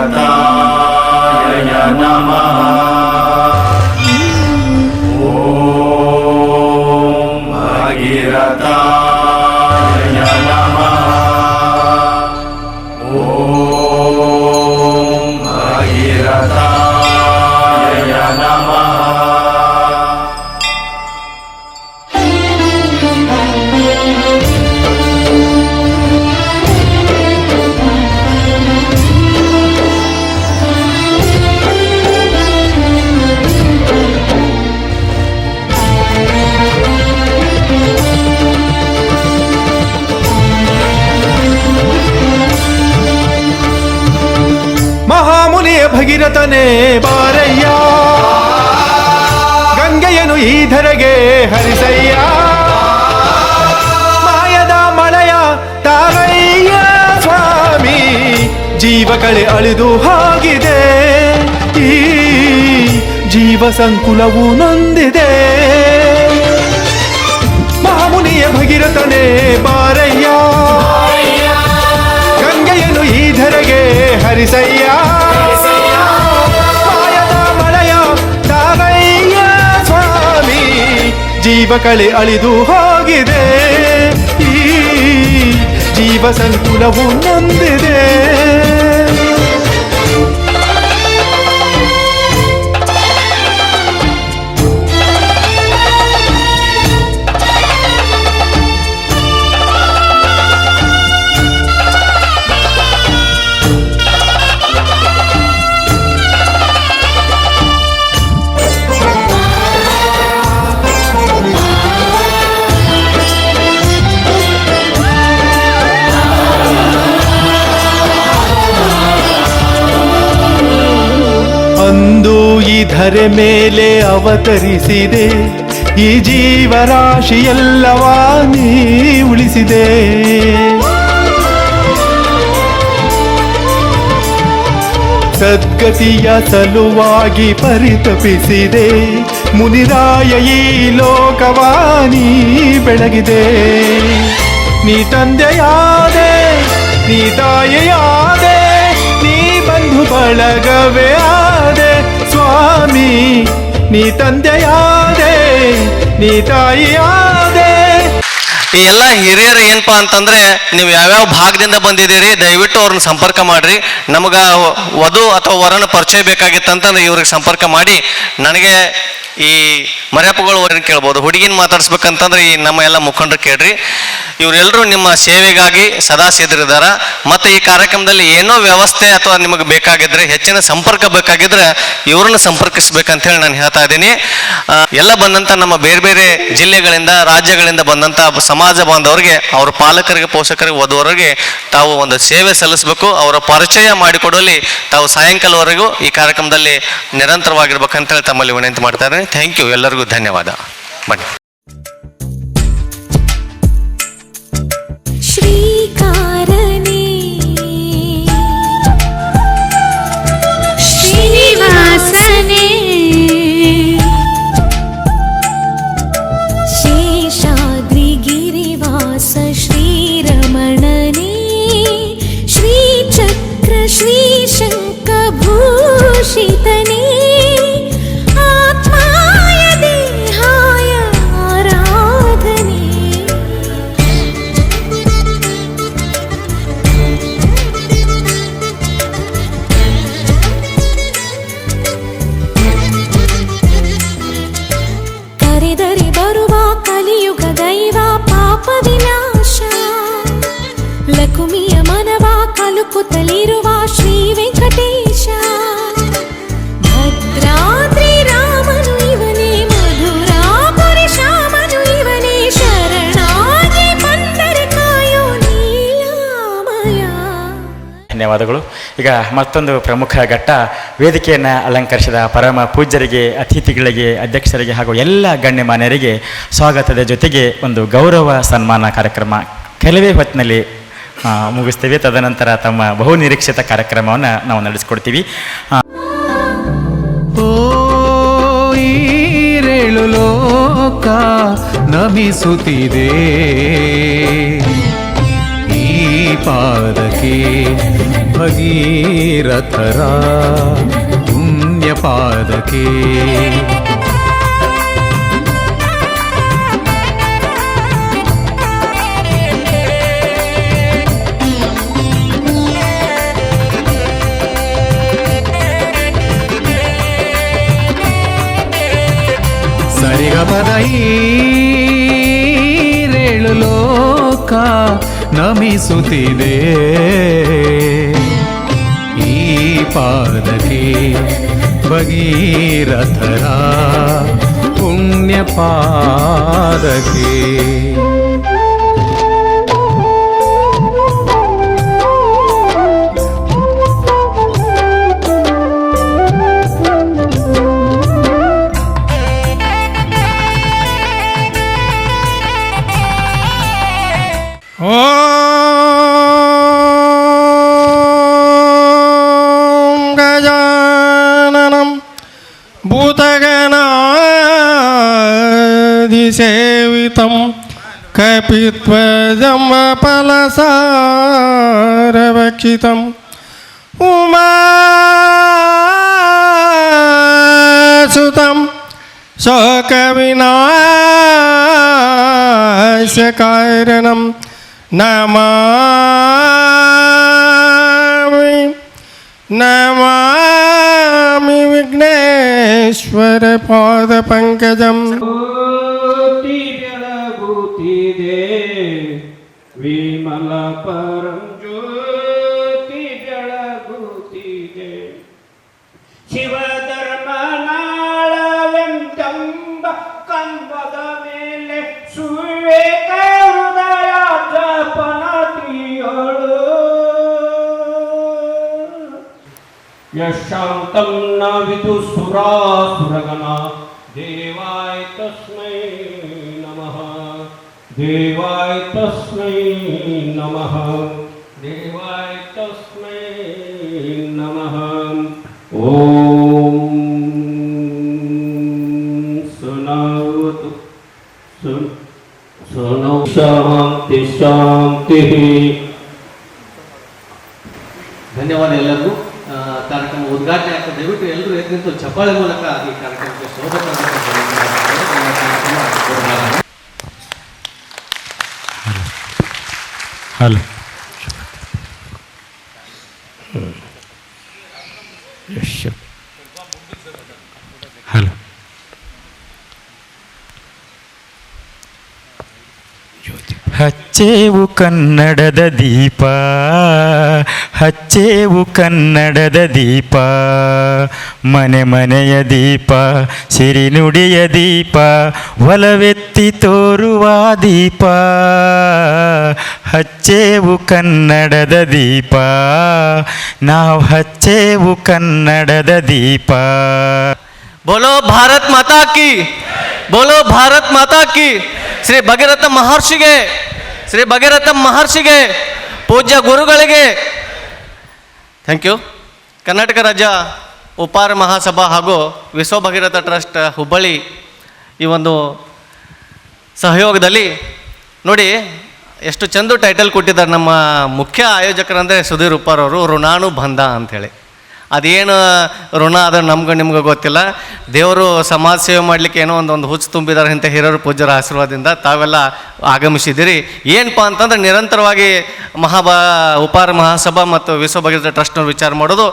भगीरथाय नमः। ॐ भगीरथाय नमः। ॐ भगीरथाय नमः। ಮಹಾಮುನಿಯ ಭಗೀರಥನೇ ಬಾರಯ್ಯ, ಗಂಗೆಯನು ಈ ಧರೆಗೆ ಹರಿಸಯ್ಯ, ಮಾಯದ ಮಳೆಯ ತಾರಯ್ಯ ಸ್ವಾಮಿ, ಜೀವಕಳೆ ಅಳಿದು ಹೋಗಿದೆ, ಈ ಜೀವ ಸಂಕುಲವು ನೊಂದಿದೆ. ಮಹಾಮುನಿಯ ಭಗೀರಥನೇ ಬಾರಯ್ಯ, ಗಂಗೆಯನು ಈ ಧರೆಗೆ ಹರಿಸಯ್ಯ, ಮಾಯದ ಮಳೆಯ ತಾರಯ್ಯ ಸ್ವಾಮಿ, ಜೀವಕಳೆ ಅಳಿದು ಹೋಗಿದೆ, ಈ ಜೀವ ಸಂಕುಲವು ನೊಂದಿದೆ. ಅಂದು ಈ ಧರೆ ಮೇಲೆ ಅವತರಿಸಿದೆ, ಈ ಜೀವರಾಶಿಯೆಲ್ಲವಾ ನೀ ಉಳಿಸಿದೆ. ಸದ್ಗತಿಯ ಸಲುವಾಗಿ ಪರಿತಪಿಸಿದೆ, ಮುನಿರಾಯ ಈ ಲೋಕವಾನಿ ಬೆಳಗಿದೆ. ನೀ ತಂದೆಯಾದೆ, ನೀ ತಾಯಿಯಾದೆ, ನೀ ಬಂಧು ಬಳಗವೇ ಆದೆ ಸ್ವಾಮಿ, ನೀ ತಂದೆಯಾದೆ, ನೀ ತಾಯಿಯಾದೆ. ಈ ಎಲ್ಲ ಹಿರಿಯರು ಏನಪ್ಪಾ ಅಂತಂದ್ರೆ, ನೀವು ಯಾವ್ಯಾವ ಭಾಗದಿಂದ ಬಂದಿದ್ದೀರಿ ದಯವಿಟ್ಟು ಅವ್ರನ್ನ ಸಂಪರ್ಕ ಮಾಡ್ರಿ. ನಮಗ ವಧು ಅಥವಾ ವರನ ಪರಿಚಯ ಬೇಕಾಗಿತ್ತಂತಂದ್ರೆ ಇವ್ರಿಗೆ ಸಂಪರ್ಕ ಮಾಡಿ. ನನಗೆ ಈ ಮರ್ಯಾಪಗಳು ಕೇಳ್ಬೋದು, ಹುಡುಗಿನ ಮಾತಾಡ್ಸ್ಬೇಕಂತಂದ್ರೆ ಈ ನಮ್ಮ ಎಲ್ಲ ಮುಖಂಡರು ಕೇಳ್ರಿ. ಇವರೆಲ್ಲರೂ ನಿಮ್ಮ ಸೇವೆಗಾಗಿ ಸದಾ ಸಿದ್ಧರಿದ್ದಾರೆ. ಮತ್ತು ಈ ಕಾರ್ಯಕ್ರಮದಲ್ಲಿ ಏನೋ ವ್ಯವಸ್ಥೆ ಅಥವಾ ನಿಮಗೆ ಬೇಕಾಗಿದ್ರೆ, ಹೆಚ್ಚಿನ ಸಂಪರ್ಕ ಬೇಕಾಗಿದ್ರೆ ಇವ್ರನ್ನ ಸಂಪರ್ಕಿಸ್ಬೇಕಂತೇಳಿ ನಾನು ಹೇಳ್ತಾ ಇದ್ದೀನಿ. ಎಲ್ಲ ಬಂದಂಥ ನಮ್ಮ ಬೇರೆ ಬೇರೆ ಜಿಲ್ಲೆಗಳಿಂದ ರಾಜ್ಯಗಳಿಂದ ಬಂದಂಥ ಸಮಾಜ ಬಾಂಧವರಿಗೆ, ಅವ್ರ ಪಾಲಕರಿಗೆ, ಪೋಷಕರಿಗೆ, ವಧುವರಿಗೆ ತಾವು ಒಂದು ಸೇವೆ ಸಲ್ಲಿಸಬೇಕು. ಅವರ ಪರಿಚಯ ಮಾಡಿಕೊಡುವಲ್ಲಿ ತಾವು ಸಾಯಂಕಾಲವರೆಗೂ ಈ ಕಾರ್ಯಕ್ರಮದಲ್ಲಿ ನಿರಂತರವಾಗಿರ್ಬೇಕಂತೇಳಿ ತಮ್ಮಲ್ಲಿ ವಿನಂತಿ ಮಾಡ್ತಾ ಇದ್ದೀನಿ. ಥ್ಯಾಂಕ್ ಯು, ಎಲ್ಲರಿಗೂ ಧನ್ಯವಾದ. ಬನ್ನಿ. ಶ್ರೀಕಾರನೇ ಶ್ರೀನಿವಾಸನೇ ಶೇಷಾದ್ರಿ ಗಿರಿವಾಸ ಶ್ರೀರಮಣನೇ ಶ್ರೀಚಕ್ರ ಶ್ರೀಶಂಕ ಭೂಷಿತನೇ ಲಕುಮಿಯ ಮನವ ಕಲುಕುತ್ತಲಿರುವ ಶ್ರೀ ವೆಂಕಟೇಶ, ಭದ್ರಾದ್ರಿ ರಾಮನು ಇವನೇ, ಮಧುರಾಪುರಿ ಶ್ಯಾಮನು ಇವನೇ, ಶರಣಾಗಿ ಬಂದರೆ ಕಾಯೋ ನೀಲಾಮಯ. ಧನ್ಯವಾದಗಳು. ಈಗ ಮತ್ತೊಂದು ಪ್ರಮುಖ ಘಟ್ಟ, ವೇದಿಕೆಯನ್ನು ಅಲಂಕರಿಸಿದ ಪರಮ ಪೂಜ್ಯರಿಗೆ, ಅತಿಥಿಗಳಿಗೆ, ಅಧ್ಯಕ್ಷರಿಗೆ ಹಾಗೂ ಎಲ್ಲ ಗಣ್ಯಮಾನ್ಯರಿಗೆ ಸ್ವಾಗತದ ಜೊತೆಗೆ ಒಂದು ಗೌರವ ಸನ್ಮಾನ ಕಾರ್ಯಕ್ರಮ ಕೆಲವೇ ಹೊತ್ತಿನಲ್ಲಿ ಮುಗಿಸ್ತೇವೆ. ತದನಂತರ ತಮ್ಮ ಬಹು ನಿರೀಕ್ಷಿತ ಕಾರ್ಯಕ್ರಮವನ್ನು ನಾವು ನಡೆಸ್ಕೊಡ್ತೀವಿ. ಓ ಈರೇಳು ಲೋಕ ನಮಿಸುತ್ತಿದೆ ಈ ಪಾದಕ್ಕೆ ಭಗೀರಥರ ಪುಣ್ಯ ಪಾದಕ್ಕೆ. ಸರಿಗಮದ ಈರೇಳು ಲೋಕ ನಮಿಸುತ್ತಿದೆ ಈ ಪಾದಕ್ಕೆ ಭಗೀರಥರ ಪುಣ್ಯ ಪಾದಕ್ಕೆ. ಓಂ ಗಜಾನನಂ ಭೂತಗಣಾಧಿಸೇವಿತಂ ಕಪಿತ್ವಜಂ ಫಲಸಾರಭಕ್ಷಿತಂ ಉಮಾಸುತಂ ಶೋಕವಿನಾಶಕಾರಣಂ ನಮಾಮಿ ವಿಘ್ನೇಶ್ವರ ಪಾದ ಪಂಕಜಂ. ಬೆಳಗುತ್ತಿದೆ ವಿಮಲ ಪರಂ ಜ್ಯೋತಿ ಬೆಳಗುತ್ತಿದೆ ಶಿವಧರ್ಮನಾಳವೆಂಬ ಕಂಬದ ಮೇಲೆ ಸುವೇಕ ಹೃದಯ ಜಪನತಿಯಳು ಯಶಾಂತಂ ನ ವಿದು ಸುರಾಸುರಗಣ ದೇವಾಯ ತಸ್ಮೈ ನಮಃ ದೇವಾಯ ತಸ್ಮೈ ನಮಃ ದೇವಾಯ ತಸ್ಮೈ ನಮಃ. ಓಂ ಸುನೌತು ಸುನೌ ಶಾಂತಿ ಶಾಂತಿ. ಧನ್ಯವಾದ ಎಲ್ಲರಿಗೂ. ಕಾರ್ಯಕ್ರಮ ಉದ್ಘಾಟನೆ ಆಗ್ತದೆ. ದಯವಿಟ್ಟು ಎಲ್ಲರೂ ಎದ್ದು ನಿಂತು ಚಪ್ಪಾಳೆ ಮೂಲಕ ಈ ಕಾರ್ಯಕ್ರಮಕ್ಕೆ ಸ್ವಾಗತ. ಹಲೋ ಹಲೋ ಹಚ್ಚೇವು ಕನ್ನಡದ ದೀಪ, ಹಚ್ಚೇವು ಕನ್ನಡದ ದೀಪ, ಮನೆ ಮನೆಯ ದೀಪ, ಸಿರಿನುಡಿಯ ದೀಪ, ಒಲವೆತ್ತಿ ತೋರುವ ದೀಪ, ಹಚ್ಚೇವು ಕನ್ನಡದ ದೀಪ, ನಾವು ಹಚ್ಚೇವು ಕನ್ನಡದ ದೀಪ. ಬೋಲೋ ಭಾರತ್ ಮಾತಾ ಕಿ, ಬೋಲೋ ಭಾರತ್ ಮಾತಾ ಕಿ. ಶ್ರೀ ಭಗೀರಥ ಮಹರ್ಷಿಗೆ, ಶ್ರೀ ಭಗೀರಥ ಮಹರ್ಷಿಗೆ, ಪೂಜ್ಯ ಗುರುಗಳಿಗೆ ಥ್ಯಾಂಕ್ ಯು. ಕರ್ನಾಟಕ ರಾಜ್ಯ ಉಪಾರ ಮಹಾಸಭಾ ಹಾಗೂ ವಿಶ್ವ ಭಗೀರಥ ಟ್ರಸ್ಟ್ ಹುಬ್ಬಳ್ಳಿ ಈ ಒಂದು ಸಹಯೋಗದಲ್ಲಿ ನೋಡಿ ಎಷ್ಟು ಚಂದ ಟೈಟಲ್ ಕೊಟ್ಟಿದ್ದಾರೆ ನಮ್ಮ ಮುಖ್ಯ ಆಯೋಜಕರಂದರೆ ಸುಧೀರ್ ಉಪ್ಪಾರ್ ಅವರು, ಋಣಾನುಬಂಧ ಅಂಥೇಳಿ. ಅದೇನು ಋಣ ಅದು ನಮ್ಗೆ ನಿಮ್ಗೆ ಗೊತ್ತಿಲ್ಲ. ದೇವರು ಸಮಾಜ ಸೇವೆ ಮಾಡಲಿಕ್ಕೆ ಏನೋ ಒಂದು ಹುಚ್ಚು ತುಂಬಿದ್ದಾರೆ ಇಂಥ ಹಿರಿಯರು ಪೂಜ್ಯರ ಆಶೀರ್ವಾದದಿಂದ ತಾವೆಲ್ಲ ಆಗಮಿಸಿದ್ದೀರಿ. ಏನಪ್ಪ ಅಂತಂದ್ರೆ ನಿರಂತರವಾಗಿ ಉಪಾರ ಮಹಾಸಭಾ ಮತ್ತು ವಿಶ್ವ ಭಗೀರಥ ಟ್ರಸ್ಟ್ನವ್ರು ವಿಚಾರ ಮಾಡೋದು,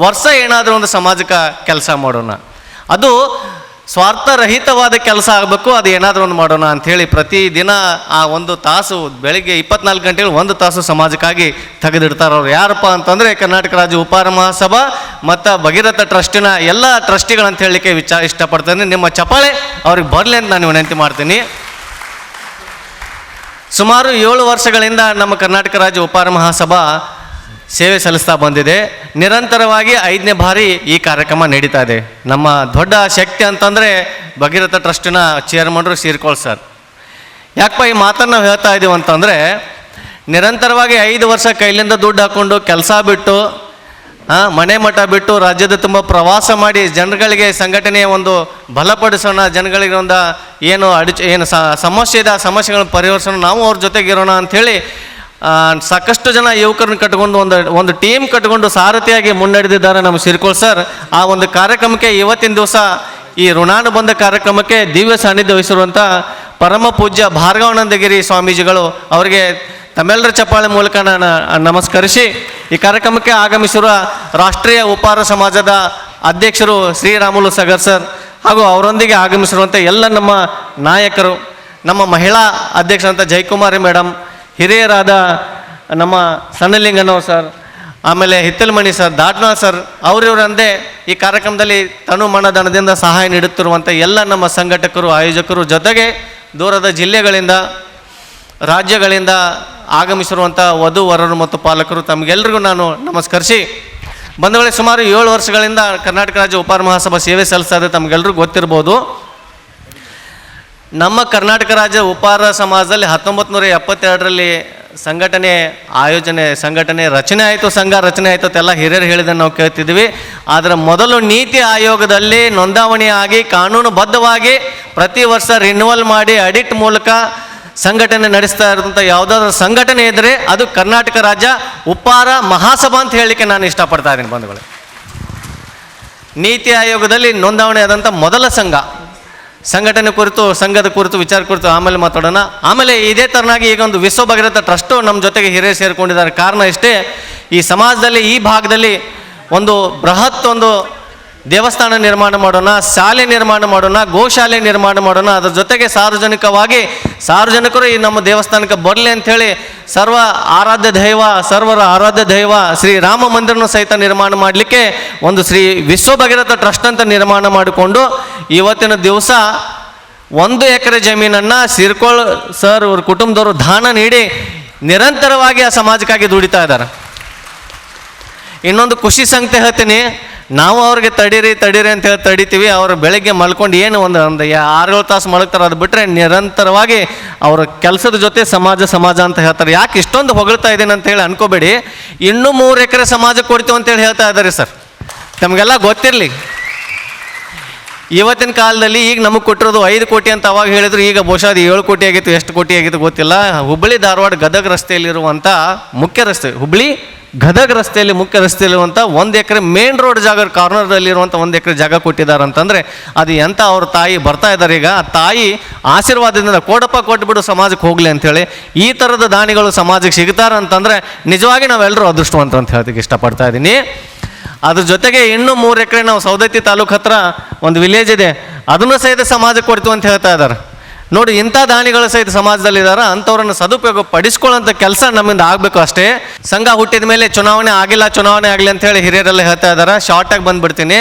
ವರ್ಷ ಏನಾದರೂ ಒಂದು ಸಾಮಾಜಿಕ ಕೆಲಸ ಮಾಡೋಣ, ಅದು ಸ್ವಾರ್ಥರಹಿತವಾದ ಕೆಲಸ ಆಗಬೇಕು, ಅದು ಏನಾದರೂ ಒಂದು ಮಾಡೋಣ ಅಂಥೇಳಿ ಪ್ರತಿದಿನ ಆ ಒಂದು ತಾಸು ಬೆಳಿಗ್ಗೆ 24 ಗಂಟೆಗಳು 1 ತಾಸು ಸಮಾಜಕ್ಕಾಗಿ ತೆಗೆದಿಡ್ತಾರೆ. ಅವ್ರು ಯಾರಪ್ಪ ಅಂತಂದರೆ ಕರ್ನಾಟಕ ರಾಜ್ಯ ಉಪಾರ ಮಹಾಸಭಾ ಮತ್ತು ಭಗೀರಥ ಟ್ರಸ್ಟಿನ ಎಲ್ಲ ಟ್ರಸ್ಟಿಗಳಂತ ಹೇಳಲಿಕ್ಕೆ ಇಷ್ಟಪಡ್ತೇನೆ. ನಿಮ್ಮ ಚಪ್ಪಾಳೆ ಅವ್ರಿಗೆ ಬರಲಿ ಅಂತ ನಾನು ವಿನಂತಿ ಮಾಡ್ತೀನಿ. ಸುಮಾರು 7 ವರ್ಷಗಳಿಂದ ನಮ್ಮ ಕರ್ನಾಟಕ ರಾಜ್ಯ ಉಪಾರ ಮಹಾಸಭಾ ಸೇವೆ ಸಲ್ಲಿಸ್ತಾ ಬಂದಿದೆ. ನಿರಂತರವಾಗಿ 5ನೇ ಬಾರಿ ಈ ಕಾರ್ಯಕ್ರಮ ನಡೀತಾ ಇದೆ. ನಮ್ಮ ದೊಡ್ಡ ಶಕ್ತಿ ಅಂತಂದರೆ ಭಗೀರಥ ಟ್ರಸ್ಟಿನ ಚೇರ್ಮನ್ರು ಸೀರ್ಕೋಳ್ ಸರ್. ಯಾಕಪ್ಪ ಈ ಮಾತನ್ನು ನಾವು ಹೇಳ್ತಾ ಇದ್ದೀವಿ ಅಂತಂದರೆ, ನಿರಂತರವಾಗಿ 5 ವರ್ಷ ಕೈಲಿಂದ ದುಡ್ಡು ಹಾಕ್ಕೊಂಡು ಕೆಲಸ ಬಿಟ್ಟು ಮನೆ ಮಠ ಬಿಟ್ಟು ರಾಜ್ಯದ ತುಂಬ ಪ್ರವಾಸ ಮಾಡಿ ಜನಗಳಿಗೆ ಸಂಘಟನೆಯ ಒಂದು ಬಲಪಡಿಸೋಣ, ಜನಗಳಿಗೆ ಒಂದು ಏನು ಸಮಸ್ಯೆ ಇದೆ ಆ ಸಮಸ್ಯೆಗಳನ್ನು ಪರಿಹರಿಸೋಣ, ನಾವು ಅವ್ರ ಜೊತೆಗಿರೋಣ ಅಂಥೇಳಿ ಸಾಕಷ್ಟು ಜನ ಯುವಕರನ್ನ ಕಟ್ಕೊಂಡು ಒಂದು ಟೀಮ್ ಕಟ್ಕೊಂಡು ಸಾರಥಿಯಾಗಿ ಮುನ್ನಡೆದಿದ್ದಾರೆ ನಮ್ಮ ಸಿರ್ಕೋಳ್ ಸರ್. ಆ ಒಂದು ಕಾರ್ಯಕ್ರಮಕ್ಕೆ ಇವತ್ತಿನ ದಿವಸ ಈ ಋಣಾನುಬಂಧ ಕಾರ್ಯಕ್ರಮಕ್ಕೆ ದಿವ್ಯ ಸಾನ್ನಿಧ್ಯ ವಹಿಸಿರುವಂಥ ಪರಮ ಪೂಜ್ಯ ಭಾರ್ಗವಾನಂದಗಿರಿ ಸ್ವಾಮೀಜಿಗಳು ಅವರಿಗೆ ತಮ್ಮೆಲ್ಲರ ಚಪ್ಪಾಳೆ ಮೂಲಕ ನಾನು ನಮಸ್ಕರಿಸಿ ಈ ಕಾರ್ಯಕ್ರಮಕ್ಕೆ ಆಗಮಿಸಿರುವ ರಾಷ್ಟ್ರೀಯ ಉಪಹಾರ ಸಮಾಜದ ಅಧ್ಯಕ್ಷರು ಶ್ರೀರಾಮುಲು ಸಗರ್ ಸರ್ ಹಾಗೂ ಅವರೊಂದಿಗೆ ಆಗಮಿಸಿರುವಂಥ ಎಲ್ಲ ನಮ್ಮ ನಾಯಕರು, ನಮ್ಮ ಮಹಿಳಾ ಅಧ್ಯಕ್ಷರಂತ ಜಯಕುಮಾರಿ ಮೇಡಮ್, ಹಿರಿಯರಾದ ನಮ್ಮ ಸಣ್ಣಲಿಂಗನವ್ರು ಸರ್, ಆಮೇಲೆ ಹಿತ್ತಲಮಣಿ ಸರ್, ದಾಟ್ನಾಳ್ ಸರ್, ಅವರಿವರಂದೇ ಈ ಕಾರ್ಯಕ್ರಮದಲ್ಲಿ ತನು ಮನಧನದಿಂದ ಸಹಾಯ ನೀಡುತ್ತಿರುವಂಥ ಎಲ್ಲ ನಮ್ಮ ಸಂಘಟಕರು, ಆಯೋಜಕರು, ಜೊತೆಗೆ ದೂರದ ಜಿಲ್ಲೆಗಳಿಂದ ರಾಜ್ಯಗಳಿಂದ ಆಗಮಿಸಿರುವಂಥ ವಧು ವರರು ಮತ್ತು ಪಾಲಕರು ತಮಗೆಲ್ಲರಿಗೂ ನಾನು ನಮಸ್ಕರಿಸಿ, ಬಂಧುಗಳೇ, ಸುಮಾರು 7 ವರ್ಷಗಳಿಂದ ಕರ್ನಾಟಕ ರಾಜ್ಯ ಉಪಹಾರ ಮಹಾಸಭಾ ಸೇವೆ ಸಲ್ಲಿಸೋದು ತಮಗೆಲ್ಲರಿಗೂ ಗೊತ್ತಿರ್ಬೋದು. ನಮ್ಮ ಕರ್ನಾಟಕ ರಾಜ್ಯ ಉಪಹಾರ ಸಮಾಜದಲ್ಲಿ 1972ರಲ್ಲಿ ಸಂಘಟನೆ ರಚನೆ ಆಯಿತು, ಸಂಘ ರಚನೆ ಆಯಿತು ಅಂತೆಲ್ಲ ಹಿರಿಯರು ಹೇಳಿದ್ದನ್ನು ನಾವು ಕೇಳ್ತಿದ್ವಿ. ಆದರೆ ಮೊದಲು ನೀತಿ ಆಯೋಗದಲ್ಲಿ ನೋಂದಾವಣಿ ಆಗಿ ಕಾನೂನುಬದ್ಧವಾಗಿ ಪ್ರತಿ ವರ್ಷ ರಿನ್ಯೂವಲ್ ಮಾಡಿ ಆಡಿಟ್ ಮೂಲಕ ಸಂಘಟನೆ ನಡೆಸ್ತಾ ಇರೋಂಥ ಯಾವುದಾದ್ರೂ ಸಂಘಟನೆ ಇದ್ದರೆ ಅದು ಕರ್ನಾಟಕ ರಾಜ್ಯ ಉಪಹಾರ ಮಹಾಸಭಾ ಅಂತ ಹೇಳಲಿಕ್ಕೆ ನಾನು ಇಷ್ಟಪಡ್ತಾ ಇದ್ದೀನಿ ಬಂಧುಗಳೇ. ನೀತಿ ಆಯೋಗದಲ್ಲಿ ನೋಂದಾವಣಿ ಆದಂಥ ಮೊದಲ ಸಂಘಟನೆ ಕುರಿತು, ಸಂಘದ ಕುರಿತು, ವಿಚಾರ ಕುರಿತು ಆಮೇಲೆ ಮಾತಾಡೋಣ. ಆಮೇಲೆ ಇದೇ ಥರನಾಗಿ ಈಗ ಒಂದು ವಿಶ್ವ ಭಗೀರಥ ಟ್ರಸ್ಟು ನಮ್ಮ ಜೊತೆಗೆ ಹಿರಿಯರು ಸೇರಿಕೊಂಡಿದ್ದಾರೆ. ಕಾರಣ ಇಷ್ಟೇ, ಈ ಸಮಾಜದಲ್ಲಿ ಈ ಭಾಗದಲ್ಲಿ ಒಂದು ಬೃಹತ್ ಒಂದು ದೇವಸ್ಥಾನ ನಿರ್ಮಾಣ ಮಾಡೋಣ, ಶಾಲೆ ನಿರ್ಮಾಣ ಮಾಡೋಣ, ಗೋಶಾಲೆ ನಿರ್ಮಾಣ ಮಾಡೋಣ, ಅದ್ರ ಜೊತೆಗೆ ಸಾರ್ವಜನಿಕರು ಈ ನಮ್ಮ ದೇವಸ್ಥಾನಕ್ಕೆ ಬರಲಿ ಅಂಥೇಳಿ ಸರ್ವರ ಆರಾಧ್ಯ ದೈವ ಶ್ರೀ ರಾಮ ಮಂದಿರನೂ ಸಹಿತ ನಿರ್ಮಾಣ ಮಾಡಲಿಕ್ಕೆ ಒಂದು ಶ್ರೀ ವಿಶ್ವ ಭಗೀರಥ ಟ್ರಸ್ಟ್ ಅಂತ ನಿರ್ಮಾಣ ಮಾಡಿಕೊಂಡು ಇವತ್ತಿನ ದಿವಸ 1 ಎಕರೆ ಜಮೀನನ್ನು ಸಿರ್ಕೋಳ್ ಸರ್ ಅವ್ರ ಕುಟುಂಬದವರು ದಾನ ನೀಡಿ ನಿರಂತರವಾಗಿ ಆ ಸಮಾಜಕ್ಕಾಗಿ ದುಡಿತಾ ಇದ್ದಾರೆ. ಇನ್ನೊಂದು ಖುಷಿ ಸಂಗತಿ ಹೇಳ್ತೀನಿ, ನಾವು ಅವ್ರಿಗೆ ತಡೀರಿ ಅಂತ ಹೇಳಿ ತಡಿತೀವಿ. ಅವರು ಬೆಳಗ್ಗೆ ಮಲ್ಕೊಂಡು ಏನು ಒಂದು 6-7 ತಾಸು ಮಲಗ್ತಾರೆ, ಅದು ಬಿಟ್ಟರೆ ನಿರಂತರವಾಗಿ ಅವರ ಕೆಲಸದ ಜೊತೆ ಸಮಾಜ ಅಂತ ಹೇಳ್ತಾರೆ. ಯಾಕೆ ಇಷ್ಟೊಂದು ಹೊಗಳ್ತಾ ಇದ್ದೀನಿ ಅಂತ ಹೇಳಿ ಅನ್ಕೋಬೇಡಿ, ಇನ್ನೂ 3 ಎಕರೆ ಸಮಾಜಕ್ಕೆ ಕೊಡ್ತೀವಿ ಅಂತೇಳಿ ಹೇಳ್ತಾ ಇದ್ದಾರೆ ಸರ್. ತಮಗೆಲ್ಲ ಗೊತ್ತಿರಲಿ, ಇವತ್ತಿನ ಕಾಲದಲ್ಲಿ ಈಗ ನಮಗೆ ಕೊಟ್ಟಿರೋದು 5 ಕೋಟಿ ಅಂತ ಅವಾಗ ಹೇಳಿದ್ರು, ಈಗ ಬಹುಶಃ ಅದು 7 ಕೋಟಿ ಆಗಿತ್ತು, ಎಷ್ಟು ಕೋಟಿ ಆಗಿತ್ತು ಗೊತ್ತಿಲ್ಲ. ಹುಬ್ಬಳ್ಳಿ ಧಾರವಾಡ ಗದಗ ರಸ್ತೆಯಲ್ಲಿರುವಂಥ ಮುಖ್ಯ ರಸ್ತೆ, ಹುಬ್ಬಳ್ಳಿ ಗದಗ ರಸ್ತೆಯಲ್ಲಿ ಮುಖ್ಯ ರಸ್ತೆಯಲ್ಲಿರುವಂಥ 1 ಎಕರೆ ಮೇನ್ ರೋಡ್ ಜಾಗ ಕಾರ್ನರ್ದಲ್ಲಿರುವಂಥ 1 ಎಕರೆ ಜಾಗ ಕೊಟ್ಟಿದ್ದಾರೆ ಅಂತಂದರೆ ಅದು ಎಂಥ ಅವ್ರ ತಾಯಿ ಬರ್ತಾ ಇದ್ದಾರೆ. ಈಗ ಆ ತಾಯಿ ಆಶೀರ್ವಾದದಿಂದ ಕೊಟ್ಬಿಡು ಸಮಾಜಕ್ಕೆ ಹೋಗಲಿ ಅಂಥೇಳಿ ಈ ಥರದ ದಾನಿಗಳು ಸಮಾಜಕ್ಕೆ ಸಿಗ್ತಾರೆ ಅಂತಂದರೆ ನಿಜವಾಗಿ ನಾವೆಲ್ಲರೂ ಅದೃಷ್ಟವಂತರು ಅಂತ ಹೇಳೋದಕ್ಕೆ ಇಷ್ಟಪಡ್ತಾ ಇದ್ದೀನಿ. ಅದ್ರ ಜೊತೆಗೆ ಇನ್ನೂ 3 ಎಕರೆ ನಾವು ಸೌದತ್ತಿ ತಾಲೂಕು ಹತ್ರ ಒಂದು ವಿಲೇಜ್ ಇದೆ, ಅದನ್ನು ಸಹಿತ ಸಮಾಜಕ್ಕೆ ಕೊಡ್ತೀವಿ ಅಂತ ಹೇಳ್ತಾ ಇದ್ದಾರೆ. ನೋಡಿ, ಇಂಥ ದಾನಿಗಳು ಸಹಿತ ಸಮಾಜದಲ್ಲಿದ್ದಾರೆ, ಅಂಥವ್ರನ್ನ ಸದುಪಯೋಗ ಪಡಿಸ್ಕೊಳ್ಳೋಂಥ ಕೆಲಸ ನಮ್ಮಿಂದ ಆಗಬೇಕು ಅಷ್ಟೇ. ಸಂಘ ಹುಟ್ಟಿದ ಮೇಲೆ ಚುನಾವಣೆ ಆಗಲಿ ಅಂತ ಹೇಳಿ ಹಿರಿಯರೆಲ್ಲ ಹೇಳ್ತಾ ಇದ್ದಾರೆ. ಶಾರ್ಟಾಗಿ ಬಂದುಬಿಡ್ತೀನಿ.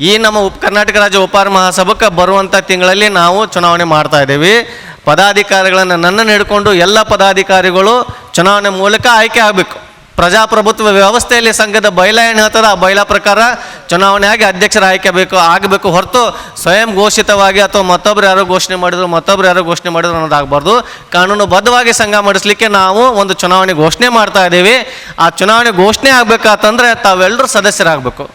ಈ ನಮ್ಮ ಕರ್ನಾಟಕ ರಾಜ್ಯ ಉಪಹಾರ ಮಹಾಸಭಾಕ್ಕೆ ಬರುವಂಥ ತಿಂಗಳಲ್ಲಿ ನಾವು ಚುನಾವಣೆ ಮಾಡ್ತಾ ಇದ್ದೀವಿ. ಪದಾಧಿಕಾರಿಗಳನ್ನು ನನ್ನನ್ನು ಹಿಡ್ಕೊಂಡು ಎಲ್ಲ ಪದಾಧಿಕಾರಿಗಳು ಚುನಾವಣೆ ಮೂಲಕ ಆಯ್ಕೆ ಆಗಬೇಕು. ಪ್ರಜಾಪ್ರಭುತ್ವ ವ್ಯವಸ್ಥೆಯಲ್ಲಿ ಸಂಘದ ಬೈಲಾ ಏನು ಹೇಳ್ತದೆ ಆ ಬೈಲಾ ಪ್ರಕಾರ ಚುನಾವಣೆ ಆಗಿ ಅಧ್ಯಕ್ಷರ ಆಯ್ಕೆ ಆಗಬೇಕು ಹೊರತು ಸ್ವಯಂ ಘೋಷಿತವಾಗಿ ಅಥವಾ ಮತ್ತೊಬ್ರು ಯಾರೋ ಘೋಷಣೆ ಮಾಡಿದ್ರು ಅನ್ನೋದಾಗಬಾರ್ದು. ಕಾನೂನುಬದ್ಧವಾಗಿ ಸಂಘ ಮಾಡಿಸ್ಲಿಕ್ಕೆ ನಾವು ಒಂದು ಚುನಾವಣೆ ಘೋಷಣೆ ಮಾಡ್ತಾ ಇದ್ದೀವಿ. ಆ ಚುನಾವಣೆ ಘೋಷಣೆ ಆಗಬೇಕಂತಂದರೆ ತಾವೆಲ್ಲರೂ ಸದಸ್ಯರಾಗಬೇಕು.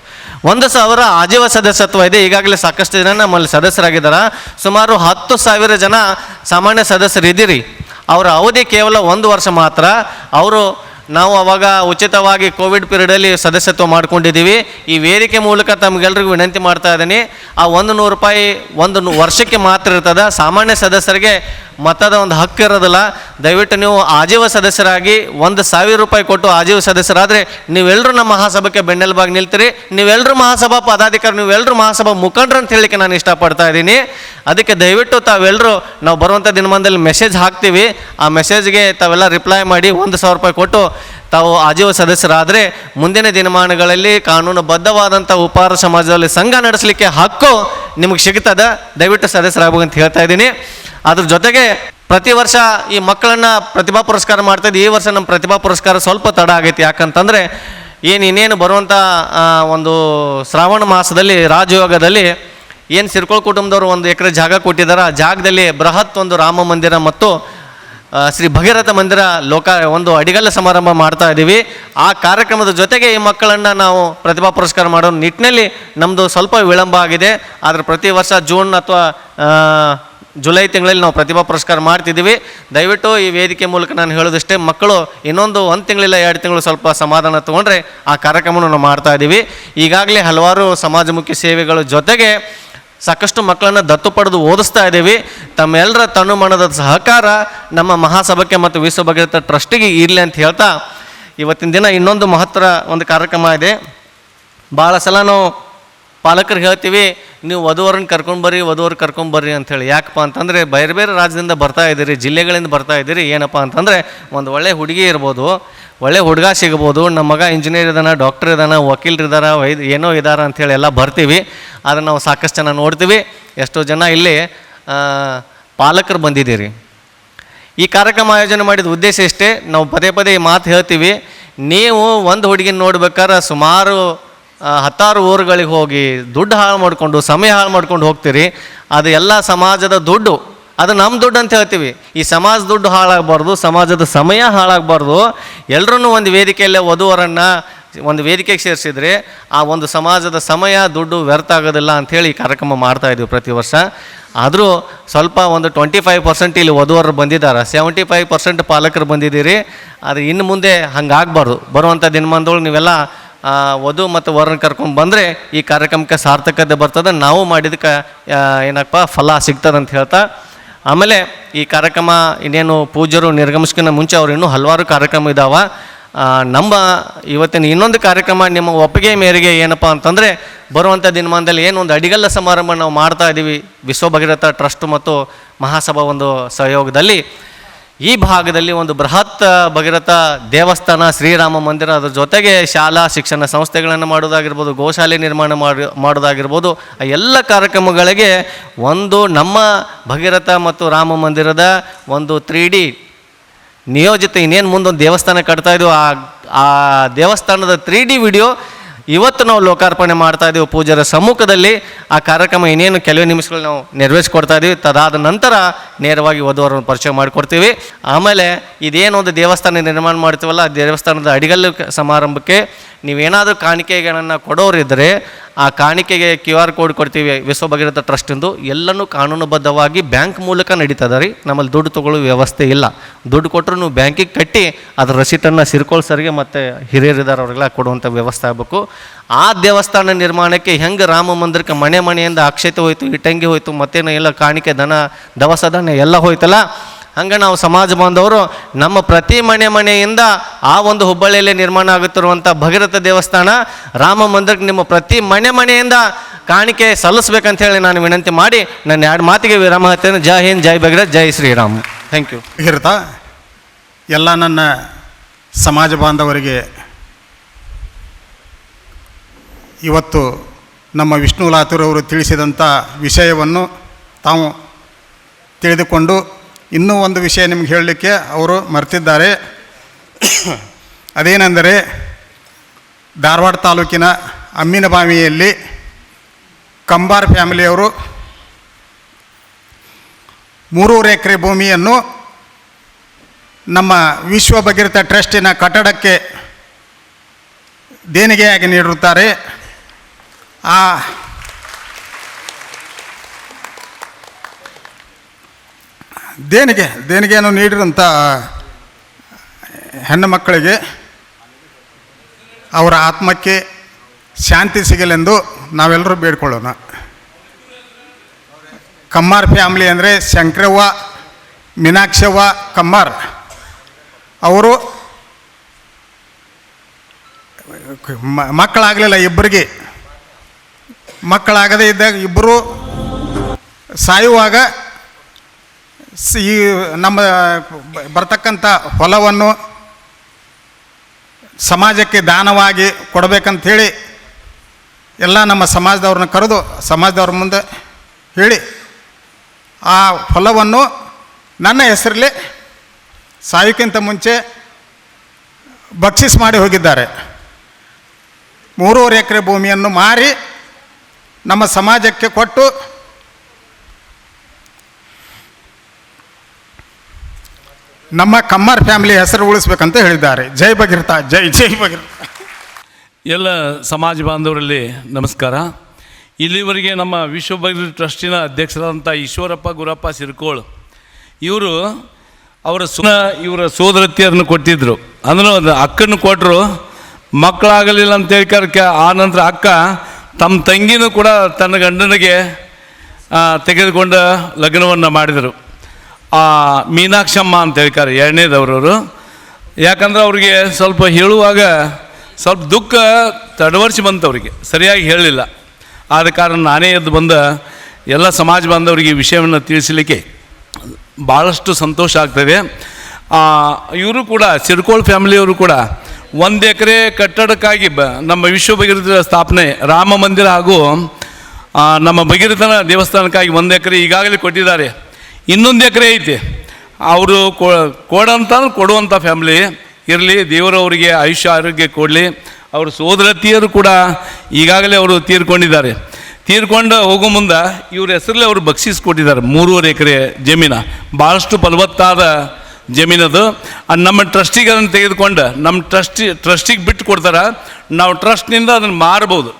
1,000 ಆಜೀವ ಸದಸ್ಯತ್ವ ಇದೆ. ಈಗಾಗಲೇ ಸಾಕಷ್ಟು ಜನ ನಮ್ಮಲ್ಲಿ ಸದಸ್ಯರಾಗಿದ್ದಾರೆ. ಸುಮಾರು 10,000 ಜನ ಸಾಮಾನ್ಯ ಸದಸ್ಯರಿದ್ದೀರಿ. ಅವರ ಅವಧಿ ಕೇವಲ 1 ವರ್ಷ ಮಾತ್ರ. ನಾವು ಅವಾಗ ಉಚಿತವಾಗಿ ಕೋವಿಡ್ ಪೀರಿಯಡಲ್ಲಿ ಸದಸ್ಯತ್ವ ಮಾಡ್ಕೊಂಡಿದ್ದೀವಿ. ಈ ವೇದಿಕೆ ಮೂಲಕ ತಮಗೆಲ್ಲರಿಗೂ ವಿನಂತಿ ಮಾಡ್ತಾ ಇದ್ದೀನಿ, ಆ 100 ರೂಪಾಯಿ 1 ವರ್ಷಕ್ಕೆ ಮಾತ್ರ ಇರ್ತದೆ. ಸಾಮಾನ್ಯ ಸದಸ್ಯರಿಗೆ ಮತದ ಒಂದು ಹಕ್ಕು ಇರೋದಿಲ್ಲ. ದಯವಿಟ್ಟು ನೀವು ಆಜೀವ ಸದಸ್ಯರಾಗಿ 1,000 ರೂಪಾಯಿ ಕೊಟ್ಟು ಆಜೀವ ಸದಸ್ಯರಾದರೆ ನೀವೆಲ್ಲರೂ ನಮ್ಮ ಮಹಾಸಭೆಗೆ ಬೆನ್ನೆಲುಬಾಗಿ ನಿಲ್ತೀರಿ. ನೀವೆಲ್ಲರೂ ಮಹಾಸಭಾ ಪದಾಧಿಕಾರಿ, ನೀವೆಲ್ಲರೂ ಮಹಾಸಭಾ ಮುಖಂಡರು ಅಂತ ಹೇಳಲಿಕ್ಕೆ ನಾನು ಇಷ್ಟಪಡ್ತಾ ಇದ್ದೀನಿ. ಅದಕ್ಕೆ ದಯವಿಟ್ಟು ತಾವೆಲ್ಲರೂ ನಾವು ಬರುವಂಥ ದಿನಮಾನದಲ್ಲಿ ಮೆಸೇಜ್ ಹಾಕ್ತೀವಿ, ಆ ಮೆಸೇಜ್ಗೆ ತಾವೆಲ್ಲ ರಿಪ್ಲೈ ಮಾಡಿ 1,000 ರೂಪಾಯಿ ಕೊಟ್ಟು ತಾವು ಆಜೀವ ಸದಸ್ಯರಾದರೆ ಮುಂದಿನ ದಿನಮಾನಗಳಲ್ಲಿ ಕಾನೂನುಬದ್ಧವಾದಂಥ ಉಪಹಾರ ಸಮಾಜದಲ್ಲಿ ಸಂಘ ನಡೆಸಲಿಕ್ಕೆ ಹಕ್ಕು ನಿಮಗೆ ಸಿಗ್ತದೆ. ದಯವಿಟ್ಟು ಸದಸ್ಯರಾಗಬೇಕು ಅಂತ ಹೇಳ್ತಾ ಇದ್ದೀನಿ. ಅದ್ರ ಜೊತೆಗೆ ಪ್ರತಿ ವರ್ಷ ಈ ಮಕ್ಕಳನ್ನು ಪ್ರತಿಭಾ ಪುರಸ್ಕಾರ ಮಾಡ್ತಾಯಿದ್ದೆ. ಈ ವರ್ಷ ನಮ್ಮ ಪ್ರತಿಭಾ ಪುರಸ್ಕಾರ ಸ್ವಲ್ಪ ತಡ ಆಗೈತಿ. ಯಾಕಂತಂದರೆ ಇನ್ನೇನು ಬರುವಂಥ ಒಂದು ಶ್ರಾವಣ ಮಾಸದಲ್ಲಿ ರಾಜಯೋಗದಲ್ಲಿ ಏನು ಸಿರ್ಕೋಳ್ ಕುಟುಂಬದವರು 1 ಎಕರೆ ಜಾಗ ಕೊಟ್ಟಿದ್ದಾರೆ. ಆ ಜಾಗದಲ್ಲಿ ಬೃಹತ್ ಒಂದು ರಾಮ ಮಂದಿರ ಮತ್ತು ಶ್ರೀ ಭಗೀರಥ ಮಂದಿರ ಒಂದು ಅಡಿಗಲ್ಲ ಸಮಾರಂಭ ಮಾಡ್ತಾ ಇದ್ದೀವಿ. ಆ ಕಾರ್ಯಕ್ರಮದ ಜೊತೆಗೆ ಈ ಮಕ್ಕಳನ್ನು ನಾವು ಪ್ರತಿಭಾ ಪುರಸ್ಕಾರ ಮಾಡೋ ನಿಟ್ಟಿನಲ್ಲಿ ನಮ್ಮದು ಸ್ವಲ್ಪ ವಿಳಂಬ ಆಗಿದೆ. ಆದರೆ ಪ್ರತಿ ವರ್ಷ ಜೂನ್ ಅಥವಾ ಜುಲೈ ತಿಂಗಳಲ್ಲಿ ನಾವು ಪ್ರತಿಭಾ ಪುರಸ್ಕಾರ ಮಾಡ್ತಿದ್ದೀವಿ. ದಯವಿಟ್ಟು ಈ ವೇದಿಕೆ ಮೂಲಕ ನಾನು ಹೇಳೋದಷ್ಟೇ, ಮಕ್ಕಳು ಇನ್ನೊಂದು 1 ತಿಂಗಳಿಲ್ಲ 2 ತಿಂಗಳು ಸ್ವಲ್ಪ ಸಮಾಧಾನ ತೊಗೊಂಡ್ರೆ ಆ ಕಾರ್ಯಕ್ರಮವನ್ನು ನಾವು ಮಾಡ್ತಾ ಇದ್ದೀವಿ. ಈಗಾಗಲೇ ಹಲವಾರು ಸಮಾಜಮುಖಿ ಸೇವೆಗಳ ಜೊತೆಗೆ ಸಾಕಷ್ಟು ಮಕ್ಕಳನ್ನು ದತ್ತು ಪಡೆದು ಓದಿಸ್ತಾ ಇದ್ದೀವಿ. ತಮ್ಮೆಲ್ಲರ ತನುಮನದ ಸಹಕಾರ ನಮ್ಮ ಮಹಾಸಭಕ್ಕೆ ಮತ್ತು ವಿಶ್ವ ಭಗೀರಥ ಟ್ರಸ್ಟಿಗೆ ಇರಲಿ ಅಂತ ಹೇಳ್ತಾ, ಇವತ್ತಿನ ದಿನ ಇನ್ನೊಂದು ಮಹತ್ತರ ಒಂದು ಕಾರ್ಯಕ್ರಮ ಇದೆ. ಭಾಳ ಸಲ ನಾವು ಪಾಲಕರಿಗೆ ಹೇಳ್ತೀವಿ, ನೀವು ವಧುವರನ್ನು ಕರ್ಕೊಂಬರ್ರಿ ಅಂಥೇಳಿ. ಯಾಕಪ್ಪ ಅಂತಂದರೆ ಬೇರೆ ಬೇರೆ ರಾಜ್ಯದಿಂದ ಬರ್ತಾ ಇದ್ದೀರಿ, ಜಿಲ್ಲೆಗಳಿಂದ ಬರ್ತಾ ಇದ್ದೀರಿ. ಏನಪ್ಪ ಅಂತಂದರೆ ಒಂದು ಒಳ್ಳೆ ಹುಡುಗಿ ಇರ್ಬೋದು, ಒಳ್ಳೆ ಹುಡುಗ ಸಿಗ್ಬೋದು, ನಮ್ಮ ಮಗ ಇಂಜಿನಿಯರ್ ಇದ್ದಾನೆ, ಡಾಕ್ಟರ್ ಇದ್ದಾನೆ, ವಕೀಲರು ಇದ್ದಾರೆ, ಏನೋ ಇದ್ದಾರೆ ಅಂಥೇಳಿ ಎಲ್ಲ ಬರ್ತೀವಿ. ಆದರೆ ನಾವು ಸಾಕಷ್ಟು ಜನ ನೋಡ್ತೀವಿ. ಎಷ್ಟೋ ಜನ ಇಲ್ಲಿ ಪಾಲಕರು ಬಂದಿದ್ದೀರಿ. ಈ ಕಾರ್ಯಕ್ರಮ ಆಯೋಜನೆ ಮಾಡಿದ ಉದ್ದೇಶ ಇಷ್ಟೇ. ನಾವು ಪದೇ ಪದೇ ಈ ಮಾತು ಹೇಳ್ತೀವಿ, ನೀವು ಒಂದು ಹುಡುಗಿನ ನೋಡ್ಬೇಕಾದ್ರೆ ಸುಮಾರು 10 ಊರುಗಳಿಗೆ ಹೋಗಿ ದುಡ್ಡು ಹಾಳು ಮಾಡಿಕೊಂಡು ಸಮಯ ಹಾಳು ಮಾಡ್ಕೊಂಡು ಹೋಗ್ತೀರಿ. ಅದು ಎಲ್ಲ ಸಮಾಜದ ದುಡ್ಡು, ಅದು ನಮ್ಮ ದುಡ್ಡು ಅಂತ ಹೇಳ್ತೀವಿ. ಈ ಸಮಾಜ ದುಡ್ಡು ಹಾಳಾಗಬಾರ್ದು, ಸಮಾಜದ ಸಮಯ ಹಾಳಾಗಬಾರ್ದು. ಎಲ್ಲರೂ ಒಂದು ವೇದಿಕೆಯಲ್ಲೇ ವಧುವರನ್ನು ಒಂದು ವೇದಿಕೆಗೆ ಸೇರಿಸಿದ್ರೆ ಆ ಒಂದು ಸಮಾಜದ ಸಮಯ ದುಡ್ಡು ವ್ಯರ್ಥ ಆಗೋದಿಲ್ಲ ಅಂಥೇಳಿ ಈ ಕಾರ್ಯಕ್ರಮ ಮಾಡ್ತಾಯಿದ್ವಿ ಪ್ರತಿ ವರ್ಷ. ಆದರೂ ಸ್ವಲ್ಪ ಒಂದು 25% ಇಲ್ಲಿ ವಧುವರರು ಬಂದಿದ್ದಾರೆ, 75% ಪಾಲಕರು ಬಂದಿದ್ದೀರಿ. ಆದರೆ ಇನ್ನು ಮುಂದೆ ಹಂಗಾಗಬಾರ್ದು. ಬರುವಂಥ ದಿನಮಾನದೊಳಗೆ ನೀವೆಲ್ಲ ವಧು ಮತ್ತು ವರನ ಕರ್ಕೊಂಡು ಬಂದರೆ ಈ ಕಾರ್ಯಕ್ರಮಕ್ಕೆ ಸಾರ್ಥಕತೆ ಬರ್ತದೆ, ನಾವು ಮಾಡಿದಕ್ಕೆ ಏನಪ್ಪ ಫಲ ಸಿಗ್ತದೆ ಅಂತ ಹೇಳ್ತಾ, ಆಮೇಲೆ ಈ ಕಾರ್ಯಕ್ರಮ ಇನ್ನೇನು ಪೂಜ್ಯರು ನಿರ್ಗಮಿಸ್ಕಿನ್ನ ಮುಂಚೆ ಅವ್ರು ಇನ್ನೂ ಹಲವಾರು ಕಾರ್ಯಕ್ರಮ ಇದ್ದಾವೆ. ನಮ್ಮ ಇವತ್ತಿನ ಇನ್ನೊಂದು ಕಾರ್ಯಕ್ರಮ ನಿಮ್ಮ ಒಪ್ಪಿಗೆ ಮೇರೆಗೆ ಏನಪ್ಪ ಅಂತಂದರೆ, ಬರುವಂಥ ದಿನಮಾನದಲ್ಲಿ ಏನು ಒಂದು ಅಡಿಗಲ್ಲ ಸಮಾರಂಭ ನಾವು ಮಾಡ್ತಾ ಇದ್ದೀವಿ ವಿಶ್ವ ಭಗೀರಥ ಟ್ರಸ್ಟ್ ಮತ್ತು ಮಹಾಸಭಾ ಒಂದು ಸಹಯೋಗದಲ್ಲಿ. ಈ ಭಾಗದಲ್ಲಿ ಒಂದು ಬೃಹತ್ ಭಗೀರಥ ದೇವಸ್ಥಾನ, ಶ್ರೀರಾಮ ಮಂದಿರ, ಅದ್ರ ಜೊತೆಗೆ ಶಾಲಾ ಶಿಕ್ಷಣ ಸಂಸ್ಥೆಗಳನ್ನು ಮಾಡೋದಾಗಿರ್ಬೋದು, ಗೋಶಾಲೆ ನಿರ್ಮಾಣ ಮಾಡೋದಾಗಿರ್ಬೋದು, ಆ ಎಲ್ಲ ಕಾರ್ಯಕ್ರಮಗಳಿಗೆ ಒಂದು ನಮ್ಮ ಭಗೀರಥ ಮತ್ತು ರಾಮ ಮಂದಿರದ ಒಂದು 3D ನಿಯೋಜಿತ ಇನ್ನೇನು ಮುಂದೊಂದು ದೇವಸ್ಥಾನ ಕಟ್ತಾ ಇದ್ದೀವಿ, ಆ ದೇವಸ್ಥಾನದ 3D ವಿಡಿಯೋ ಇವತ್ತು ನಾವು ಲೋಕಾರ್ಪಣೆ ಮಾಡ್ತಾ ಇದ್ದೀವಿ ಪೂಜ್ಯರ ಸಮ್ಮುಖದಲ್ಲಿ. ಆ ಕಾರ್ಯಕ್ರಮ ಇನ್ನೇನು ಕೆಲವೇ ನಿಮಿಷಗಳು ನಾವು ನೆರವೇರಿಸ್ಕೊಡ್ತಾ ಇದ್ದೀವಿ. ತದಾದ ನಂತರ ನೇರವಾಗಿ ವಧುವರನ್ನು ಪರಿಚಯ ಮಾಡಿಕೊಡ್ತೀವಿ. ಆಮೇಲೆ ಇದೇನು ಒಂದು ದೇವಸ್ಥಾನ ನಿರ್ಮಾಣ ಮಾಡ್ತೀವಲ್ಲ, ಆ ದೇವಸ್ಥಾನದ ಅಡಿಗಲ್ಲು ಸಮಾರಂಭಕ್ಕೆ ನೀವೇನಾದರೂ ಕಾಣಿಕೆಗಳನ್ನು ಕೊಡೋರಿದ್ದರೆ ಆ ಕಾಣಿಕೆಗೆ QR ಕೋಡ್ ಕೊಡ್ತೀವಿ ವಿಶ್ವ ಭಗೀರಥ ಟ್ರಸ್ಟಿಂದು. ಎಲ್ಲನೂ ಕಾನೂನುಬದ್ಧವಾಗಿ ಬ್ಯಾಂಕ್ ಮೂಲಕ ನಡೀತದೆ ರೀ. ನಮ್ಮಲ್ಲಿ ದುಡ್ಡು ತೊಗೊಳ್ಳೋ ವ್ಯವಸ್ಥೆ ಇಲ್ಲ. ದುಡ್ಡು ಕೊಟ್ಟರು ನೀವು ಬ್ಯಾಂಕಿಗೆ ಕಟ್ಟಿ ಅದರ ರಸೀಟನ್ನು ಸಿರ್ಕೊಳ್ಸರಿಗೆ ಮತ್ತು ಹಿರಿಯರಿದ್ದಾರೆ ಅವ್ರಿಗೆಲ್ಲ ಕೊಡುವಂಥ ವ್ಯವಸ್ಥೆ ಆಗಬೇಕು. ಆ ದೇವಸ್ಥಾನ ನಿರ್ಮಾಣಕ್ಕೆ ಹೆಂಗೆ ರಾಮ ಮಂದಿರಕ್ಕೆ ಮನೆಯಿಂದ ಅಕ್ಷತೆ ಹೋಯ್ತು, ಇಟ್ಟಂಗಿ ಹೋಯ್ತು, ಮತ್ತೇನು ಎಲ್ಲ ಕಾಣಿಕೆ ದವಸ ಧಾನ್ಯ ಎಲ್ಲ ಹೋಯ್ತಲ್ಲ, ಹಂಗೆ ನಾವು ಸಮಾಜ ಬಾಂಧವರು ನಮ್ಮ ಪ್ರತಿ ಮನೆಯಿಂದ ಆ ಒಂದು ಹುಬ್ಬಳ್ಳಿಯಲ್ಲಿ ನಿರ್ಮಾಣ ಆಗುತ್ತಿರುವಂಥ ಭಗೀರಥ ದೇವಸ್ಥಾನ ರಾಮ ಮಂದಿರಕ್ಕೆ ನಿಮ್ಮ ಪ್ರತಿ ಮನೆಯಿಂದ ಕಾಣಿಕೆ ಸಲ್ಲಿಸ್ಬೇಕಂತ ಹೇಳಿ ನಾನು ವಿನಂತಿ ಮಾಡಿ ನನ್ನ 2 ಮಾತಿಗೆ ವಿರಾಮ ಹೇಳ್ತೇನೆ. ಜೈ ಹಿಂದ್, ಜೈ ಭಗೀರಥ, ಜೈ ಶ್ರೀರಾಮ್. Thank you. ಭಗೀರಥ ಎಲ್ಲ ನನ್ನ ಸಮಾಜ ಬಾಂಧವರಿಗೆ ಇವತ್ತು ನಮ್ಮ ವಿಷ್ಣು ಲಾತೂರವರು ತಿಳಿಸಿದಂಥ ವಿಷಯವನ್ನು ತಾವು ತಿಳಿದುಕೊಂಡು ಇನ್ನೂ ಒಂದು ವಿಷಯ ನಿಮ್ಗೆ ಹೇಳಲಿಕ್ಕೆ ಅವರು ಮರೆತಿದ್ದಾರೆ. ಅದೇನೆಂದರೆ, ಧಾರವಾಡ ತಾಲೂಕಿನ ಅಮ್ಮಿನಬಾವಿಯಲ್ಲಿ ಕಂಬಾರ್ ಫ್ಯಾಮಿಲಿಯವರು 3 ಎಕರೆ ಭೂಮಿಯನ್ನು ನಮ್ಮ ವಿಶ್ವ ಭಗೀರಥ ಟ್ರಸ್ಟಿನ ಕಟ್ಟಡಕ್ಕೆ ದೇಣಿಗೆಯಾಗಿ ನೀಡಿರುತ್ತಾರೆ. ಆ ದೇಣಿಗೆಯನ್ನು ನೀಡಿದಂಥ ಹೆಣ್ಣು ಮಕ್ಕಳಿಗೆ ಅವರ ಆತ್ಮಕ್ಕೆ ಶಾಂತಿ ಸಿಗಲೆಂದು ನಾವೆಲ್ಲರೂ ಬೇಡ್ಕೊಳ್ಳೋಣ. ಕಮ್ಮಾರ್ ಫ್ಯಾಮ್ಲಿ ಅಂದರೆ ಶಂಕರವ್ವ, ಮೀನಾಕ್ಷವ್ವ ಕಮ್ಮಾರ್ ಅವರು ಮಕ್ಕಳಾಗಲಿಲ್ಲ. ಇಬ್ಬರಿಗೆ ಮಕ್ಕಳಾಗದೇ ಇದ್ದಾಗ ಇಬ್ಬರು ಸಾಯುವಾಗ ಈ ನಮ್ಮ ಬರ್ತಕ್ಕಂಥ ಹೊಲವನ್ನು ಸಮಾಜಕ್ಕೆ ದಾನವಾಗಿ ಕೊಡಬೇಕಂಥೇಳಿ ಎಲ್ಲ ನಮ್ಮ ಸಮಾಜದವ್ರನ್ನ ಕರೆದು ಸಮಾಜದವ್ರ ಮುಂದೆ ಹೇಳಿ ಆ ಹೊಲವನ್ನು ನನ್ನ ಹೆಸರಲ್ಲಿ ಸಾಯೋಕ್ಕಿಂತ ಮುಂಚೆ ಬಕ್ಷಿಸ್ ಮಾಡಿ ಹೋಗಿದ್ದಾರೆ. 3.5 ಎಕರೆ ಭೂಮಿಯನ್ನು ಮಾರಿ ನಮ್ಮ ಸಮಾಜಕ್ಕೆ ಕೊಟ್ಟು ನಮ್ಮ ಕಮ್ಮಾರ್ ಫ್ಯಾಮಿಲಿ ಹೆಸರು ಉಳಿಸ್ಬೇಕಂತ ಹೇಳಿದ್ದಾರೆ. ಜೈ ಭಗೀರಥ, ಜೈ ಜೈ ಭಗೀರಥ. ಎಲ್ಲ ಸಮಾಜ ಬಾಂಧವರಲ್ಲಿ ನಮಸ್ಕಾರ. ಇಲ್ಲಿವರೆಗೆ ನಮ್ಮ ವಿಶ್ವ ಭಗೀರಥ ಟ್ರಸ್ಟಿನ ಅಧ್ಯಕ್ಷರಾದಂಥ ಈಶ್ವರಪ್ಪ ಗುರಪ್ಪ ಸಿರ್ಕೋಳ್ ಇವರು ಇವರ ಸೋದರತಿಯರನ್ನು ಕೊಟ್ಟಿದ್ದರು. ಅಂದ್ರೆ ಅಕ್ಕನ್ನು ಕೊಟ್ಟರು, ಮಕ್ಕಳಾಗಲಿಲ್ಲ ಅಂತ ಹೇಳ್ಕರಕ್ಕೆ ಆ ನಂತರ ಅಕ್ಕ ತಮ್ಮ ತಂಗಿನೂ ಕೂಡ ತನ್ನ ಗಂಡನಿಗೆ ತೆಗೆದುಕೊಂಡು ಲಗ್ನವನ್ನು ಮಾಡಿದರು. ಮೀನಾಕ್ಷಮ್ಮ ಅಂತ ಹೇಳ್ತಾರೆ ಎರಡನೇದವ್ರವರು. ಯಾಕಂದ್ರೆ ಅವ್ರಿಗೆ ಸ್ವಲ್ಪ ಹೇಳುವಾಗ ಸ್ವಲ್ಪ ದುಃಖ ತಡವರ್ಸಿ ಬಂತು, ಅವರಿಗೆ ಸರಿಯಾಗಿ ಹೇಳಲಿಲ್ಲ. ಆದ ಕಾರಣ ನಾನೇ ಎದ್ದು ಬಂದ ಎಲ್ಲ ಸಮಾಜ ಬಾಂಧವರಿಗೆ ಈ ವಿಷಯವನ್ನು ತಿಳಿಸಲಿಕ್ಕೆ ಭಾಳಷ್ಟು ಸಂತೋಷ ಆಗ್ತದೆ. ಇವರು ಕೂಡ ಸಿರ್ಕೋಳ್ ಫ್ಯಾಮಿಲಿಯವರು ಕೂಡ 1 ಎಕರೆ ಕಟ್ಟಡಕ್ಕಾಗಿ ನಮ್ಮ ವಿಶ್ವ ಭಗೀರಥ ಸ್ಥಾಪನೆ ರಾಮ ಮಂದಿರ ಹಾಗೂ ನಮ್ಮ ಭಗೀರಥನ ದೇವಸ್ಥಾನಕ್ಕಾಗಿ 1 ಎಕರೆ ಈಗಾಗಲೇ ಕೊಟ್ಟಿದ್ದಾರೆ. ಇನ್ನೊಂದು ಎಕರೆ ಐತಿ. ಅವರು ಕೊಡುವಂಥ ಫ್ಯಾಮಿಲಿ ಇರಲಿ, ದೇವರವರಿಗೆ ಆಯುಷ್ಯ ಆರೋಗ್ಯ ಕೊಡಲಿ. ಅವ್ರ ಸೋದರತಿಯರು ಕೂಡ ಈಗಾಗಲೇ ಅವರು ತೀರ್ಕೊಂಡಿದ್ದಾರೆ. ತೀರ್ಕೊಂಡು ಹೋಗೋ ಮುಂದೆ ಇವ್ರ ಹೆಸರಲ್ಲೇ ಅವರು ಬಕ್ಷೀಸ್ ಕೊಟ್ಟಿದ್ದಾರೆ 3.5 ಎಕರೆ ಜಮೀನು. ಭಾಳಷ್ಟು ಫಲವತ್ತಾದ ಜಮೀನದು. ನಮ್ಮ ಟ್ರಸ್ಟಿಗೆ ಅದನ್ನು ತೆಗೆದುಕೊಂಡು ನಮ್ಮ ಟ್ರಸ್ಟಿಗೆ ಬಿಟ್ಟು ಕೊಡ್ತಾರೆ. ನಾವು ಟ್ರಸ್ಟ್ನಿಂದ ಅದನ್ನು ಮಾರ್ಬೋದು.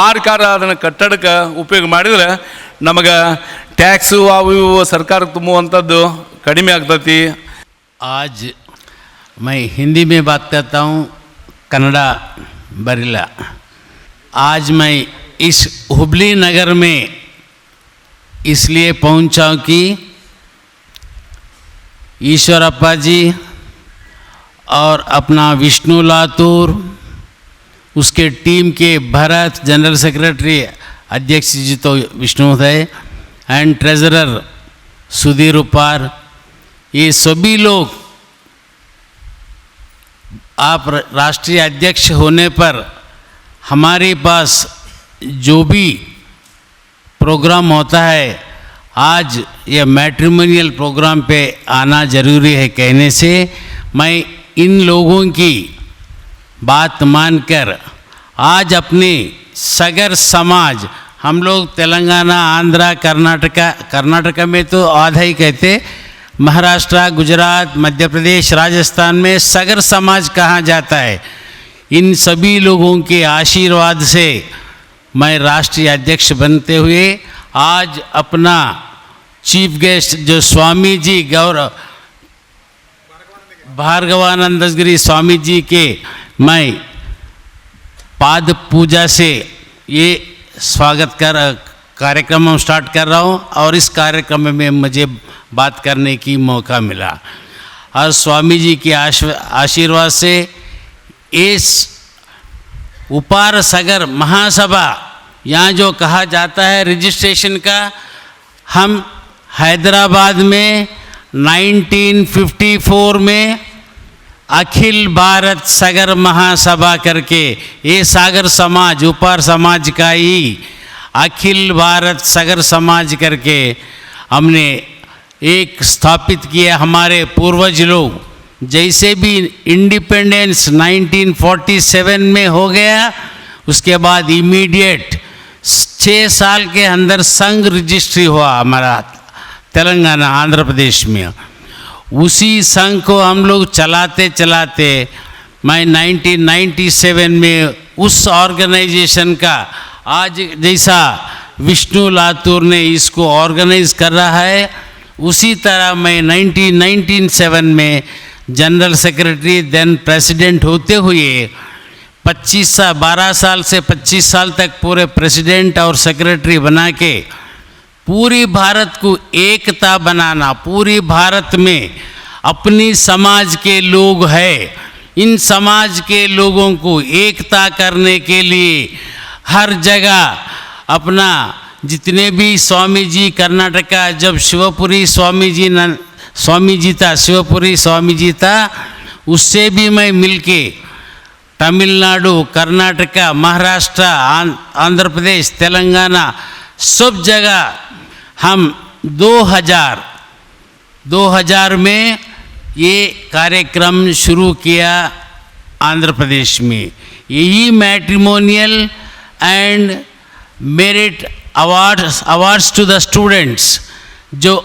ಮಾರ್ಕಾರ ಅದನ್ನು ಕಟ್ಟಡಕ್ಕೆ ಉಪಯೋಗ ಮಾಡಿದರೆ ನಮಗೆ ಟ್ಯಾಕ್ಸು ಅವು ಇವು ಸರ್ಕಾರಕ್ಕೆ ತುಂಬುವಂಥದ್ದು ಕಡಿಮೆ ಆಗ್ತತಿ. आज मैं हिंदी में बात करता हूँ, कन्नड़ा बरिला। आज मैं इस हुबली नगर में इसलिए पहुँचा कि ईश्वरप्पा जी और अपना विष्णु लातूर, उसके टीम के भरत, जनरल सेक्रेटरी अध्यक्ष जी तो विष्णु थे, एंड ट्रेजरर सुधीर उपार, ये सभी लोग आप राष्ट्रीय अध्यक्ष होने पर हमारे पास जो भी प्रोग्राम होता है, आज ये मैट्रिमोनियल प्रोग्राम पे आना ज़रूरी है कहने से मैं इन लोगों की बात मानकर आज अपने सगर समाज, हम लोग तेलंगाना, आंध्रा, कर्नाटका में तो आधा ही कहते, महाराष्ट्र, गुजरात, मध्य प्रदेश, राजस्थान में सगर समाज कहा जाता है. इन सभी लोगों के आशीर्वाद से मैं राष्ट्रीय अध्यक्ष बनते हुए आज अपना चीफ गेस्ट जो स्वामी जी भार्गवानंद गिरी स्वामी जी के मैं पाद पूजा से ये स्वागत कार्यक्रम स्टार्ट कर रहा हूँ. और इस कार्यक्रम में मुझे बात करने की मौका मिला और स्वामी जी के आशीर्वाद से इस उपार सगर महासभा यहाँ जो कहा जाता है रजिस्ट्रेशन का, हम हैदराबाद में 1954 में अखिल भारत सागर महासभा करके, ये सागर समाज उपार समाज का ही अखिल भारत सागर समाज करके हमने एक स्थापित किया. हमारे पूर्वज लोग जैसे भी इंडिपेंडेंस 1947 में हो गया, उसके बाद इमीडिएट 6 साल के अंदर संघ रजिस्ट्री हुआ हमारा तेलंगाना, आंध्र प्रदेश में. उसी संघ को हम लोग चलाते चलाते मैं 1997 में उस ऑर्गेनाइजेशन का आज जैसा विष्णु लातूर ने इसको ऑर्गेनाइज कर रहा है, उसी तरह मैं 1997 में जनरल सेक्रेटरी देन प्रेसिडेंट होते हुए 12 साल से 25 साल तक पूरे प्रेसिडेंट और सेक्रेटरी बना के पूरी भारत को एकता बनाना, पूरी भारत में अपनी समाज के लोग हैं, इन समाज के लोगों को एकता करने के लिए हर जगह अपना जितने भी स्वामी जी कर्नाटका, जब शिवपुरी स्वामी जी था उससे भी मैं मिलके तमिलनाडु, कर्नाटका, महाराष्ट्र, आंध्र प्रदेश, तेलंगाना सब जगह हम 2000 में ये कार्यक्रम शुरू किया आंध्र प्रदेश में. यही matrimonial and merit awards to the students जो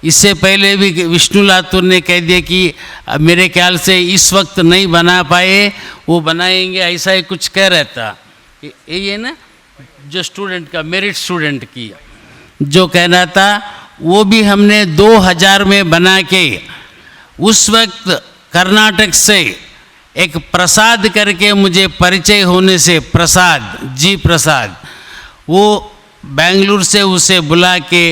इससे पहले भी विष्णु लातूर ने कह दिया कि मेरे ख्याल से इस वक्त नहीं बना पाए, वो बनाएंगे, ऐसा ही कुछ कह रहा था। ये ना जो स्टूडेंट का मेरिट स्टूडेंट की जो कहना था, वो भी हमने 2000 में बना के, उस वक्त कर्नाटक से एक प्रसाद करके मुझे परिचय होने से, प्रसाद, वो बेंगलुरु से उसे बुला के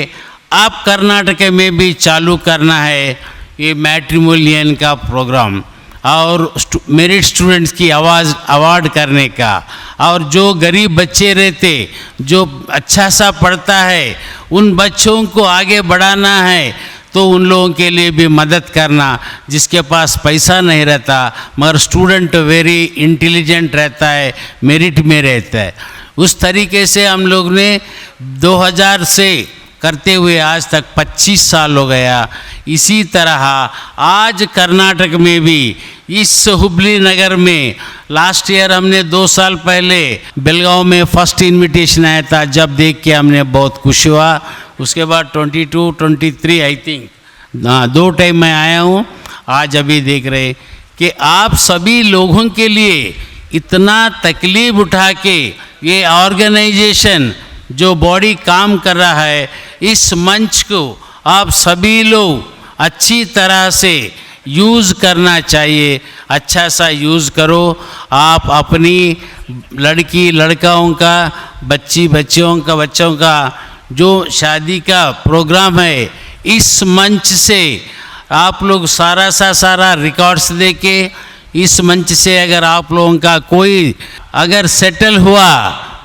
आप कर्नाटक में भी चालू करना है ये मैट्रिमोनियन का प्रोग्राम और मेरिट स्टूडेंट्स की अवार्ड करने का, और जो गरीब बच्चे रहते जो अच्छा सा पढ़ता है उन बच्चों को आगे बढ़ाना है, तो उन लोगों के लिए भी मदद करना, जिसके पास पैसा नहीं रहता मगर स्टूडेंट वेरी इंटेलिजेंट रहता है, मेरिट में रहता है। उस तरीके से हम लोग ने 2000 से करते हुए आज तक 25 साल हो गया। इसी तरह आज कर्नाटक में भी इस हुबली नगर में लास्ट ईयर हमने 2 साल पहले बेलगांव में फर्स्ट इनविटेशन आया था, जब देख के हमने बहुत खुश हुआ। उसके बाद 22, 23 आई थिंक 2 टाइम मैं आया हूँ। आज अभी देख रहे कि आप सभी लोगों के लिए इतना तकलीफ उठा के ये ऑर्गेनाइजेशन जो बॉडी काम कर रहा है, इस मंच को आप सभी लोग अच्छी तरह से यूज़ करना चाहिए, अच्छा सा यूज़ करो। आप अपनी लड़की लड़काओं का, बच्चों का जो शादी का प्रोग्राम है, इस मंच से आप लोग सारा रिकॉर्ड्स देके, इस मंच से अगर आप लोगों का कोई अगर सेटल हुआ,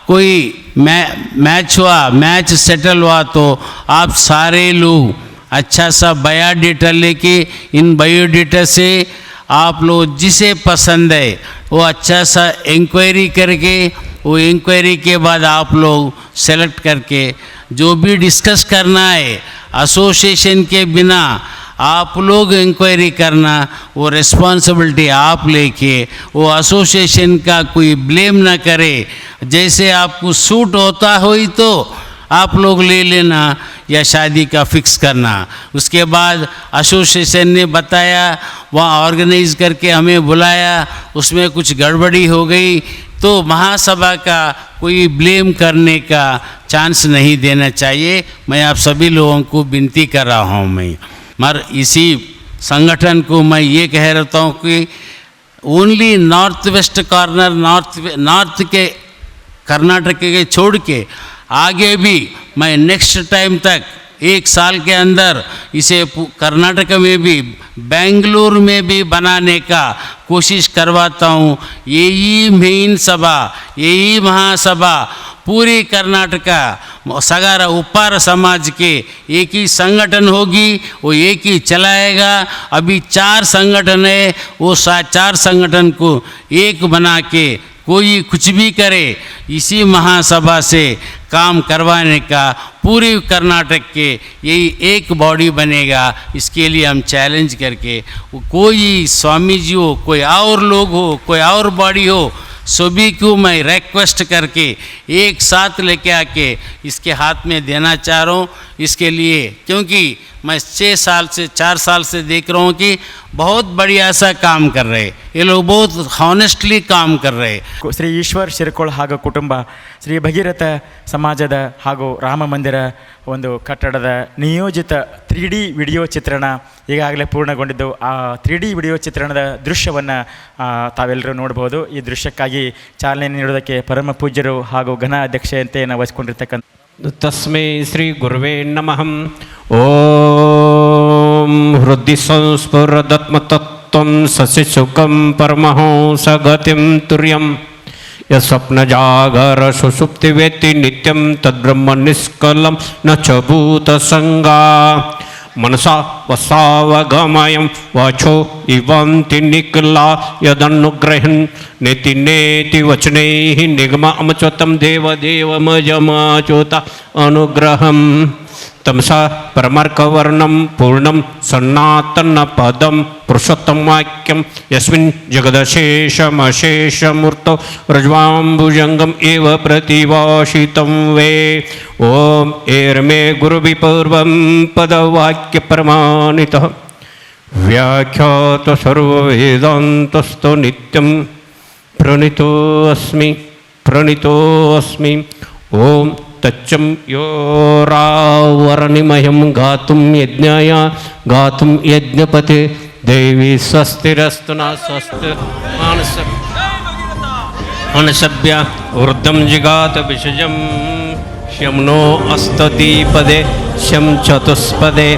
कोई मैच सेटल हुआ, तो आप सारे लोग अच्छा सा बायोडेटा लेके, इन बायोडेटा से आप लोग जिसे पसंद है वो अच्छा सा इंक्वायरी करके, वो इंक्वायरी के बाद आप लोग सेलेक्ट करके जो भी डिस्कस करना है, एसोसिएशन के बिना आप लोग इंक्वायरी करना, वो रिस्पॉन्सिबिलिटी आप लेके, वो एसोसिएशन का कोई ब्लेम ना करे। जैसे आपको सूट होता हो ही तो आप लोग ले लेना या शादी का फिक्स करना। उसके बाद एसोसिएशन ने बताया, वहाँ ऑर्गेनाइज करके हमें बुलाया, उसमें कुछ गड़बड़ी हो गई तो महासभा का कोई ब्लेम करने का चांस नहीं देना चाहिए। मैं आप सभी लोगों को विनती कर रहा हूँ। मगर इसी संगठन को मैं ये कह रहता हूँ कि only north west corner, north के कर्नाटक के छोड़ के आगे भी मैं नेक्स्ट टाइम तक 1 साल के अंदर इसे कर्नाटक में भी, बेंगलुरु में भी बनाने का कोशिश करवाता हूँ। यही मेन सभा, यही महासभा पूरी कर्नाटका सगारा उपार समाज के एक ही संगठन होगी, वो एक ही चलाएगा। अभी 4 संगठन है, वो 4 संगठन को एक बना के कोई कुछ भी करे, इसी महासभा से काम करवाने का पूरी कर्नाटक के यही एक बॉडी बनेगा। इसके लिए हम चैलेंज करके, कोई स्वामी जी हो, कोई और लोग हो, कोई और बॉडी हो, सभी को मैं रिक्वेस्ट करके एक साथ लेके आके इसके हाथ में देना चाह रहा हूँ। इसके लिए क्योंकि मैं 4 साल से देख रहा हूँ कि बहुत बढ़िया सा काम कर रहे, ये लोग बहुत हानेस्टली काम कर रहे। ಶ್ರೀ ಈಶ್ವರ್ ಶಿರಕೋಳ್ ಹಾಗೂ ಕುಟುಂಬ ಶ್ರೀ ಭಗೀರಥ ಸಮಾಜದ ಹಾಗೂ ರಾಮ ಮಂದಿರ ಒಂದು ಕಟ್ಟಡದ ನಿಯೋಜಿತ 3D ವಿಡಿಯೋ ಚಿತ್ರಣ ಈಗಾಗಲೇ ಪೂರ್ಣಗೊಂಡಿದ್ದು, ಆ 3D ವಿಡಿಯೋ ಚಿತ್ರಣದ ದೃಶ್ಯವನ್ನು ತಾವೆಲ್ಲರೂ ನೋಡ್ಬೋದು. ಈ ದೃಶ್ಯಕ್ಕಾಗಿ ಚಾಲನೆ ನೀಡೋದಕ್ಕೆ ಪರಮ ಪೂಜ್ಯರು ಹಾಗೂ ಘನ ಅಧ್ಯಕ್ಷತೆಯನ್ನು ವಹಿಸಿಕೊಂಡಿರ್ತಕ್ಕಂಥ तस्मै श्री गुरुवे नमः। ओम हृदि संस्फुरदत्मतत्त्वं सशिशुकं परमहंसगतिं तुर्यं यस्वप्नजागर सुषुप्तिवेत्ति नित्यं तद्ब्रह्म निष्कलं न च भूतसंगा। मनसा वसावगमयं वाचो इवंति निकला यदनुग्रहन् नेति नेति वचनैः निगम अमच्युतं देवदेवमजमाच्युत अनुग्रहं तमसा परमार्कवर्णं पूर्णं सन्नातनपदं पुरुषोत्तमवाक्यं यस्मिन् जगदशेषमशेषमूर्तौ रज्वाम्बुजङ्गम् एव प्रतिभाषितं वे ॐ एर्मे गुरुभिपूर्वं पदवाक्यप्रमाणितः व्याख्यात सर्ववेदान्तस्थो नित्यं प्रणितोऽस्मि ॐ तच्चं योरावरणिमयं गातुं यज्ञाय गातुं यज्ञपते देवी स्वस्तिरस्तु न स्वस्ति मानसभ्य वृद्धं जिगात विषजं शं नो अस्तदीपदे शं चतुष्पदे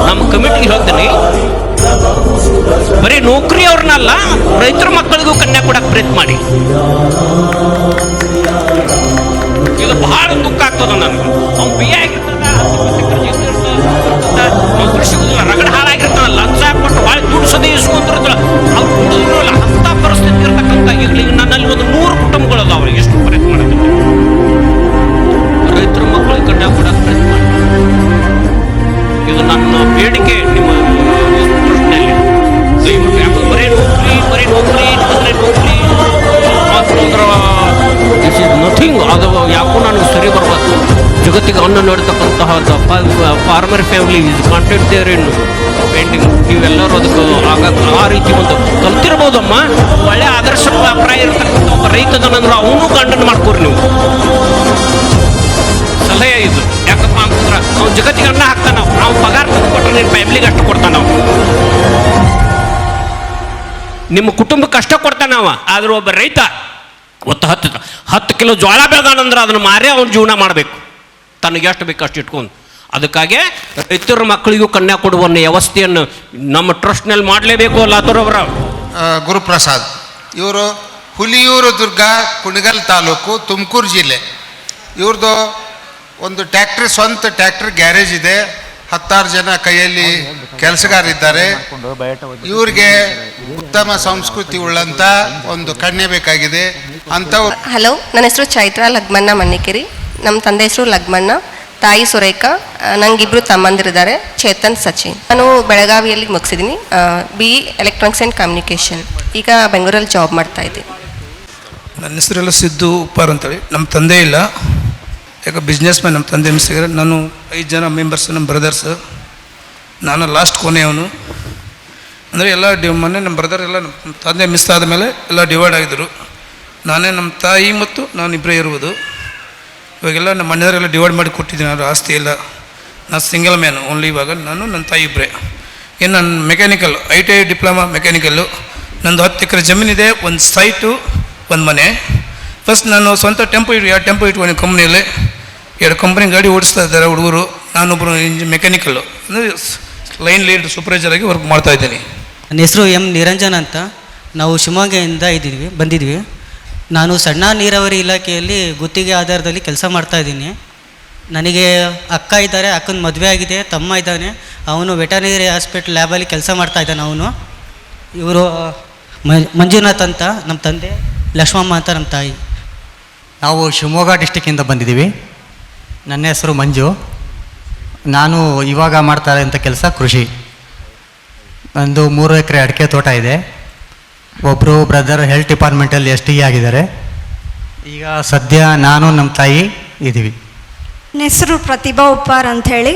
ನಮ್ಮ ಕಮಿಟಿಗೆ ಹೇಳ್ತೀನಿ, ಬರೀ ನೌಕರಿ ಅವ್ರನ್ನಲ್ಲ ರೈತರ ಮಕ್ಕಳಿಗೂ ಕನ್ಯಾ ಕೊಡಕ್ಕೆ ಪ್ರಯತ್ನ ಮಾಡಿ. ಇದು ಬಹಳ ದುಃಖ ಆಗ್ತದ ನನಗೆ. ಅವ್ನು ಬಿ ಆಗಿರ್ತದ, ನೌಕರಿ ಸಿಗುದಿಲ್ಲ, ರಗಡ ಹಾಳಾಗಿರ್ತಾನ, ಲಂಚ ಕೊಟ್ಟು ಭಾಳ ದುಡ್ಸೋದೇ ಇಸ್ಕೊಂತಿರ್ತಾರ, ಅವ್ರು ದುಡಿದ್ರಲ್ಲ ಅಂಥ ಪರಿಸ್ಥಿತಿ ಇರ್ತಕ್ಕಂಥ ಈಗ ನನ್ನಲ್ಲಿ ಒಂದು 100 ಕುಟುಂಬಗಳಲ್ಲ. ಅವ್ರಿಗೆ ಎಷ್ಟು ಪ್ರಯತ್ನ ಮಾಡೋದು, ರೈತರ ಮಕ್ಕಳಿಗೆ ಕನ್ಯಾ ಕೊಡಕ್ಕೆ ಪ್ರಯತ್ನ ಮಾಡಿ. ಇದು ನನ್ನ ಬೇಡಿಕೆ ನಿಮ್ಮ ಪ್ರಶ್ನೆಯಲ್ಲಿ. ದಯವಿಟ್ಟು ಯಾಕಂದ್ರೆ ಬರೀ ನೌಕರಿ ದಿಸ್ ಇಸ್ ನಥಿಂಗ್. ಅದು ಯಾಕೋ ನನಗೆ ಸರಿ ಬರಬೇಕು. ಜಗತ್ತಿಗೆ ಅನ್ನ ನೋಡ್ತಕ್ಕಂತಹ farmer family is content there in painting. ನೀವೆಲ್ಲರೂ ಅದಕ್ಕೆ ಆ ರೀತಿ ಒಂದು ಕಲ್ತಿರ್ಬೋದಮ್ಮ. ಒಳ್ಳೆ ಆದರ್ಶ ಅಭಿಪ್ರಾಯ ಇರ್ತಕ್ಕಂಥ ಒಬ್ಬ ರೈತದನಂದ್ರೆ ಅವನು ಗಂಡನ ಮಾಡ್ಕೋರಿ ನೀವು. ಸಲಹೆ ಇದು. ಯಾಕಪ್ಪ ಅಂತಂದ್ರೆ ಅವ್ನು ಜಗತ್ತಿಗೆ ಅನ್ನ ಹಾಕ್ತಾನ, ನಾವು ಪಗಾರ ತಂದು ಕೊಟ್ಟರೆ ನಿನ್ನ ಫ್ಯಾಮಿಲಿಗೆ ಅಷ್ಟು ಕೊಡ್ತಾನ, ನಿಮ್ಮ ಕುಟುಂಬಕ್ಕೆ ಅಷ್ಟ ಕೊಡ್ತಾನವ. ಆದ್ರೆ ಒಬ್ಬ ರೈತ 10 ಕಿಲೋ ಜೋಳ ಬೆಳೆದಾನಂದ್ರೆ ಅದನ್ನು ಮಾರೇ ಅವ್ನು ಜೀವನ ಮಾಡಬೇಕು, ತನಗೆ ಎಷ್ಟು ಬೇಕು ಅಷ್ಟು ಇಟ್ಕೊಂಡು. ಅದಕ್ಕಾಗಿ ರೈತರ ಮಕ್ಕಳಿಗೂ ಕನ್ಯಾ ಕೊಡುವ ವ್ಯವಸ್ಥೆಯನ್ನು ನಮ್ಮ ಟ್ರಸ್ಟ್ನಲ್ಲಿ ಮಾಡಲೇಬೇಕು. ಲಾತೂರವರ ಗುರುಪ್ರಸಾದ್ ಇವರು ಹುಲಿಯೂರು ದುರ್ಗ, ಕುಣಿಗಲ್ ತಾಲೂಕು, ತುಮಕೂರು ಜಿಲ್ಲೆ. ಇವ್ರದ್ದು ಒಂದು ಸ್ವಂತ ಟ್ಯಾಕ್ಟ್ರಿ ಗ್ಯಾರೇಜ್ ಇದೆ. 16 ಜನ ಕೈಯಲ್ಲಿ ಕೆಲಸಗಾರಿದ್ದಾರೆ. ಇವ್ರಿಗೆ ಉತ್ತಮ ಸಂಸ್ಕೃತಿ ಉಳ್ಳಂಥ ಒಂದು ಕನ್ಯೆ ಬೇಕಾಗಿದೆ ಅಂಥವ್ರು. ಹಲೋ, ನನ್ನ ಹೆಸರು ಚೈತ್ರ ಲಗ್ಮಣ್ಣ ಮನ್ನಿಕೇರಿ. ನಮ್ಮ ತಂದೆ ಹೆಸರು ಲಗ್ಮಣ್ಣ, ತಾಯಿ ಸುರೇಖಾ. ನಂಗಿಬ್ರು ತಮ್ಮಂದಿರಿದ್ದಾರೆ, ಚೇತನ್, ಸಚಿನ್. ನಾನು ಬೆಳಗಾವಿಯಲ್ಲಿ ಮುಗಿಸಿದ್ದೀನಿ BE ಎಲೆಕ್ಟ್ರಾನಿಕ್ಸ್ ಆ್ಯಂಡ್ ಕಮ್ಯುನಿಕೇಷನ್. ಈಗ ಬೆಂಗಳೂರಲ್ಲಿ ಜಾಬ್ ಮಾಡ್ತಾ ಇದ್ದೀನಿ. ನನ್ನ ಹೆಸರೆಲ್ಲ ಸಿದ್ದು ಉಪ್ಪಾರ್ ಅಂತೇಳಿ. ನಮ್ಮ ತಂದೆ ಇಲ್ಲ, ಯಾಕೆ ಬಿಸ್ನೆಸ್ ಮ್ಯಾನ್ ನಮ್ಮ ತಂದೆ ಮಿಸ್ಸಿಗೆ ನಾನು 5 ಜನ ಮೆಂಬರ್ಸ್ ನಮ್ಮ ಬ್ರದರ್ಸ್, ನಾನು ಲಾಸ್ಟ್ ಕೊನೆಯವನು. ಅಂದರೆ ಎಲ್ಲ ಮೊನ್ನೆ ನಮ್ಮ ಬ್ರದರ್ ಎಲ್ಲ ನಮ್ಮ ತಂದೆ ಮಿಸ್ ಆದಮೇಲೆ ಎಲ್ಲ ಡಿವೈಡ್ ಆಗಿದ್ದರು. ನಾನೇ ನಮ್ಮ ತಾಯಿ ಮತ್ತು ನಾನು ಇಬ್ಬರೇ ಇರುವುದು. ಇವಾಗೆಲ್ಲ ನಮ್ಮ ಮನೆಯವರೆಲ್ಲ ಡಿವೈಡ್ ಮಾಡಿ ಕೊಟ್ಟಿದ್ದೀನಿ, ಅದು ಆಸ್ತಿ ಇಲ್ಲ. ನಾನು ಸಿಂಗಲ್ ಮ್ಯಾನು ಓನ್ಲಿ. ಇವಾಗ ನಾನು ನನ್ನ ತಾಯಿ ಇಬ್ಬರೇ. ಇನ್ನು ನನ್ನ ಮೆಕ್ಯಾನಿಕಲ್ ITI ಡಿಪ್ಲೊಮಾ ಮೆಕ್ಯಾನಿಕಲ್ಲು. ನಂದು 10 ಎಕರೆ ಜಮೀನಿದೆ, ಒಂದು ಸೈಟು, ಒಂದು ಮನೆ. ಫಸ್ಟ್ ನಾನು ಸ್ವಂತ ಟೆಂಪೋ 2 ಟೆಂಪೋ ಇಟ್ಕೊಂಡು ಕಂಪ್ನಿಯಲ್ಲಿ 2 ಕಂಪ್ನಿ ಗಾಡಿ ಓಡಿಸ್ತಾ ಇದ್ದಾರೆ ಹುಡುಗರು. ನಾನೊಬ್ಬರು ಮೆಕ್ಯಾನಿಕಲ್ಲು ಅಂದರೆ ಲೈನ್ ಲೀಡ್ ಸೂಪರ್ವೈಸರ್ ಆಗಿ ವರ್ಕ್ ಮಾಡ್ತಾಯಿದ್ದೀನಿ. ನನ್ನ ಹೆಸರು ಎಂ ನಿರಂಜನ್ ಅಂತ. ನಾವು ಶಿವಮೊಗ್ಗದಿಂದ ಬಂದಿದ್ವಿ. ನಾನು ಸಣ್ಣ ನೀರಾವರಿ ಇಲಾಖೆಯಲ್ಲಿ ಗುತ್ತಿಗೆ ಆಧಾರದಲ್ಲಿ ಕೆಲಸ ಮಾಡ್ತಾಯಿದ್ದೀನಿ. ನನಗೆ ಅಕ್ಕ ಇದ್ದಾರೆ, ಅಕ್ಕನ ಮದುವೆ ಆಗಿದೆ, ತಮ್ಮ ಇದ್ದಾನೆ, ಅವನು ವೆಟರ್ನರಿ ಹಾಸ್ಪಿಟ್ಲ್ ಲ್ಯಾಬಲ್ಲಿ ಕೆಲಸ ಮಾಡ್ತಾಯಿದ್ದಾನೆ ಅವನು. ಇವರು ಮಂಜುನಾಥ್ ಅಂತ ನಮ್ಮ ತಂದೆ, ಲಕ್ಷ್ಮಮ್ಮ ಅಂತ ನಮ್ಮ ತಾಯಿ. ನಾವು ಶಿವಮೊಗ್ಗ ಡಿಸ್ಟಿಕ್ಕಿಂದ ಬಂದಿದ್ದೀವಿ. ನನ್ನ ಹೆಸರು ಮಂಜು. ನಾನು ಇವಾಗ ಮಾಡ್ತಾ ಇರೋಂಥ ಕೆಲಸ ಕೃಷಿ. ನಂದು 3 ಎಕರೆ ಅಡಿಕೆ ತೋಟ ಇದೆ. ಒಬ್ಬರು ಬ್ರದರ್ ಹೆಲ್ತ್ ಡಿಪಾರ್ಟ್ಮೆಂಟಲ್ಲಿ STE ಆಗಿದ್ದಾರೆ. ಈಗ ಸದ್ಯ ನಾನು ನಮ್ಮ ತಾಯಿ ಇದ್ದೀವಿ. ನನ್ನ ಹೆಸರು ಪ್ರತಿಭಾ ಉಪ್ಪಾರ್ ಅಂಥೇಳಿ.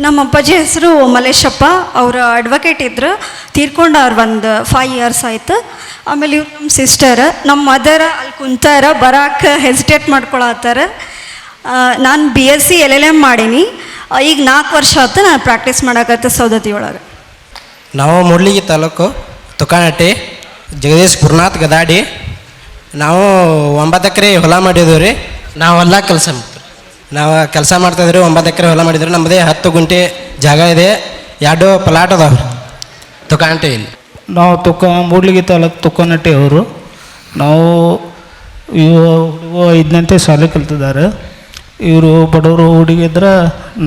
ನಮ್ಮ ಅಪ್ಪಾಜಿ ಹೆಸರು ಮಲೇಶಪ್ಪ. ಅವರು ಅಡ್ವೊಕೇಟ್ ಇದ್ದರು, ತೀರ್ಕೊಂಡವ್ರು ಒಂದು 5 ಇಯರ್ಸ್ ಆಯಿತು. ಆಮೇಲೆ ಇವ್ರು ನಮ್ಮ ಸಿಸ್ಟರ್. ನಮ್ಮ ಮದರ್ ಅಲ್ಲಿ ಕುಂತಾರ, ಬರೋಕೆ ಹೆಸಿಟೇಟ್ ಮಾಡ್ಕೊಳತ್ತಾರ. ನಾನು BSc LLM ಮಾಡೀನಿ. ಈಗ 4 ವರ್ಷ ಆಯ್ತು ನಾನು ಪ್ರಾಕ್ಟೀಸ್ ಮಾಡಕತ್ತೆ ಸೌದತ್ತಿ ಒಳಗೆ. ನಾವು ಮೂಡ್ಲಿಗಿ ತಾಲೂಕು ತುಕಾನಟ್ಟಿ, ಜಗದೀಶ್ ಗುರುನಾಥ್ ಗದಾಡಿ. ನಾವು 9 ಎಕರೆ ಹೊಲ ಮಾಡಿದ್ದೀವಿ ರೀ. ನಾವು ಹೊಲ ಕೆಲಸ ಮಾಡ್ತಾಯಿದ್ರಿ. 9 ಎಕರೆ ಹೊಲ ಮಾಡಿದ್ರು. ನಮ್ಮದೇ 10 ಗುಂಟೆ ಜಾಗ ಇದೆ, 2 ಪ್ಲಾಟ್ ಅದಾವೆ ತುಕಾನಟ್ಟಿಯಲ್ಲಿ. ನಾವು ಮೂಡ್ಲಿಗಿ ತಾಲೂಕು ತುಕಾನಟ್ಟಿ ಅವರು. ನಾವು ಹುಡುಗ 5ನಂತೆ ಶಾಲೆ ಕಲ್ತಿದ್ದಾರೆ. ಇವರು ಬಡವರು ಹುಡುಗಿದ್ರೆ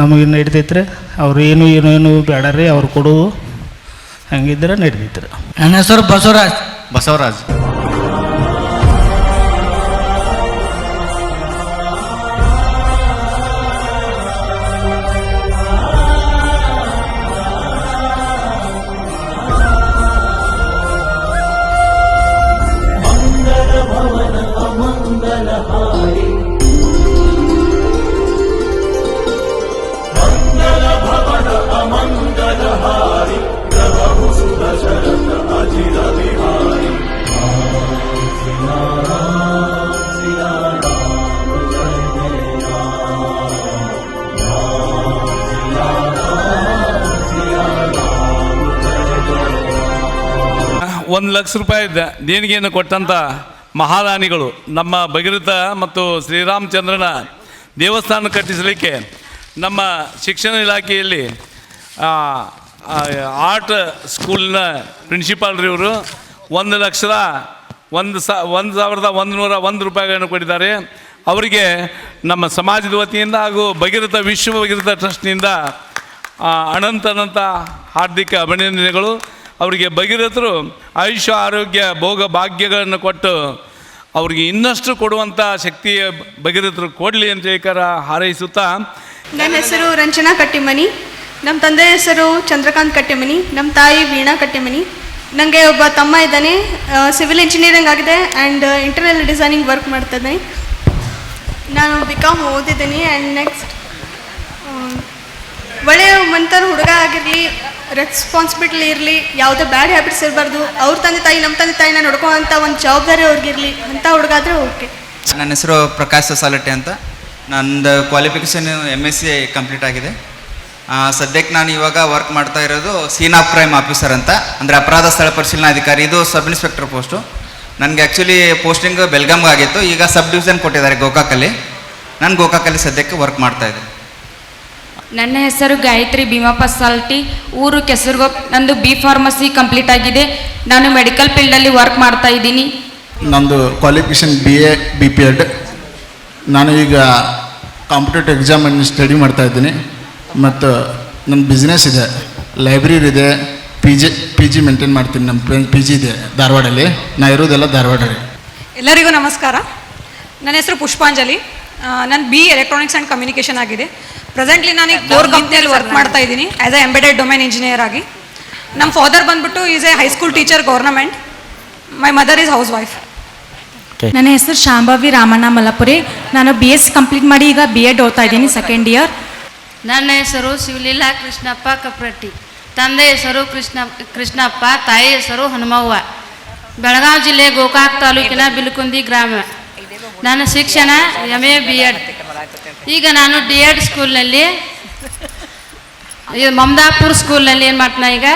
ನಮಗೆ ನಡಿತೈತ್ರಿ. ಅವ್ರು ಏನು ಬೇಡ ರೀ, ಅವ್ರು ಕೊಡೋದು ಹಂಗಿದ್ರೆ ನಡೀತೈತ್ರಿ. ನನ್ನ ಹೆಸರು ಬಸವರಾಜ್. ₹1,00,000 ದೇಣಿಗೆಯನ್ನು ಕೊಟ್ಟಂಥ ಮಹಾದಾನಿಗಳು ನಮ್ಮ ಭಗೀರಥ ಮತ್ತು ಶ್ರೀರಾಮಚಂದ್ರನ ದೇವಸ್ಥಾನ ಕಟ್ಟಿಸಲಿಕ್ಕೆ ನಮ್ಮ ಶಿಕ್ಷಣ ಇಲಾಖೆಯಲ್ಲಿ ಆರ್ಟ್ ಸ್ಕೂಲಿನ ಪ್ರಿನ್ಸಿಪಾಲ್ರಿ ಇವರು ₹1,01,101 ಕೊಟ್ಟಿದ್ದಾರೆ. ಅವರಿಗೆ ನಮ್ಮ ಸಮಾಜದ ವತಿಯಿಂದ ಹಾಗೂ ಭಗೀರಥ ವಿಶ್ವ ಭಗೀರಥ ಟ್ರಸ್ಟ್ನಿಂದ ಅನಂತ ಹಾರ್ದಿಕ ಅಭಿನಂದನೆಗಳು. ಅವರಿಗೆ ಭಗೀರಥರು ಆಯುಷ್ಯ ಆರೋಗ್ಯ ಭೋಗ ಭಾಗ್ಯಗಳನ್ನು ಕೊಟ್ಟು ಅವರಿಗೆ ಇನ್ನಷ್ಟು ಕೊಡುವಂಥ ಶಕ್ತಿ ಭಗೀರಥರು ಕೊಡಲಿ ಅಂತ ಏಕಾರ ಹಾರೈಸುತ್ತಾ. ನನ್ನ ಹೆಸರು ರಂಜನಾ ಕಟ್ಟಿಮನಿ. ನಮ್ಮ ತಂದೆ ಹೆಸರು ಚಂದ್ರಕಾಂತ್ ಕಟ್ಟಿಮನಿ. ನಮ್ಮ ತಾಯಿ ವೀಣಾ ಕಟ್ಟಿಮನಿ. ನನಗೆ ಒಬ್ಬ ತಮ್ಮ ಇದ್ದಾನೆ, ಸಿವಿಲ್ ಇಂಜಿನಿಯರಿಂಗ್ ಆಗಿದೆ ಆ್ಯಂಡ್ ಇಂಟೀರಿಯರ್ ಡಿಸೈನಿಂಗ್ ವರ್ಕ್ ಮಾಡ್ತಿದ್ದೀನಿ. ನಾನು BCom ಓದಿದ್ದೀನಿ. ಆ್ಯಂಡ್ ನೆಕ್ಸ್ಟ್ ಒಳ್ಳೆಯ ಮಂತರ ಹುಡುಗ ಆಗಿರಲಿ, ರೆಸ್ಪಾನ್ಸಿಬಿಲಿಟಿ ಇರಲಿ, ಯಾವುದೇ ಬ್ಯಾಡ್ ಹ್ಯಾಬಿಟ್ಸ್ ಇರಬಾರ್ದು. ಅವ್ರ ತಂದೆ ತಾಯಿ ನಮ್ಮ ತಂದೆ ತಾಯಿನ ನೋಡ್ಕೊಳ್ಳೋಂಥ ಒಂದು ಜವಾಬ್ದಾರಿ ಅವ್ರಿಗಿರಲಿ ಅಂಥ ಹುಡುಗ ಆದರೆ ಓಕೆ. ನನ್ನ ಹೆಸರು ಪ್ರಕಾಶ್ ಸಸಾಲಟ್ಟೆ ಅಂತ. ನಂದು ಕ್ವಾಲಿಫಿಕೇಷನ್ MSc ಕಂಪ್ಲೀಟ್ ಆಗಿದೆ. ಸದ್ಯಕ್ಕೆ ನಾನು ಇವಾಗ ವರ್ಕ್ ಮಾಡ್ತಾ ಇರೋದು ಸೀನ್ ಆಫ್ ಕ್ರೈಮ್ ಆಫೀಸರ್ ಅಂತ, ಅಂದರೆ ಅಪರಾಧ ಸ್ಥಳ ಪರಿಶೀಲನಾಧಿಕಾರಿ. ಇದು ಸಬ್ ಇನ್ಸ್ಪೆಕ್ಟರ್ ಪೋಸ್ಟು. ನನಗೆ ಆ್ಯಕ್ಚುಲಿ ಪೋಸ್ಟಿಂಗ್ ಬೆಲ್ಗಾಮ್ಗೆ ಆಗಿತ್ತು. ಈಗ ಸಬ್ ಡಿವಿಷನ್ ಕೊಟ್ಟಿದ್ದಾರೆ ಗೋಕಾಕಲ್ಲಿ. ನಾನು ಗೋಕಾಕಲ್ಲಿ ಸದ್ಯಕ್ಕೆ ವರ್ಕ್ ಮಾಡ್ತಾಯಿದ್ದೆ. ನನ್ನ ಹೆಸರು ಗಾಯತ್ರಿ ಭೀಮಪ್ಪ ಸಾಲ್ಟಿ, ಊರು ಕೆಸರುಗೊಪ್ಪ. ನಂದು B ಫಾರ್ಮಸಿ ಕಂಪ್ಲೀಟ್ ಆಗಿದೆ. ನಾನು ಮೆಡಿಕಲ್ ಫೀಲ್ಡಲ್ಲಿ ವರ್ಕ್ ಮಾಡ್ತಾ ಇದ್ದೀನಿ. ನಂದು ಕ್ವಾಲಿಫಿಕೇಷನ್ BA BPEd. ನಾನು ಈಗ ಕಾಂಪಿಟೇಟಿವ್ ಎಕ್ಸಾಮನ್ನು ಸ್ಟಡಿ ಮಾಡ್ತಾ ಇದ್ದೀನಿ. ಮತ್ತು ನನ್ನ ಬಿಸ್ನೆಸ್ ಇದೆ, ಲೈಬ್ರರಿ ಇದೆ, PG ಮೇಂಟೈನ್ ಮಾಡ್ತೀನಿ. ನಮ್ಮ PG ಇದೆ ಧಾರವಾಡಲ್ಲಿ. ನಾ ಇರೋದೆಲ್ಲ ಧಾರವಾಡ ರೀ. ಎಲ್ಲರಿಗೂ ನಮಸ್ಕಾರ. ನನ್ನ ಹೆಸರು ಪುಷ್ಪಾಂಜಲಿ. ನನ್ನ BE ಎಲೆಕ್ಟ್ರಾನಿಕ್ಸ್ ಆ್ಯಂಡ್ ಕಮ್ಯುನಿಕೇಷನ್ ಆಗಿದೆ. ಪ್ರೆಸೆಂಟ್ಲಿ ನಾನು ಈಗ ಕೋರ್ ಕಂಪ್ನಿಯಲ್ಲಿ ವರ್ಕ್ ಮಾಡ್ತಾ ಇದ್ದೀನಿ as A embedded domain engineer ಆಗಿ. ನಮ್ಮ ಫಾದರ್ ಬಂದ್ಬಿಟ್ಟು is A high school teacher government. My mother is house wife. ನನ್ನ ಹೆಸರು ಶಾಂಭವಿ ರಾಮಣ್ಣ ಮಲ್ಲಪುರಿ. ನಾನು BSc ಕಂಪ್ಲೀಟ್ ಮಾಡಿ ಈಗ B.Ed ಓದ್ತಾ ಇದ್ದೀನಿ, ಸೆಕೆಂಡ್ ಇಯರ್. ನನ್ನ ಹೆಸರು ಶಿವಲೀಲಾ ಕೃಷ್ಣಪ್ಪ ಕಪ್ರಟ್ಟಿ. ತಂದೆ ಹೆಸರು ಕೃಷ್ಣಪ್ಪ, ತಾಯಿ ಹೆಸರು ಹನುಮವ್ವ. ಬೆಳಗಾವಿ ಜಿಲ್ಲೆ ಗೋಕಾಕ್ ತಾಲೂಕಿನ ಬಿಲ್ಕುಂದಿ ಗ್ರಾಮ. ನನ್ನ ಶಿಕ್ಷಣ MA B.Ed. ಈಗ ನಾನು D.Ed ಸ್ಕೂಲ್ನಲ್ಲಿ ಮಮದಾಪುರ ಸ್ಕೂಲ್ನಲ್ಲಿ ಏನು ಮಾಡ್ತಾನೆ, ಈಗ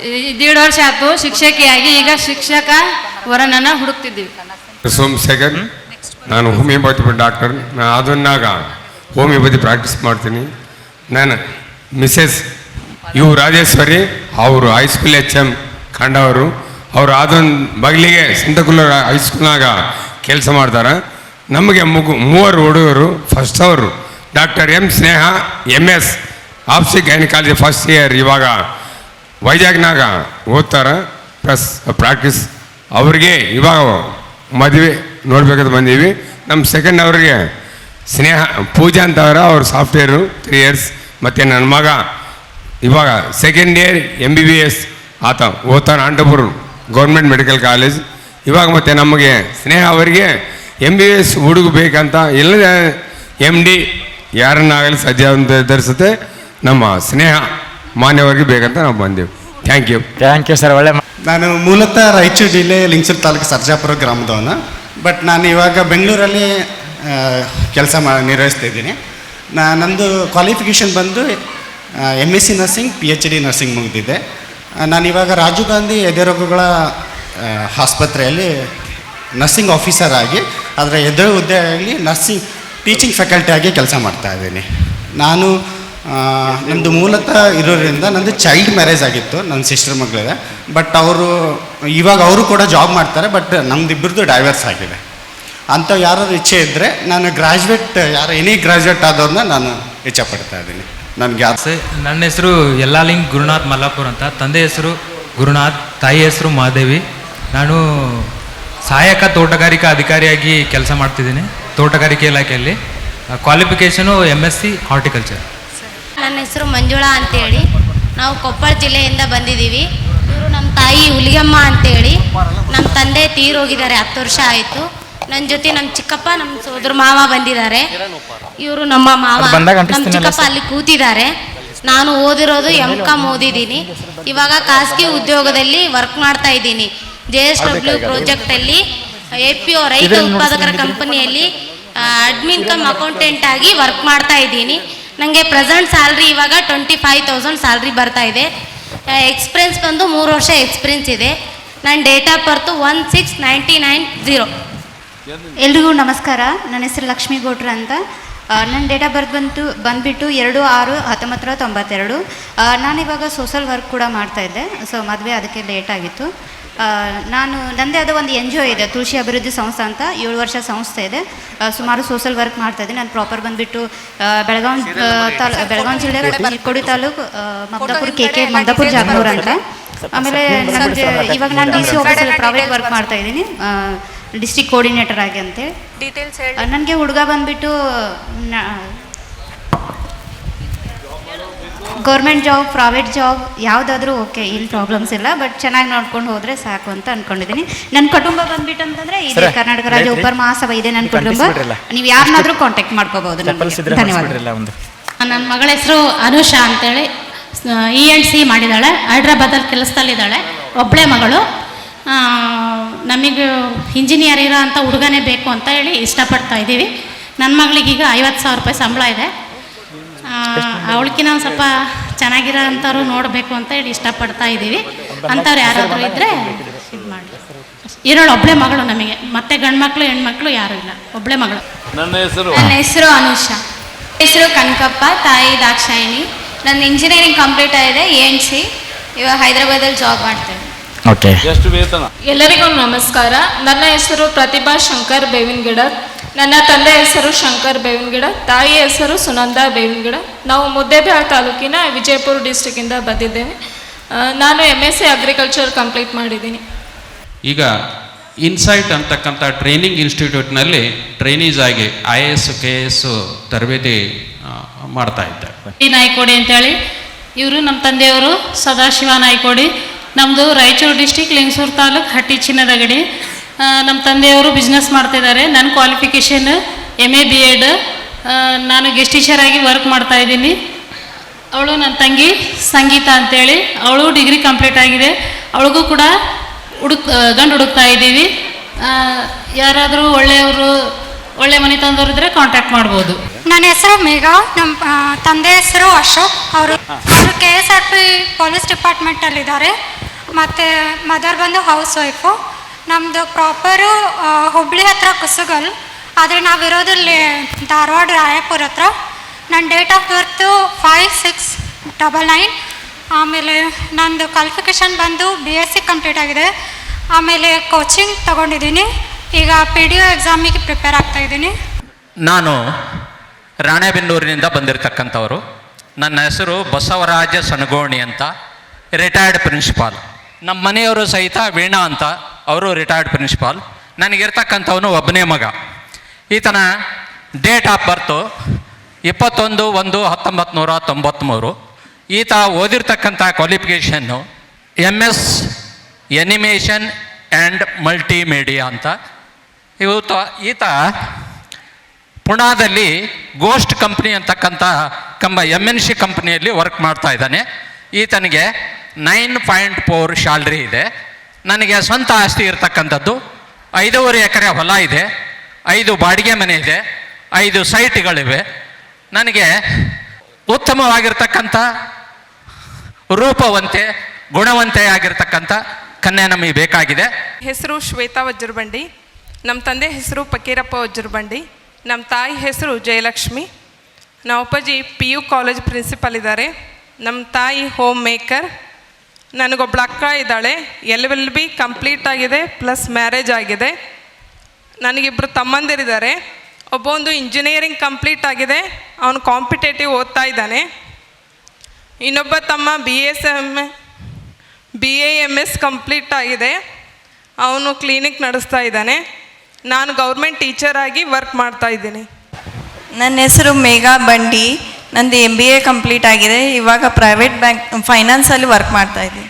1.5 ವರ್ಷ ಆಯ್ತು ಶಿಕ್ಷಕಿಯಾಗಿ. ಈಗ ಶಿಕ್ಷಕ ವರನನ್ನು ಹುಡುಕ್ತಿದ್ದೀವಿ. ಸೋಮಶೇಖರ್, ನಾನು ಹೋಮಿಯೋಪತಿ ಡಾಕ್ಟರ್. ನಾನು ಅದನ್ನಾಗ ಹೋಮಿಯೋಪತಿ ಪ್ರಾಕ್ಟೀಸ್ ಮಾಡ್ತೀನಿ. ನಾನು ಮಿಸೆಸ್ ರಾಜೇಶ್ವರಿ, ಅವರು ಹೈಸ್ಕೂಲ್ HM ಕಂಡವರು. ಅವರು ಅದೊಂದು ಬಗಲಿಗೆ ಸಂತಕುಲ ಹೈಸ್ಕೂಲ್ನಾಗ ಕೆಲಸ ಮಾಡ್ತಾರೆ. ನಮಗೆ 3 ಹುಡುಗರು. ಫಸ್ಟ್ ಅವರು ಡಾಕ್ಟರ್ M ಸ್ನೇಹ MS ಆಪ್ಸಿ ಗೈನಕಾಲಜಿ ಫಸ್ಟ್ ಇಯರ್, ಇವಾಗ ವೈಜಾಗ್ನಾಗ ಓದ್ತಾರೆ ಪ್ಲಸ್ ಪ್ರಾಕ್ಟೀಸ್. ಅವ್ರಿಗೆ ಇವಾಗ ಮದುವೆ ನೋಡ್ಬೇಕಂತ ಬಂದೀವಿ. ನಮ್ಮ ಸೆಕೆಂಡ್ ಅವ್ರಿಗೆ ಸ್ನೇಹ ಪೂಜಾ ಅಂತವ್ರೆ, ಅವ್ರು ಸಾಫ್ಟ್ವೇರು 3 ಇಯರ್ಸ್. ಮತ್ತು ನನ್ನ ಮಗ ಇವಾಗ ಸೆಕೆಂಡ್ ಇಯರ್ MBBS ಆತ ಓದ್ತಾನೆ ಅನಂತಪುರ ಗೌರ್ಮೆಂಟ್ ಮೆಡಿಕಲ್ ಕಾಲೇಜ್ ಇವಾಗ. ಮತ್ತು ನಮಗೆ ಸ್ನೇಹ ಅವರಿಗೆ MBBS ಹುಡುಗ ಬೇಕಂತ, ಇಲ್ಲ MD ಯಾರನ್ನಾಗಲಿ ಸದ್ಯ ನಿರ್ಧರಿಸುತ್ತೆ. ನಮ್ಮ ಸ್ನೇಹ ಮಾನ್ಯವರಿಗೆ ಬೇಕಂತ ನಾವು ಬಂದೆವು. Thank you sir. ಒಳ್ಳೆ ನಾನು ಮೂಲತಃ ರಾಯಚೂರು ಜಿಲ್ಲೆ ಲಿಂಗಸೂರು ತಾಲೂಕು ಸರ್ಜಾಪುರ ಗ್ರಾಮದವನು. ಬಟ್ ನಾನು ಇವಾಗ ಬೆಂಗಳೂರಲ್ಲಿ ಕೆಲಸ ನಿರ್ವಹಿಸ್ತಾ ಇದ್ದೀನಿ. ನಂದು ಕ್ವಾಲಿಫಿಕೇಷನ್ ಬಂದು MSc ನರ್ಸಿಂಗ್, PhD ನರ್ಸಿಂಗ್ ಮುಗಿದಿದೆ. ನಾನಿವಾಗ ರಾಜೀವ್ ಗಾಂಧಿ ಎದೆರೋಗಗಳ ಆಸ್ಪತ್ರೆಯಲ್ಲಿ ನರ್ಸಿಂಗ್ ಆಫೀಸರ್ ಆಗಿ, ಅದರ ಎದೆ ಹುದ್ದೆಯಲ್ಲಿ ನರ್ಸಿಂಗ್ ಟೀಚಿಂಗ್ ಫ್ಯಾಕಲ್ಟಿ ಆಗಿ ಕೆಲಸ ಮಾಡ್ತಾ ಇದ್ದೀನಿ. ನಾನು ನಮ್ಮದು ಮೂಲತಃ ಇರೋದ್ರಿಂದ ನಂದು ಚೈಲ್ಡ್ ಮ್ಯಾರೇಜ್ ಆಗಿತ್ತು, ನನ್ನ ಸಿಸ್ಟರ್ ಮಗಳಿದೆ. ಬಟ್ ಇವಾಗ ಅವರು ಕೂಡ ಜಾಬ್ ಮಾಡ್ತಾರೆ. ಬಟ್ ನಮ್ಮದಿಬ್ಬರದು ಡೈವರ್ಸ್ ಆಗಿದೆ. ಅಂಥ ಯಾರು ಇಚ್ಛೆ ಇದ್ದರೆ ನಾನು ಗ್ರಾಜ್ಯುಯೇಟ್, ಎನಿ ಗ್ರಾಜ್ಯುಯೇಟ್ ಆದವ್ರನ್ನ ನಾನು ಇಚ್ಛೆ ಪಡ್ತಾ ಇದ್ದೀನಿ. ನನಗೆ ನನ್ನ ಹೆಸರು ಯಲ್ಲಾಲಿಂಗ್ ಗುರುನಾಥ್ ಮಲ್ಲಾಪುರ್ ಅಂತ. ತಂದೆ ಹೆಸರು ಗುರುನಾಥ್, ತಾಯಿ ಹೆಸರು ಮಹಾದೇವಿ. ನಾನು ಸಹಾಯಕ ತೋಟಗಾರಿಕಾ ಅಧಿಕಾರಿಯಾಗಿ ಕೆಲಸ ಮಾಡ್ತಿದ್ದೀನಿ ತೋಟಗಾರಿಕೆ ಇಲಾಖೆಯಲ್ಲಿ. Qualification MSc horticulture. ನನ್ನ ಹೆಸರು ಮಂಜುಳಾ ಅಂತೇಳಿ. ನಾವು ಕೊಪ್ಪಳ ಜಿಲ್ಲೆಯಿಂದ ಬಂದಿದ್ದೀವಿ. ಇವರು ನಮ್ಮ ತಾಯಿ ಹುಲಿಗಮ್ಮ ಅಂತೇಳಿ. ನಮ್ಮ ತಂದೆ ತೀರೋಗಿದ್ದಾರೆ, 10 ವರ್ಷ ಆಯಿತು. ನನ್ನ ಜೊತೆ ನಮ್ಮ ಚಿಕ್ಕಪ್ಪ, ನಮ್ಮ ಸೋದರ ಮಾವ ಬಂದಿದ್ದಾರೆ. ಇವರು ನಮ್ಮ ಮಾವ, ನಮ್ಮ ಚಿಕ್ಕಪ್ಪ ಅಲ್ಲಿ ಕೂತಿದ್ದಾರೆ. ನಾನು ಓದಿರೋದು M.Com ಓದಿದ್ದೀನಿ. ಇವಾಗ ಖಾಸಗಿ ಉದ್ಯೋಗದಲ್ಲಿ ವರ್ಕ್ ಮಾಡ್ತಾ ಇದ್ದೀನಿ. JSW ಪ್ರಾಜೆಕ್ಟಲ್ಲಿ APO ರೈತ ಉತ್ಪಾದಕರ ಕಂಪನಿಯಲ್ಲಿ ಅಡ್ಮಿನ್ ಕಮ್ ಅಕೌಂಟೆಂಟ್ ಆಗಿ ವರ್ಕ್ ಮಾಡ್ತಾ ಇದ್ದೀನಿ. ನನಗೆ ಪ್ರೆಸೆಂಟ್ ಸ್ಯಾಲ್ರಿ ಇವಾಗ 25,000 ಸ್ಯಾಲ್ರಿ ಬರ್ತಾ ಇದೆ. ಎಕ್ಸ್ಪೀರಿಯನ್ಸ್ ಬಂದು 3 ವರ್ಷ ಎಕ್ಸ್ಪೀರಿಯನ್ಸ್ ಇದೆ. ನನ್ನ ಡೇಟ್ ಆಫ್ ಬರ್ತು 1699. ಎಲ್ರಿಗೂ ನಮಸ್ಕಾರ. ನನ್ನ ಹೆಸರು ಲಕ್ಷ್ಮೀ ಗೌಡ್ರ ಅಂತ. ನನ್ನ ಡೇಟ್ ಆಫ್ ಬರ್ತ್ ಬಂದುಬಿಟ್ಟು 2/6/1992. ನಾನಿವಾಗ ಸೋಷಲ್ ವರ್ಕ್ ಕೂಡ ಮಾಡ್ತಾಯಿದ್ದೆ. ಸೊ ಮದುವೆ ಅದಕ್ಕೆ ಲೇಟ್ ಆಗಿತ್ತು. ನನ್ನದೇ ಆದ ಒಂದು NGO ಇದೆ, ತುಳಸಿ ಅಭಿವೃದ್ಧಿ ಸಂಸ್ಥೆ ಅಂತ. 7 ವರ್ಷ ಸಂಸ್ಥೆ ಇದೆ. ಸುಮಾರು ಸೋಷಲ್ ವರ್ಕ್ ಮಾಡ್ತಾಯಿದ್ದೀನಿ. ನಾನು ಪ್ರಾಪರ್ ಬಂದುಬಿಟ್ಟು ಬೆಳಗಾವಿ ಜಿಲ್ಲೆ ಚಿಕ್ಕೋಡಿ ತಾಲೂಕು ಮಮದಾಪುರ ಮಮದಾಪುರ ಜಾಗನೂರು ಅಂತ. ಆಮೇಲೆ ನನಗೆ ಇವಾಗ ನಾನು DC ಆಫೀಸಲ್ಲಿ ಪ್ರೈವೇಟ್ ವರ್ಕ್ ಮಾಡ್ತಾಯಿದ್ದೀನಿ, ಡಿಸ್ಟ್ರಿಕ್ಟ್ ಕೋಆರ್ಡಿನೇಟರ್ ಆಗಿ ಅಂತೇಳಿ. ನನಗೆ ಹುಡುಗ ಬಂದುಬಿಟ್ಟು ಗೌರ್ಮೆಂಟ್ ಜಾಬ್, ಪ್ರೈವೇಟ್ ಜಾಬ್ ಯಾವುದಾದ್ರೂ ಓಕೆ, ಇಲ್ಲಿ ಪ್ರಾಬ್ಲಮ್ಸ್ ಇಲ್ಲ. ಬಟ್ ಚೆನ್ನಾಗಿ ನೋಡ್ಕೊಂಡು ಹೋದರೆ ಸಾಕು ಅಂತ ಅಂದ್ಕೊಂಡಿದ್ದೀನಿ. ನನ್ನ ಕುಟುಂಬ ಬಂದ್ಬಿಟ್ಟು ಅಂತಂದರೆ ಇದೆ ಕರ್ನಾಟಕ ರಾಜ್ಯ ಉಪರ್ ಮಹಾಸಭಾ ಇದೆ ನನ್ನ ಕುಟುಂಬ. ನೀವು ಯಾರನ್ನಾದರೂ ಕಾಂಟ್ಯಾಕ್ಟ್ ಮಾಡ್ಕೋಬಹುದು. ಧನ್ಯವಾದ. ನನ್ನ ಮಗಳ ಹೆಸರು ಅನುಷಾ ಅಂತೇಳಿ. ENC ಮಾಡಿದ್ದಾಳೆ, ಹೈದ್ರಾಬಾದಲ್ಲಿ ಕೆಲಸದಲ್ಲಿದ್ದಾಳೆ. ಒಬ್ಬಳೇ ಮಗಳು. ನಮಗೆ ಇಂಜಿನಿಯರ್ ಇರೋ ಅಂಥ ಹುಡುಗನೇ ಬೇಕು ಅಂತ ಹೇಳಿ ಇಷ್ಟಪಡ್ತಾ ಇದ್ದೀವಿ. ನನ್ನ ಮಗಳಿಗೀಗ 50,000 ರೂಪಾಯಿ ಸಂಬಳ ಇದೆ. ಅವಳಿಗೆ ನಾವು ಸ್ವಲ್ಪ ಚೆನ್ನಾಗಿರೋ ಅಂಥವ್ರು ನೋಡಬೇಕು ಅಂತ ಹೇಳಿ ಇಷ್ಟಪಡ್ತಾ ಇದ್ದೀವಿ. ಅಂಥವ್ರು ಯಾರಾದರೂ ಇದ್ದರೆ ಇದು ಮಾಡಿ. ಇರೋಳು ಒಬ್ಬಳೇ ಮಗಳು ನಮಗೆ, ಮತ್ತೆ ಗಂಡು ಮಕ್ಕಳು ಹೆಣ್ಮಕ್ಳು ಯಾರೂ ಇಲ್ಲ, ಒಬ್ಬಳೇ ಮಗಳು. ನನ್ನ ಹೆಸರು ಅನುಷಾ. ಹೆಸರು ಕನಕಪ್ಪ, ತಾಯಿ ದಾಕ್ಷಾಯಿಣಿ. ನನ್ನ ಇಂಜಿನಿಯರಿಂಗ್ ಕಂಪ್ಲೀಟ್ ಆಗಿದೆ, ENC. ಇವಾಗ ಹೈದರಾಬಾದಲ್ಲಿ ಜಾಬ್ ಮಾಡ್ತೇವೆ. ಎಷ್ಟು ವೇತನ? ಎಲ್ಲರಿಗೂ ನಮಸ್ಕಾರ. ನನ್ನ ಹೆಸರು ಪ್ರತಿಭಾ ಶಂಕರ್ ಬೇವಿನಗಿಡ. ನನ್ನ ತಂದೆ ಹೆಸರು ಶಂಕರ್ ಬೇವಿನಗಿಡ, ತಾಯಿ ಹೆಸರು ಸುನಂದಾ ಬೇವಿನಗಿಡ. ನಾವು ಮುದ್ದೇಬಿಹಾಳ್ ತಾಲೂಕಿನ ವಿಜಯಪುರ ಡಿಸ್ಟ್ರಿಕ್ಕಿಂದ ಬಂದಿದ್ದೇವೆ. ನಾನು MSc ಅಗ್ರಿಕಲ್ಚರ್ ಕಂಪ್ಲೀಟ್ ಮಾಡಿದ್ದೀನಿ. ಈಗ ಇನ್ಸೈಟ್ ಅಂತಕ್ಕಂಥ ಟ್ರೈನಿಂಗ್ ಇನ್ಸ್ಟಿಟ್ಯೂಟ್ನಲ್ಲಿ ಟ್ರೈನೀಸ್ ಆಗಿ IAS KS ತರಬೇತಿ ಮಾಡ್ತಾ ಇದ್ದಾರೆ. ನಾಯ್ಕೋಡಿ ಅಂತೇಳಿ. ಇವರು ನಮ್ಮ ತಂದೆಯವರು ಸದಾಶಿವ ನಾಯ್ಕೋಡಿ. ನಮ್ಮದು ರಾಯಚೂರು ಡಿಸ್ಟಿಕ್ ಲಿಂಗಸೂರು ತಾಲೂಕು ಹಟ್ಟಿ ಚಿನ್ನದಗಡಿ. ನಮ್ಮ ತಂದೆಯವರು ಬಿಸ್ನೆಸ್ ಮಾಡ್ತಿದ್ದಾರೆ. ನನ್ನ ಕ್ವಾಲಿಫಿಕೇಷನ್ MA B.Ed. ನಾನು ಗೆಸ್ಟ್ ಟೀಚರ್ ಆಗಿ ವರ್ಕ್ ಮಾಡ್ತಾ ಇದ್ದೀನಿ. ಅವಳು ನನ್ನ ತಂಗಿ ಸಂಗೀತ ಅಂತೇಳಿ, ಅವಳು ಡಿಗ್ರಿ ಕಂಪ್ಲೀಟ್ ಆಗಿದೆ. ಅವಳಿಗೂ ಕೂಡ ಗಂಡು ಹುಡುಕ್ತಾ ಇದ್ದೀವಿ. ಯಾರಾದರೂ ಒಳ್ಳೆ ಮನೆ ತಂದವರು ಇದ್ದರೆ ಕಾಂಟ್ಯಾಕ್ಟ್ ಮಾಡ್ಬೋದು. ನನ್ನ ಹೆಸರು ಮೇಘಾ, ನಮ್ಮ ತಂದೆ ಹೆಸರು ಅಶೋಕ್. ಅವರು KSRP ಪೊಲೀಸ್ ಡಿಪಾರ್ಟ್ಮೆಂಟಲ್ಲಿದ್ದಾರೆ. ಮತ್ತು ಮದರ್ ಬಂದು ಹೌಸ್ ವೈಫು. ನಮ್ಮದು ಪ್ರಾಪರು ಹುಬ್ಳಿ ಹತ್ರ ಕುಸುಗಲ್, ಆದರೆ ನಾವಿರೋದಲ್ಲಿ ಧಾರವಾಡ ರಾಯಪುರ ಹತ್ರ. ನನ್ನ ಡೇಟ್ ಆಫ್ ಬರ್ತು 5/6/99. ಆಮೇಲೆ ನಂದು ಕ್ವಾಲಿಫಿಕೇಷನ್ ಬಂದು BSc ಕಂಪ್ಲೀಟ್ ಆಗಿದೆ. ಆಮೇಲೆ ಕೋಚಿಂಗ್ ತಗೊಂಡಿದ್ದೀನಿ. ಈಗ PDO ಎಕ್ಸಾಮಿಗೆ ಪ್ರಿಪೇರ್ ಆಗ್ತಾ ಇದ್ದೀನಿ. ನಾನು ರಾಣೆಬೆನ್ನೂರಿನಿಂದ ಬಂದಿರತಕ್ಕಂಥವರು. ನನ್ನ ಹೆಸರು ಬಸವರಾಜ ಸನಗೋಣಿ ಅಂತ, ರಿಟೈರ್ಡ್ ಪ್ರಿನ್ಸಿಪಾಲ್. ನಮ್ಮ ಮನೆಯವರು ಸಹಿತ ವೀಣಾ ಅಂತ, ಅವರು ರಿಟೈರ್ಡ್ ಪ್ರಿನ್ಸಿಪಾಲ್. ನನಗಿರ್ತಕ್ಕಂಥವನು ಒಬ್ಬನೇ ಮಗ. ಈತನ ಡೇಟ್ ಆಫ್ ಬರ್ತು 21/1/1993. ಈತ ಓದಿರ್ತಕ್ಕಂಥ qualification MS animation and multimedia ಅಂತ. ಈತ ಪುಣಾದಲ್ಲಿ ಗೋಸ್ಟ್ ಕಂಪ್ನಿ ಅಂತಕ್ಕಂಥ MNC ಕಂಪ್ನಿಯಲ್ಲಿ ವರ್ಕ್ ಮಾಡ್ತಾ ಇದ್ದಾನೆ. ಈತನಿಗೆ 9.4 ಸ್ಯಾಲ್ರಿ ಇದೆ. ನನಗೆ ಸ್ವಂತ ಆಸ್ತಿ ಇರತಕ್ಕಂಥದ್ದು 5.5 ಎಕರೆ ಹೊಲ ಇದೆ, 5 ಬಾಡಿಗೆ ಮನೆ ಇದೆ, 5 ಸೈಟ್ಗಳಿವೆ. ನನಗೆ ಉತ್ತಮವಾಗಿರ್ತಕ್ಕಂಥ ರೂಪವಂತೆ ಗುಣವಂತೆ ಆಗಿರ್ತಕ್ಕಂಥ ಕನ್ಯೆ ನಮಗೆ ಬೇಕಾಗಿದೆ. ಹೆಸರು ಶ್ವೇತಾ ವಜ್ರಬಂಡಿ. ನಮ್ಮ ತಂದೆ ಹೆಸರು ಫಕೀರಪ್ಪ ವಜ್ರಬಂಡಿ. ನಮ್ಮ ತಾಯಿ ಹೆಸರು ಜಯಲಕ್ಷ್ಮಿ. ನಮ್ಮ ಅಪ್ಪಾಜಿ PU ಕಾಲೇಜ್ ಪ್ರಿನ್ಸಿಪಲ್ ಇದ್ದಾರೆ. ನಮ್ಮ ತಾಯಿ ಹೋಮ್ ಮೇಕರ್. ನನಗೊಬ್ಬಳು ಅಕ್ಕ ಇದ್ದಾಳೆ. LLB ಕಂಪ್ಲೀಟ್ ಆಗಿದೆ, ಪ್ಲಸ್ ಮ್ಯಾರೇಜ್ ಆಗಿದೆ. ನನಗಿಬ್ಬರು ತಮ್ಮಂದಿರಿದ್ದಾರೆ. ಒಬ್ಬೊಂದು ಇಂಜಿನಿಯರಿಂಗ್ ಕಂಪ್ಲೀಟ್ ಆಗಿದೆ, ಅವನು ಕಾಂಪಿಟೇಟಿವ್ ಓದ್ತಾ ಇದ್ದಾನೆ. ಇನ್ನೊಬ್ಬ ತಮ್ಮ BA MS ಕಂಪ್ಲೀಟ್ ಆಗಿದೆ, ಅವನು ಕ್ಲಿನಿಕ್ ನಡೆಸ್ತಾ ಇದ್ದಾನೆ. ನಾನು ಗೌರ್ಮೆಂಟ್ ಟೀಚರ್ ಆಗಿ ವರ್ಕ್ ಮಾಡ್ತಾ ಇದ್ದೀನಿ. ನನ್ನ ಹೆಸರು ಮೇಘಾ ಬಂಡಿ. ನಂದು MBA ಕಂಪ್ಲೀಟ್ ಆಗಿದೆ. ಇವಾಗ ಪ್ರೈವೇಟ್ ಬ್ಯಾಂಕ್ ಫೈನಾನ್ಸಲ್ಲಿ ವರ್ಕ್ ಮಾಡ್ತಾ ಇದ್ದೀನಿ.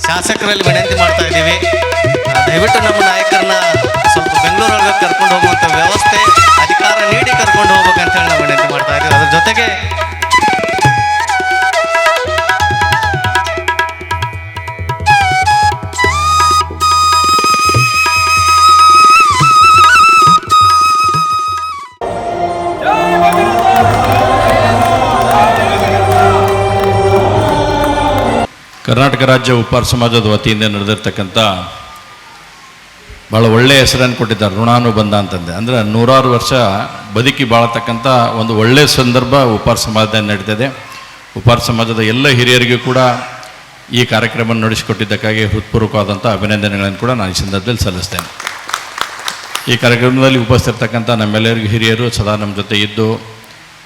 ಶಾಸಕರಲ್ಲಿ ವಿನಂತಿ ಮಾಡ್ತಾ ಇದ್ದೀವಿ, ದಯವಿಟ್ಟು ನಮ್ಮ ನಾಯಕರನ್ನ ಸ್ವಲ್ಪ ಬೆಂಗಳೂರೊಳಗೆ ಕರ್ಕೊಂಡು ಹೋಗುವಂಥ ವ್ಯವಸ್ಥೆ ಅಧಿಕಾರ ನೀಡಿ ಕರ್ಕೊಂಡು ಹೋಗ್ಬೇಕಂತೇಳಿ ನಾವು ವಿನಂತಿ ಮಾಡ್ತಾ ಇದ್ದೀವಿ. ಅದ್ರ ಜೊತೆಗೆ ಕರ್ನಾಟಕ ರಾಜ್ಯ ಉಪ್ಪಾರ ಸಮಾಜದ ವತಿಯಿಂದ ನಡೆದಿರ್ತಕ್ಕಂಥ ಭಾಳ ಒಳ್ಳೆಯ ಹೆಸರನ್ನು ಕೊಟ್ಟಿದ್ದಾರೆ, ಋಣಾನುಬಂಧ ಅಂತಂದೆ. ಅಂದರೆ 100 ವರ್ಷ ಬದುಕಿ ಬಾಳತಕ್ಕಂಥ ಒಂದು ಒಳ್ಳೆಯ ಸಂದರ್ಭ ಉಪ್ಪಾರ ಸಮಾಜದಲ್ಲಿ ನಡೀತದೆ. ಉಪ್ಪಾರ ಸಮಾಜದ ಎಲ್ಲ ಹಿರಿಯರಿಗೂ ಕೂಡ ಈ ಕಾರ್ಯಕ್ರಮ ನಡೆಸಿಕೊಟ್ಟಿದ್ದಕ್ಕಾಗಿ ಹೃತ್ಪೂರ್ವಕವಾದಂಥ ಅಭಿನಂದನೆಗಳನ್ನು ಕೂಡ ನಾನು ಈ ಸಂದರ್ಭದಲ್ಲಿ ಸಲ್ಲಿಸ್ತೇನೆ. ಈ ಕಾರ್ಯಕ್ರಮದಲ್ಲಿ ಉಪಸ್ಥಿತರ್ತಕ್ಕಂಥ ನಮ್ಮೆಲ್ಲರಿಗೂ ಹಿರಿಯರು ಸದಾ ನಮ್ಮ ಜೊತೆ ಇದ್ದು,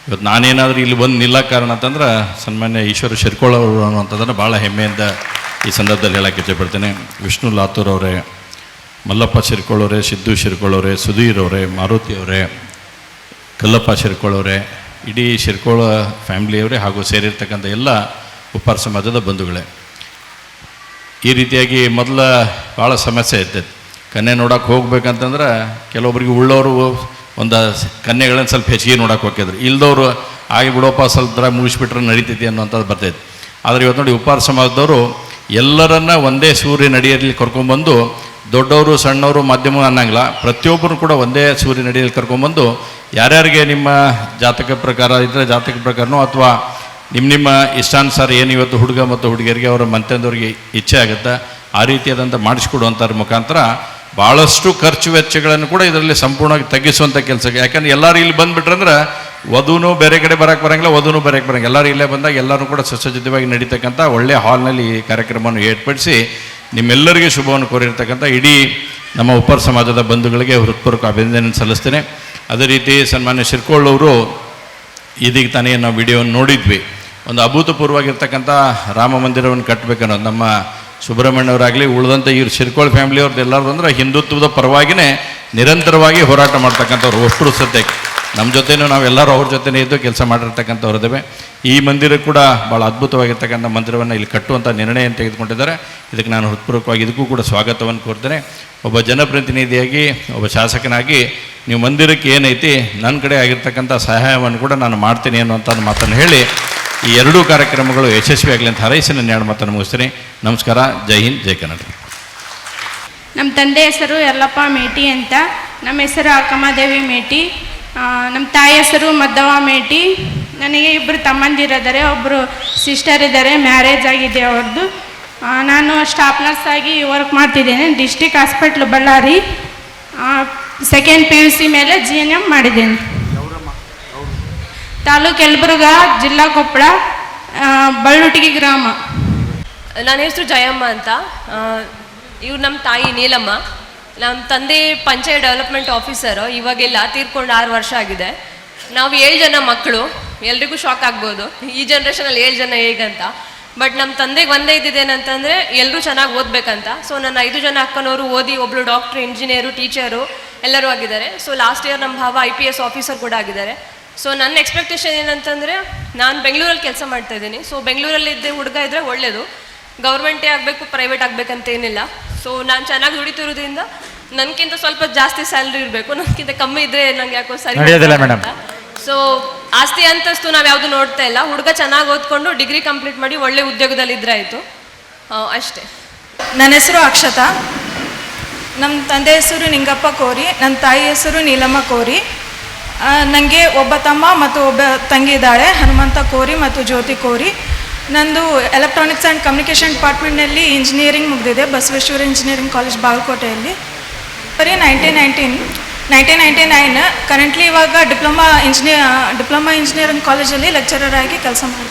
ಇವತ್ತು ನಾನೇನಾದರೂ ಇಲ್ಲಿ ಬಂದು ನಿಲ್ಲೋ ಕಾರಣ ಅಂತಂದ್ರೆ ಸನ್ಮಾನ್ಯ ಈಶ್ವರ ಶಿರ್ಕೋಳ್ ಅವರು ಅನ್ನುವಂಥದ್ದನ್ನು ಭಾಳ ಹೆಮ್ಮೆಯಿಂದ ಈ ಸಂದರ್ಭದಲ್ಲಿ ಹೇಳೋಕ್ಕೆ ಇಷ್ಟಪಡ್ತೇನೆ. ವಿಷ್ಣು ಲಾತೂರ್ ಅವರೇ, ಮಲ್ಲಪ್ಪ ಶಿರ್ಕೊಳ್ಳೋರೆ, ಸಿದ್ದು ಶಿರ್ಕೊಳ್ಳೋರೆ, ಸುಧೀರ್ ಅವರೇ, ಮಾರುತಿ ಅವರೇ, ಕಲ್ಲಪ್ಪ ಶಿರ್ಕೊಳ್ಳೋರೆ, ಇಡೀ ಶಿರ್ಕೊಳ್ಳೋ ಫ್ಯಾಮಿಲಿಯವರೇ ಹಾಗೂ ಸೇರಿರ್ತಕ್ಕಂಥ ಎಲ್ಲ ಉಪ್ಪಾರ ಸಮಾಜದ ಬಂಧುಗಳೇ, ಈ ರೀತಿಯಾಗಿ ಮೊದಲ ಭಾಳ ಸಮಸ್ಯೆ ಇರ್ತೈತೆ. ಕನ್ಯೆ ನೋಡೋಕೆ ಹೋಗ್ಬೇಕಂತಂದ್ರೆ ಕೆಲವೊಬ್ರಿಗೆ ಉಳ್ಳವರು ಒಂದು ಕನ್ಯೆಗಳನ್ನು ಸ್ವಲ್ಪ ಹೆಚ್ಚಿಗೆ ನೋಡೋಕೆ ಹೋಗಿದ್ರು, ಇಲ್ದವರು ಆಗಿ ಬಿಡೋಪ್ಪ ಸ್ವಲ್ಪ ಥರ ಮುಗಿಸ್ಬಿಟ್ರೆ ನಡೀತೈತಿ ಅನ್ನೋಂಥದ್ದು ಬರ್ತೈತೆ. ಆದರೆ ಇವತ್ತು ನೋಡಿ ಉಪ್ಪಾರ ಸಮಾಜದವರು ಎಲ್ಲರನ್ನ ಒಂದೇ ಸೂರ್ಯನ ಅಡಿಯಲ್ಲಿ ಕರ್ಕೊಂಡ್ಬಂದು, ದೊಡ್ಡವರು ಸಣ್ಣವರು ಮಾಧ್ಯಮ ಅನ್ನಂಗಿಲ್ಲ, ಪ್ರತಿಯೊಬ್ಬರು ಕೂಡ ಒಂದೇ ಸೂರ್ಯನ ಅಡಿಯಲ್ಲಿ ಕರ್ಕೊಂಡ್ಬಂದು ಯಾರ್ಯಾರಿಗೆ ನಿಮ್ಮ ಜಾತಕ ಪ್ರಕಾರ ಇದ್ದರೆ ಜಾತಕ ಪ್ರಕಾರನೋ ಅಥವಾ ನಿಮ್ಮ ಇಷ್ಟಾನುಸಾರ ಏನು ಇವತ್ತು ಹುಡುಗ ಮತ್ತು ಹುಡುಗಿಯರಿಗೆ ಅವರ ಮಂತ್ಯಂದವ್ರಿಗೆ ಇಚ್ಛೆ ಆಗುತ್ತೆ ಆ ರೀತಿಯಾದಂಥ ಮಾಡಿಸ್ಕೊಡುವಂಥದ್ರ ಮುಖಾಂತರ ಭಾಳಷ್ಟು ಖರ್ಚು ವೆಚ್ಚಗಳನ್ನು ಕೂಡ ಇದರಲ್ಲಿ ಸಂಪೂರ್ಣವಾಗಿ ತಗ್ಗಿಸುವಂಥ ಕೆಲಸ. ಯಾಕಂದ್ರೆ ಎಲ್ಲರೂ ಇಲ್ಲಿ ಬಂದುಬಿಟ್ರಂದ್ರೆ ವಧುನೂ ಬೇರೆ ಕಡೆ ಬರೋಕ್ಕೆ ಬರೋಂಗಿಲ್ಲ, ವಧುನೂ ಬೇರೆ ಬರೋಂಗಿಲ್ಲ, ಎಲ್ಲರೂ ಇಲ್ಲೇ ಬಂದಾಗ ಎಲ್ಲರೂ ಕೂಡ ಸುಸಜ್ಜಿತವಾಗಿ ನಡೀತಕ್ಕಂಥ ಒಳ್ಳೆಯ ಹಾಲ್ನಲ್ಲಿ ಈ ಕಾರ್ಯಕ್ರಮವನ್ನು ಏರ್ಪಡಿಸಿ ನಿಮ್ಮೆಲ್ಲರಿಗೂ ಶುಭವನ್ನು ಕೋರಿರ್ತಕ್ಕಂಥ ಇಡೀ ನಮ್ಮ ಉಪ್ಪಾರ ಸಮಾಜದ ಬಂಧುಗಳಿಗೆ ಹೃತ್ಪೂರ್ವಕ ಅಭಿನಂದನೆ ಸಲ್ಲಿಸ್ತೇನೆ. ಅದೇ ರೀತಿ ಸನ್ಮಾನ್ಯ ಶಿರ್ಕೊಳ್ಳೋರು ಇದೀಗ ತಾನೇ ನಾವು ವಿಡಿಯೋವನ್ನು ನೋಡಿದ್ವಿ, ಒಂದು ಅಭೂತಪೂರ್ವವಾಗಿರ್ತಕ್ಕಂಥ ರಾಮ ಮಂದಿರವನ್ನು ಕಟ್ಟಬೇಕನ್ನೋದು ನಮ್ಮ ಸುಬ್ರಹ್ಮಣ್ಯವರಾಗಲಿ ಉಳಿದಂಥ ಇವ್ರು ಶಿರ್ಕೋಳ್ ಫ್ಯಾಮಿಲಿಯವ್ರದ್ದು ಎಲ್ಲರೂ ಅಂದ್ರೆ ಹಿಂದುತ್ವದ ಪರವಾಗಿಯೇ ನಿರಂತರವಾಗಿ ಹೋರಾಟ ಮಾಡ್ತಕ್ಕಂಥವ್ರು ಒಟ್ಟರು ಸದ್ಯಕ್ಕೆ ನಮ್ಮ ಜೊತೆನೂ ನಾವೆಲ್ಲರೂ ಅವ್ರ ಜೊತೆನೇ ಇದ್ದು ಕೆಲಸ ಮಾಡಿರ್ತಕ್ಕಂಥವ್ರದ್ದೇವೆ. ಈ ಮಂದಿರ ಕೂಡ ಭಾಳ ಅದ್ಭುತವಾಗಿರ್ತಕ್ಕಂಥ ಮಂದಿರವನ್ನು ಇಲ್ಲಿ ಕಟ್ಟುವಂಥ ನಿರ್ಣಯ ತೆಗೆದುಕೊಂಡಿದ್ದಾರೆ. ಇದಕ್ಕೆ ನಾನು ಹೃತ್ಪೂರ್ವಕವಾಗಿ ಇದಕ್ಕೂ ಕೂಡ ಸ್ವಾಗತವನ್ನು ಕೋರ್ತೇನೆ. ಒಬ್ಬ ಜನಪ್ರತಿನಿಧಿಯಾಗಿ, ಒಬ್ಬ ಶಾಸಕನಾಗಿ ನೀವು ಮಂದಿರಕ್ಕೆ ಏನೈತಿ ನನ್ನ ಕಡೆ ಆಗಿರ್ತಕ್ಕಂಥ ಸಹಾಯವನ್ನು ಕೂಡ ನಾನು ಮಾಡ್ತೀನಿ ಅನ್ನುವಂಥ ಮಾತನ್ನು ಹೇಳಿ ಈ ಎರಡೂ ಕಾರ್ಯಕ್ರಮಗಳು ಯಶಸ್ವಿಯಾಗಲಿ ಅಂತ ಹಾರೈಸಿ ನನ್ನ ಎರಡು ಮಾತನ್ನು ಮುಗಿಸ್ತೀನಿ. ನಮಸ್ಕಾರ. ಜೈ ಹಿಂದ್, ಜೈ ಕನ್ನಡ. ನಮ್ಮ ತಂದೆ ಹೆಸರು ಯಲ್ಲಪ್ಪ ಮೇಟಿ ಅಂತ, ನಮ್ಮ ಹೆಸರು ಅಕ್ಕಮ್ಮದೇವಿ ಮೇಟಿ, ನಮ್ಮ ತಾಯಿ ಹೆಸರು ಮದ್ದವ್ವ ಮೇಟಿ. ನನಗೆ ಇಬ್ಬರು ತಮ್ಮಂದಿರಿದ್ದಾರೆ, ಒಬ್ಬರು ಸಿಸ್ಟರ್ ಇದ್ದಾರೆ, ಮ್ಯಾರೇಜ್ ಆಗಿದೆ ಅವ್ರದ್ದು. ನಾನು ಸ್ಟಾಫ್ ನರ್ಸ್ ಆಗಿ ವರ್ಕ್ ಮಾಡ್ತಿದ್ದೇನೆ district hospital Ballari. Second PUC ಮೇಲೆ GNM ಮಾಡಿದ್ದೇನೆ. ತಾಲೂಕು ಯಲಬುರ್ಗಾ, ಜಿಲ್ಲಾ ಕೊಪ್ಪಳ, ಬಳ್ಳುಟಿಗಿ ಗ್ರಾಮ. ನನ್ನ ಹೆಸರು ಜಯಮ್ಮ ಅಂತ. ಇವ್ರು ನಮ್ಮ ತಾಯಿ ನೀಲಮ್ಮ. ನಮ್ಮ ತಂದೆ ಪಂಚಾಯತ್ ಡೆವಲಪ್ಮೆಂಟ್ ಆಫೀಸರು, ಇವಾಗೆಲ್ಲ ತೀರ್ಕೊಂಡು 6 ವರ್ಷ ಆಗಿದೆ. ನಾವು 7 ಜನ ಮಕ್ಕಳು. ಎಲ್ರಿಗೂ ಶಾಕ್ ಆಗ್ಬೋದು ಈ ಜನ್ರೇಷನಲ್ಲಿ 7 ಜನ ಹೇಗಂತ. ಬಟ್ ನಮ್ಮ ತಂದೆಗೆ ಒಂದೇ ಇದ್ದಿದ್ದೇನಂತಂದರೆ ಎಲ್ಲರೂ ಚೆನ್ನಾಗಿ ಓದಬೇಕಂತ. ಸೊ ನನ್ನ 5 ಜನ ಅಕ್ಕನವರು ಓದಿ ಒಬ್ಬಳು ಡಾಕ್ಟ್ರು, ಇಂಜಿನಿಯರು, ಟೀಚರು ಎಲ್ಲರೂ ಆಗಿದ್ದಾರೆ. ಸೊ ಲಾಸ್ಟ್ ಇಯರ್ ನಮ್ಮ ಭಾವ IPS ಆಫೀಸರ್ ಕೂಡ ಆಗಿದ್ದಾರೆ. ಸೊ ನನ್ನ ಎಕ್ಸ್ಪೆಕ್ಟೇಷನ್ ಏನಂತಂದರೆ, ನಾನು ಬೆಂಗಳೂರಲ್ಲಿ ಕೆಲಸ ಮಾಡ್ತಾಯಿದ್ದೀನಿ. ಸೊ ಬೆಂಗಳೂರಲ್ಲಿ ಇದ್ದೆ ಹುಡುಗ ಇದ್ದರೆ ಒಳ್ಳೆಯದು, ಗೌರ್ಮೆಂಟೇ ಆಗಬೇಕು ಪ್ರೈವೇಟ್ ಆಗಬೇಕಂತ ಏನಿಲ್ಲ. ಸೊ ನಾನು ಚೆನ್ನಾಗಿ ದುಡಿತಿರೋದ್ರಿಂದ ನನಗಿಂತ ಸ್ವಲ್ಪ ಜಾಸ್ತಿ ಸ್ಯಾಲ್ರಿ ಇರಬೇಕು, ನನಗಿಂತ ಕಮ್ಮಿ ಇದ್ದರೆ ನಂಗೆ ಯಾಕೋ ಸರಿ ಅಂತ. ಸೊ ಆಸ್ತಿ ಅಂತಸ್ತು ನಾವು ಯಾವುದು ನೋಡ್ತಾ ಇಲ್ಲ. ಹುಡುಗ ಚೆನ್ನಾಗಿ ಓದ್ಕೊಂಡು ಡಿಗ್ರಿ ಕಂಪ್ಲೀಟ್ ಮಾಡಿ ಒಳ್ಳೆ ಉದ್ಯೋಗದಲ್ಲಿ ಇದ್ರೆ ಆಯಿತು, ಅಷ್ಟೇ. ನನ್ನ ಹೆಸರು ಅಕ್ಷತಾ. ನಮ್ಮ ತಂದೆ ಹೆಸರು ನಿಂಗಪ್ಪ ಕೋರಿ, ನನ್ನ ತಾಯಿ ಹೆಸರು ನೀಲಮ್ಮ ಕೋರಿ. ನನಗೆ ಒಬ್ಬ ತಮ್ಮ ಮತ್ತು ಒಬ್ಬ ತಂಗಿ ಇದ್ದಾಳೆ, ಹನುಮಂತ ಕೋರಿ ಮತ್ತು ಜ್ಯೋತಿ ಕೋರಿ. ನಂದು ಎಲೆಕ್ಟ್ರಾನಿಕ್ಸ್ ಆ್ಯಂಡ್ ಕಮ್ಯುನಿಕೇಷನ್ ಡಿಪಾರ್ಟ್ಮೆಂಟ್ನಲ್ಲಿ ಇಂಜಿನಿಯರಿಂಗ್ ಮುಗಿದಿದೆ, ಬಸವೇಶ್ವರ ಇಂಜಿನಿಯರಿಂಗ್ ಕಾಲೇಜ್ ಬಾಗಲಕೋಟೆಯಲ್ಲಿ. ಬರೀ 1999 ಕರೆಂಟ್ಲಿ ಇವಾಗ ಡಿಪ್ಲೊಮಾ ಇಂಜಿನಿಯರಿಂಗ್ ಕಾಲೇಜಲ್ಲಿ ಲೆಕ್ಚರರ್ ಆಗಿ ಕೆಲಸ ಮಾಡ್ತೀನಿ.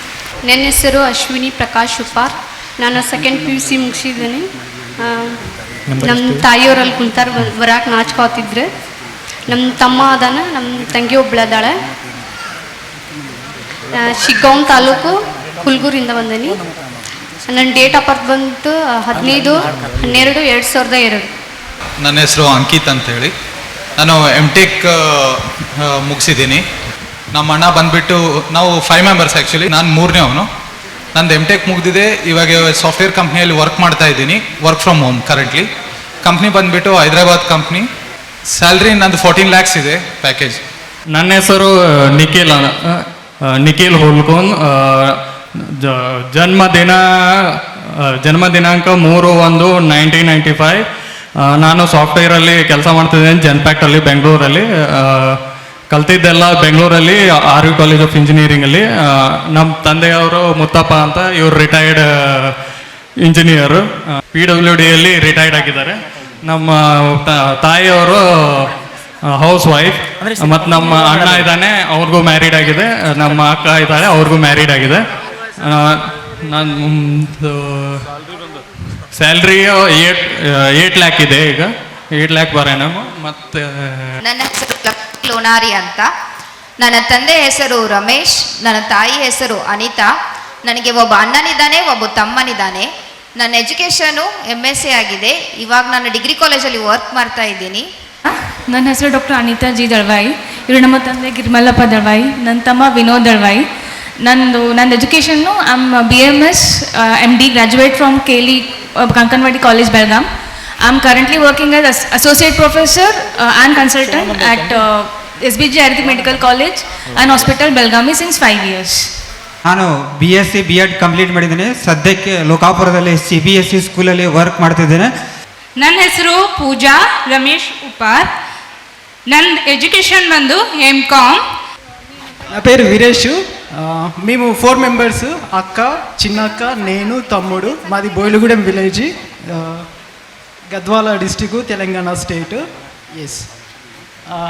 ನನ್ನ ಹೆಸರು ಅಶ್ವಿನಿ ಪ್ರಕಾಶ್ ಉಪಾರ್. ನಾನು ಸೆಕೆಂಡ್ PUC ಮುಗಿಸಿದ್ದೀನಿ. ನಮ್ಮ ತಾಯಿಯವರಲ್ಲಿ ಕುಂತಾರ ಬರಾಕ್ ನಾಚ್ಕೋತಿದ್ರೆ. ನಮ್ಮ ತಮ್ಮ ಅದಾನ, ನಮ್ಮ ತಂಗಿ ಒಬ್ಳದಾಳೆ. ಶಿಗ್ಗಾಂವ್ ತಾಲೂಕು ಹುಲ್ಗೂರಿಂದ ಬಂದೀನಿ. ನನ್ನ ಡೇಟ್ ಆಫ್ ಬರ್ತ್ ಬಂತು 15/12/2002. ನನ್ನ ಹೆಸರು ಅಂಕಿತ್ ಅಂತೇಳಿ. ನಾನು MTech ಮುಗಿಸಿದ್ದೀನಿ. ನಮ್ಮ ಅಣ್ಣ ಬಂದುಬಿಟ್ಟು ನಾವು 5 ಮೆಂಬರ್ಸ್ ಆ್ಯಕ್ಚುಲಿ, ನಾನು 3ನೇ ಅವನು. ನಂದು MTech ಮುಗಿದಿದೆ. ಇವಾಗ ಸಾಫ್ಟ್ವೇರ್ ಕಂಪ್ನಿಯಲ್ಲಿ ವರ್ಕ್ ಮಾಡ್ತಾ ಇದ್ದೀನಿ, work from home currently. Company ಬಂದುಬಿಟ್ಟು ಹೈದ್ರಾಬಾದ್ ಕಂಪ್ನಿ. ಸ್ಯಾಲ್ರಿ ನಂದು 14 lakhs ಇದೆ ಪ್ಯಾಕೇಜ್. ನನ್ನ ಹೆಸರು ನಿಖಿಲ್ ಹೋಲ್ಕೋನ್. ಜನ್ಮ ದಿನಾಂಕ 3/1/1995. ನಾನು ಸಾಫ್ಟ್ವೇರಲ್ಲಿ ಕೆಲಸ ಮಾಡ್ತಿದ್ದೇನೆ ಜೆನ್ಪ್ಯಾಕ್ಟಲ್ಲಿ ಬೆಂಗಳೂರಲ್ಲಿ. ಕಲ್ತಿದ್ದೆಲ್ಲ ಬೆಂಗಳೂರಲ್ಲಿ RV ಕಾಲೇಜ್ ಆಫ್ ಇಂಜಿನಿಯರಿಂಗಲ್ಲಿ. ನಮ್ಮ ತಂದೆಯವರು ಮುತ್ತಪ್ಪ ಅಂತ, ಇವರು ರಿಟೈರ್ಡ್ ಇಂಜಿನಿಯರು, PWDಯಲ್ಲಿ ರಿಟೈರ್ಡ್ ಆಗಿದ್ದಾರೆ. ನಮ್ಮ ತಾಯಿಯವರು ಹೌಸ್ ವೈಫ್. ಮತ್ತು ನಮ್ಮ ಅಣ್ಣ ಇದ್ದಾನೆ, ಅವ್ರಿಗೂ ಮ್ಯಾರಿಡ್ ಆಗಿದೆ. ನಮ್ಮ ಅಕ್ಕ ಇದ್ದಾಳೆ, ಅವ್ರಿಗೂ ಮ್ಯಾರಿಡ್ ಆಗಿದೆ. ನಾನು ಸ್ಯಾಲ್ರಿ 8 lakh ಇದೆ ಈಗ, 8 lakh ಬರೋಣ. ಮತ್ತು ನನ್ನ ಹೆಸರು ಲೋನಾರಿ ಅಂತ. ನನ್ನ ತಂದೆ ಹೆಸರು ರಮೇಶ್, ನನ್ನ ತಾಯಿ ಹೆಸರು ಅನಿತಾ. ನನಗೆ ಒಬ್ಬ ಅಣ್ಣನಿದ್ದಾನೆ, ಒಬ್ಬ ತಮ್ಮನಿದ್ದಾನೆ. ನನ್ನ ಎಜುಕೇಷನು MSc ಆಗಿದೆ. ಇವಾಗ ನಾನು ಡಿಗ್ರಿ ಕಾಲೇಜಲ್ಲಿ ವರ್ಕ್ ಮಾಡ್ತಾ ಇದ್ದೀನಿ. ನನ್ನ ಹೆಸರು ಡಾಕ್ಟರ್ ಅನಿತಾ ಜಿ ದಳ್ವಾಯಿ. ಇವರು ನಮ್ಮ ತಂದೆ ಗಿರ್ಮಲ್ಲಪ್ಪ ದಳ್ವಾಯಿ, ನನ್ನ ತಮ್ಮ ವಿನೋದ್ ದಳ್ವಾಯಿ. ನನ್ನ education BMS MD graduate from KLE Kankanwadi college Belgaum. I am currently working as associate professor and consultant at SBG Ayurvedic medical college and hospital Belagavi since 5 years. ನಾನು BSc B.Ed ಕಂಪ್ಲೀಟ್ ಮಾಡಿದ್ದೀನಿ. ಸದ್ಯಕ್ಕೆ ಲೋಕಾಪುರದಲ್ಲಿ CBSE ಸ್ಕೂಲಲ್ಲಿ ವರ್ಕ್ ಮಾಡ್ತಿದ್ದೇನೆ. ನನ್ನ ಹೆಸರು ಪೂಜಾ ರಮೇಶ್ ಉಪಾರ್. ನನ್ನ ఎడ్యుకేషన్ ಬಂದು MCom. నా పేరు వీరేష్. మేము 4 మెంబర్స్, అక్క, చిన్నక్క, నేను, తమ్ముడు. మాది Boilagudem village, Gadwal district, Telangana state. Yes,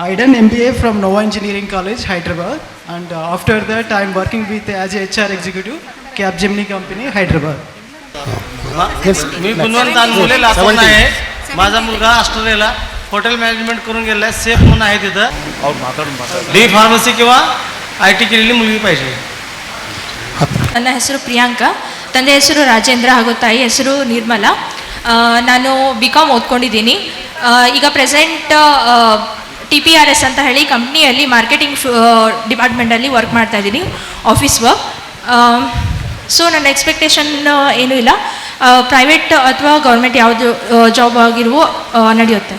I done MBA from Nova Engineering College, Hyderabad, and after that I am working with as a HR executive, Capgemini company, Hyderabad. मी गुणवंत मुले लातूरला आहे. माझा मुलगा ऑस्ट्रेलियाला हॉटेल मॅनेजमेंट करून गेला आहे. सेफ म्हणून आहे तिथं. डी फार्मसी किंवा IT केलेली मुलगी पाहिजे. ನನ್ನ ಹೆಸರು ಪ್ರಿಯಾಂಕಾ, ತಂದೆ ಹೆಸರು ರಾಜೇಂದ್ರ ಹಾಗೂ ತಾಯಿ ಹೆಸರು ನಿರ್ಮಲಾ. ನಾನು BCom ಓದ್ಕೊಂಡಿದ್ದೀನಿ. ಈಗ ಪ್ರೆಸೆಂಟ್ TPRS ಅಂತ ಹೇಳಿ ಕಂಪ್ನಿಯಲ್ಲಿ ಮಾರ್ಕೆಟಿಂಗ್ ಡಿಪಾರ್ಟ್ಮೆಂಟಲ್ಲಿ ವರ್ಕ್ ಮಾಡ್ತಾ ಇದ್ದೀನಿ, ಆಫೀಸ್ ವರ್ಕ್. ಸೊ ನನ್ನ ಎಕ್ಸ್ಪೆಕ್ಟೇಷನ್ ಏನೂ ಇಲ್ಲ, ಪ್ರೈವೇಟ್ ಅಥವಾ ಗೌರ್ಮೆಂಟ್ ಯಾವುದು ಜಾಬ್ ಆಗಿರುವ ನಡೆಯುತ್ತೆ.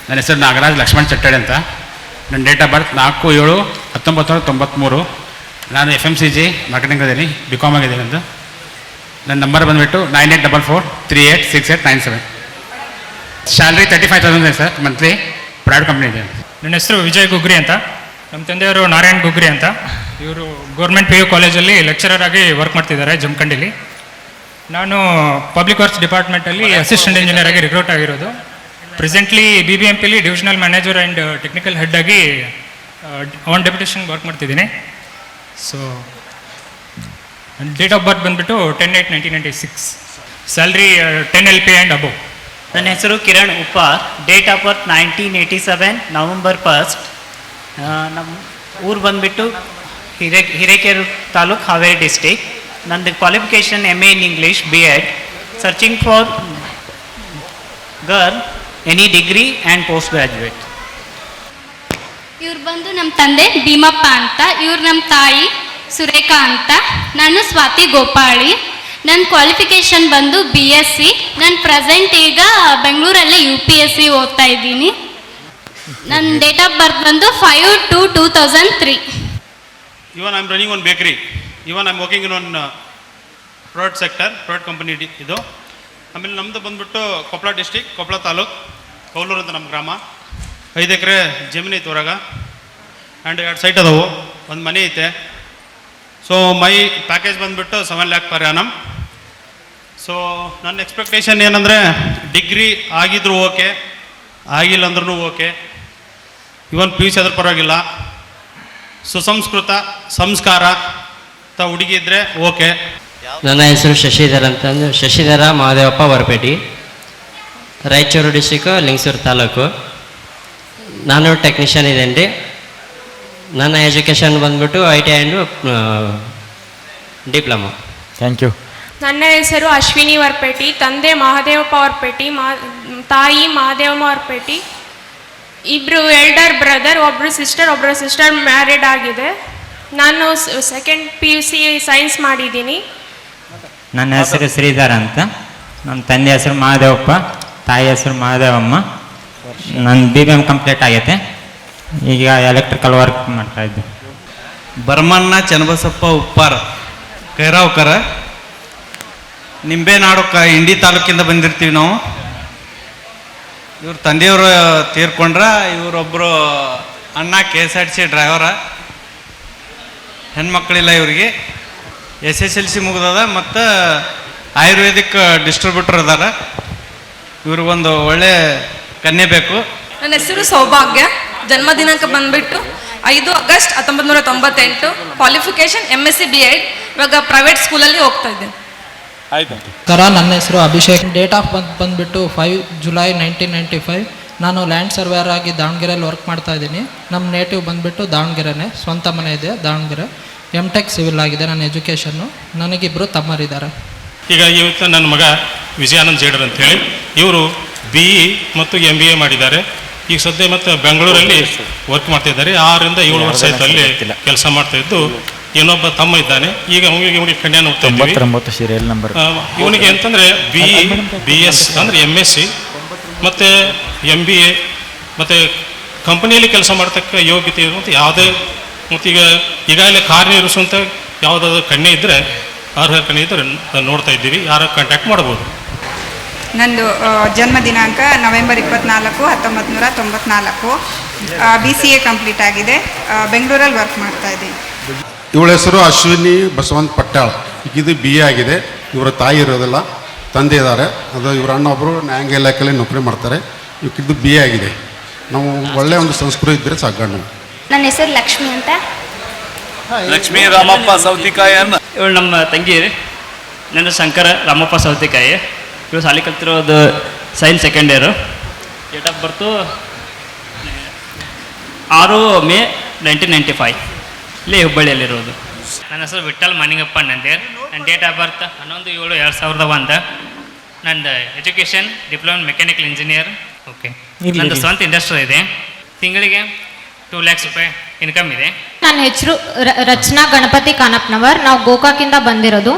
ನನ್ನ ಹೆಸರು ನಾಗರಾಜ್ ಲಕ್ಷ್ಮಣ್ ಚಟ್ಟಡಿ ಅಂತ. ನನ್ನ ಡೇಟ್ ಆಫ್ ಬರ್ತ್ 4/7/1993. ನಾನು FMCG ಮಾರ್ಕೆಟಿಂಗ್ ಇದ್ದೀನಿ, BCom ಆಗಿದ್ದೀನಿ ಅಂತ. ನನ್ನ ನಂಬರ್ ಬಂದುಬಿಟ್ಟು 9844386897. ಸ್ಯಾಲ್ರಿ 35,000 ಇದೆ ಸರ್ ಮಂತ್ಲಿ, ಪ್ರೈವೇಟ್ ಕಂಪ್ನಿ ಇದೆ. ನನ್ನ ಹೆಸರು ವಿಜಯ್ ಗುಗ್ರಿ ಅಂತ. ನಮ್ಮ ತಂದೆಯವರು ನಾರಾಯಣ್ ಗುಗ್ರಿ ಅಂತ. ಇವರು ಗೌರ್ಮೆಂಟ್ PU ಕಾಲೇಜಲ್ಲಿ ಲೆಕ್ಚರರ್ ಆಗಿ ವರ್ಕ್ ಮಾಡ್ತಿದ್ದಾರೆ ಜಮಖಂಡಿಲಿ. ನಾನು ಪಬ್ಲಿಕ್ ವರ್ಕ್ಸ್ ಡಿಪಾರ್ಟ್ಮೆಂಟಲ್ಲಿ ಅಸಿಸ್ಟೆಂಟ್ ಇಂಜಿನಿಯರ್ ಆಗಿ ರಿಕ್ರೂಟ್ ಆಗಿರೋದು. ಪ್ರೆಸೆಂಟ್ಲಿ BBMPಲಿ divisional manager and technical head ಆಗಿ ಆನ್ ಡೆಪ್ಯುಟೇಷನ್ ವರ್ಕ್ ಮಾಡ್ತಿದ್ದೀನಿ. ಸೊ ಡೇಟ್ ಆಫ್ ಬರ್ತ್ ಬಂದುಬಿಟ್ಟು 10/8/1996. Salary 10 LP and above. ನನ್ನ ಹೆಸರು Kiran Uppar. Date of birth 1987 November 1. ನಮ್ಮ ಊರು ಬಂದುಬಿಟ್ಟು ಹಿರೇಕೆರೂರು ತಾಲೂಕು, ಹಾವೇರಿ ಡಿಸ್ಟಿಕ್. ನಂದು qualification MA in English, B.Ed. Searching for girl, any degree and post graduate. ಇವ್ರು ಬಂದು ನಮ್ಮ ತಂದೆ ಭೀಮಪ್ಪ ಅಂತ, ಇವ್ರು ನಮ್ಮ ತಾಯಿ ಸುರೇಖಾ ಅಂತ. ನಾನು ಸ್ವಾತಿ ಗೋಪಾಳಿ. ನನ್ನ ಕ್ವಾಲಿಫಿಕೇಷನ್ ಬಂದು BSc. ನಾನು ಪ್ರೆಸೆಂಟ್ ಈಗ ಬೆಂಗಳೂರಲ್ಲೇ UPSC ಓದ್ತಾ ಇದ್ದೀನಿ. ನನ್ನ ಡೇಟ್ ಆಫ್ ಬರ್ತ್ ಬಂದು 5/2/2003. Even I am running one bakery. Even I am working in one product sector, product company ಇದು. ಆಮೇಲೆ ನಮ್ಮದು ಬಂದುಬಿಟ್ಟು ಕೊಪ್ಪಳ ಡಿಸ್ಟಿಕ್, ಕೊಪ್ಪಳ ತಾಲೂಕು, ಕೌಲೂರು ಅಂತ ನಮ್ಮ ಗ್ರಾಮ. 5 ಎಕರೆ ಜಮೀನು ಐತೆ ಹೊರಗ, ಆ್ಯಂಡ್ 2 ಸೈಟ್ ಅದಾವು, ಒಂದು ಮನೆ ಐತೆ. ಸೊ ಮೈ ಪ್ಯಾಕೇಜ್ ಬಂದುಬಿಟ್ಟು 7 lakh per annum. ಸೊ ನನ್ನ ಎಕ್ಸ್ಪೆಕ್ಟೇಷನ್ ಏನಂದರೆ, ಡಿಗ್ರಿ ಆಗಿದ್ರು ಓಕೆ, ಆಗಿಲ್ಲ ಅಂದ್ರೂ ಓಕೆ, ಇವನ್ PUC ಅದ್ರ ಪರವಾಗಿಲ್ಲ, ಸುಸಂಸ್ಕೃತ ಸಂಸ್ಕಾರ ಹುಡುಗಿ ಇದ್ದರೆ ಓಕೆ. ನನ್ನ ಹೆಸರು ಶಶಿಧರ್ ಅಂತಂದು, ಶಶಿಧರ ಮಹಾದೇವಪ್ಪ ವರಪೇಟಿ, ರಾಯಚೂರು ಡಿಸ್ಟಿಕ್ಕು, ಲಿಂಗಸೂರು ತಾಲೂಕು. ನಾನು ಟೆಕ್ನಿಷಿಯನ್ ಇದ್ದೇನೆ ರೀ. ನನ್ನ ಎಜುಕೇಷನ್ ಬಂದುಬಿಟ್ಟು IT and diploma. Thank you. ನನ್ನ ಹೆಸರು ಅಶ್ವಿನಿ ವರ್ಪೇಟಿ, ತಂದೆ ಮಹಾದೇವಪ್ಪ ವರ್ಪೇಟಿ, ತಾಯಿ ಮಹಾದೇವಮ್ಮ ವರ್ಪೇಟಿ. ಇಬ್ಬರು ಎಲ್ಡರ್ ಬ್ರದರ್, ಒಬ್ಬರು ಸಿಸ್ಟರ್ ಮ್ಯಾರಿಡ್ ಆಗಿದೆ. ನಾನು ಸೆಕೆಂಡ್ PUC ಸೈನ್ಸ್ ಮಾಡಿದ್ದೀನಿ. ನನ್ನ ಹೆಸರು ಶ್ರೀಧರ್ ಅಂತ. ನಮ್ಮ ತಂದೆ ಹೆಸರು ಮಹಾದೇವಪ್ಪ, ತಾಯಿ ಹೆಸರು ಮಹಾದೇವಮ್ಮ. ನನ್ನ BBM ಕಂಪ್ಲೀಟ್ ಆಗೈತೆ. ಈಗ ಎಲೆಕ್ಟ್ರಿಕಲ್ ವರ್ಕ್ ಮಾಡ್ತಾ ಇದ್ದೆ. ಬರ್ಮಣ್ಣ ಚನ್ನಬಸಪ್ಪ ಉಪ್ಪಾರ್, ಕೈರಾವ್ಕರ, ನಿಂಬೇನಾಡು ಇಂಡಿ ತಾಲೂಕಿಂದ ಬಂದಿರ್ತೀವಿ ನಾವು. ಇವ್ರ ತಂದೆಯವರು ತೀರ್ಕೊಂಡ್ರ, ಇವರೊಬ್ಬರು ಅಣ್ಣ KSRTC ಡ್ರೈವರ. ಹೆಣ್ಮಕ್ಳಿಲ್ಲ ಇವರಿಗೆ. SSLC ಮುಗಿದದ, ಮತ್ತು ಆಯುರ್ವೇದಿಕ್ ಡಿಸ್ಟ್ರಿಬ್ಯೂಟರ್ ಅದಾರ. ಇವ್ರಿಗೊಂದು ಒಳ್ಳೆ ಕನ್ಯೆ ಬೇಕು. ನನ್ನ ಹೆಸರು ಸೌಭಾಗ್ಯ. ಜನ್ಮ ದಿನಾಂಕ ಬಂದುಬಿಟ್ಟು 5 ಆಗಸ್ಟ್ 1998. Qualification MSc B.Ed. ಇವಾಗ ಪ್ರೈವೇಟ್ ಸ್ಕೂಲಲ್ಲಿ ಹೋಗ್ತಾ ಇದ್ದೇನೆ. ನನ್ನ ಹೆಸರು ಅಭಿಷೇಕ್. ಡೇಟ್ ಆಫ್ ಬಂದುಬಿಟ್ಟು 5 ಜುಲೈ 1995. ನಾನು ಲ್ಯಾಂಡ್ ಸರ್ವೇಯರ್ ಆಗಿ ದಾವಣಗೆರೆಯಲ್ಲಿ ವರ್ಕ್ ಮಾಡ್ತಾ ಇದ್ದೀನಿ. ನಮ್ಮ ನೇಟಿವ್ ಬಂದುಬಿಟ್ಟು ದಾವಣಗೆರೆನೇ, ಸ್ವಂತ ಮನೆ ಇದೆ ದಾವಣಗೆರೆ. MTech ಸಿವಿಲ್ ಆಗಿದೆ ನನ್ನ ಎಜುಕೇಷನ್ನು. ನನಗಿಬ್ಬರು ತಮ್ಮರಿದ್ದಾರೆ. ಈಗ ಇವತ್ತು ನನ್ನ ಮಗ ವಿಜಯಾನಂದ್ ಜೇಡರ್ ಅಂತೇಳಿ ಇವರು BE ಮತ್ತು MBA ಮಾಡಿದ್ದಾರೆ. ಈಗ ಸದ್ಯ ಮತ್ತು ಬೆಂಗಳೂರಲ್ಲಿ ವರ್ಕ್ ಮಾಡ್ತಾ ಇದ್ದಾರೆ. 6 ರಿಂದ 7 ವರ್ಷ ಆಯ್ತು ಅಲ್ಲಿ ಕೆಲಸ ಮಾಡ್ತಾ ಇದ್ದು. ಇನ್ನೊಬ್ಬ ತಮ್ಮ ಇದ್ದಾನೆ, ಈಗ ಇವನಿಗೆ ಕನ್ಯಾ ನೋಡ್ತಾ ಇದ್ದೀವಿ. ಇವನಿಗೆ ಅಂತಂದರೆ BE BS ಅಂದರೆ MSc ಮತ್ತು MBA ಮತ್ತು ಕಂಪನಿಯಲ್ಲಿ ಕೆಲಸ ಮಾಡ್ತಕ್ಕ ಯೋಗ್ಯತೆ ಇರುವಂಥ ಯಾವುದೇ ಮತ್ತು ಈಗಾಗಲೇ ಕಾರ್ಯನಿರ್ವಹಿಸುವಂಥ ಯಾವುದಾದ್ರು ಕನ್ಯೆ ಇದ್ದರೆ ಅರ್ಹ ಕನ್ಯೆ ಇದ್ದರೆ ನೋಡ್ತಾ ಇದ್ದೀವಿ, ಯಾರು ಕಾಂಟ್ಯಾಕ್ಟ್ ಮಾಡ್ಬೋದು. ನಂದು ಜನ್ಮ ದಿನಾಂಕ ನವೆಂಬರ್ 24, 1994. BCA ಕಂಪ್ಲೀಟ್ ಆಗಿದೆ. ಬೆಂಗಳೂರಲ್ಲಿ ವರ್ಕ್ ಮಾಡ್ತಾ ಇದ್ದೀನಿ. ಇವಳ ಹೆಸರು ಅಶ್ವಿನಿ ಬಸವಂತ್ ಪಟ್ಟಾಳ್. ಇದು BA ಆಗಿದೆ. ಇವರ ತಾಯಿ ಇರೋದಿಲ್ಲ, ತಂದೆ ಇದ್ದಾರೆ. ಅದು ಇವರ ಅಣ್ಣ ಒಬ್ಬರು ನ್ಯಾಯಾಂಗ ಇಲಾಖೆಯಲ್ಲಿ ನೌಕರಿ ಮಾಡ್ತಾರೆ. ಇವಕ್ಕಿದ್ದು BA ಆಗಿದೆ. ನಾವು ಒಳ್ಳೆಯ ಒಂದು ಸಂಸ್ಕೃತಿ ಇದ್ದರೆ ಸಾಕು. ನನ್ನ ಹೆಸರು ಲಕ್ಷ್ಮಿ ಅಂತ. ಲಕ್ಷ್ಮೀ ರಾಮಪ್ಪ ಸೌತಿಕಾಯನ್ನ ಇವಳು ನಮ್ಮ ತಂಗಿ. ನನ್ನ ಶಂಕರ ರಾಮಪ್ಪ ಸೌತಿಕಾಯಿ. ಇವಳು ಶಾಲೆ ಕಲ್ತಿರೋದು science 2nd year. Date of birth 6 May 1995, ಇಲ್ಲಿ ಹುಬ್ಬಳ್ಳಿಯಲ್ಲಿರೋದು. ನನ್ನ ಹೆಸರು ವಿಠಲ್ ಮನಿಂಗಪ್ಪ ನಂದೇರ್. ನನ್ನ ಡೇಟ್ ಆಫ್ ಬರ್ತ್ 11/7/2001. ನಂದು education diploma mechanical engineer. Okay, ನಂದು ಸ್ವಂತ ಇಂಡಸ್ಟ್ರಿ ಇದೆ. ತಿಂಗಳಿಗೆ 2 lakhs ರೂಪಾಯಿ ಇನ್ಕಮ್ ಇದೆ. ನನ್ನ ಹೆಸರು ರಚನಾ ಗಣಪತಿ ಕಾನಪ್ನವರ್. ನಾವು ಗೋಕಾಕಿಂದ ಬಂದಿರೋದು.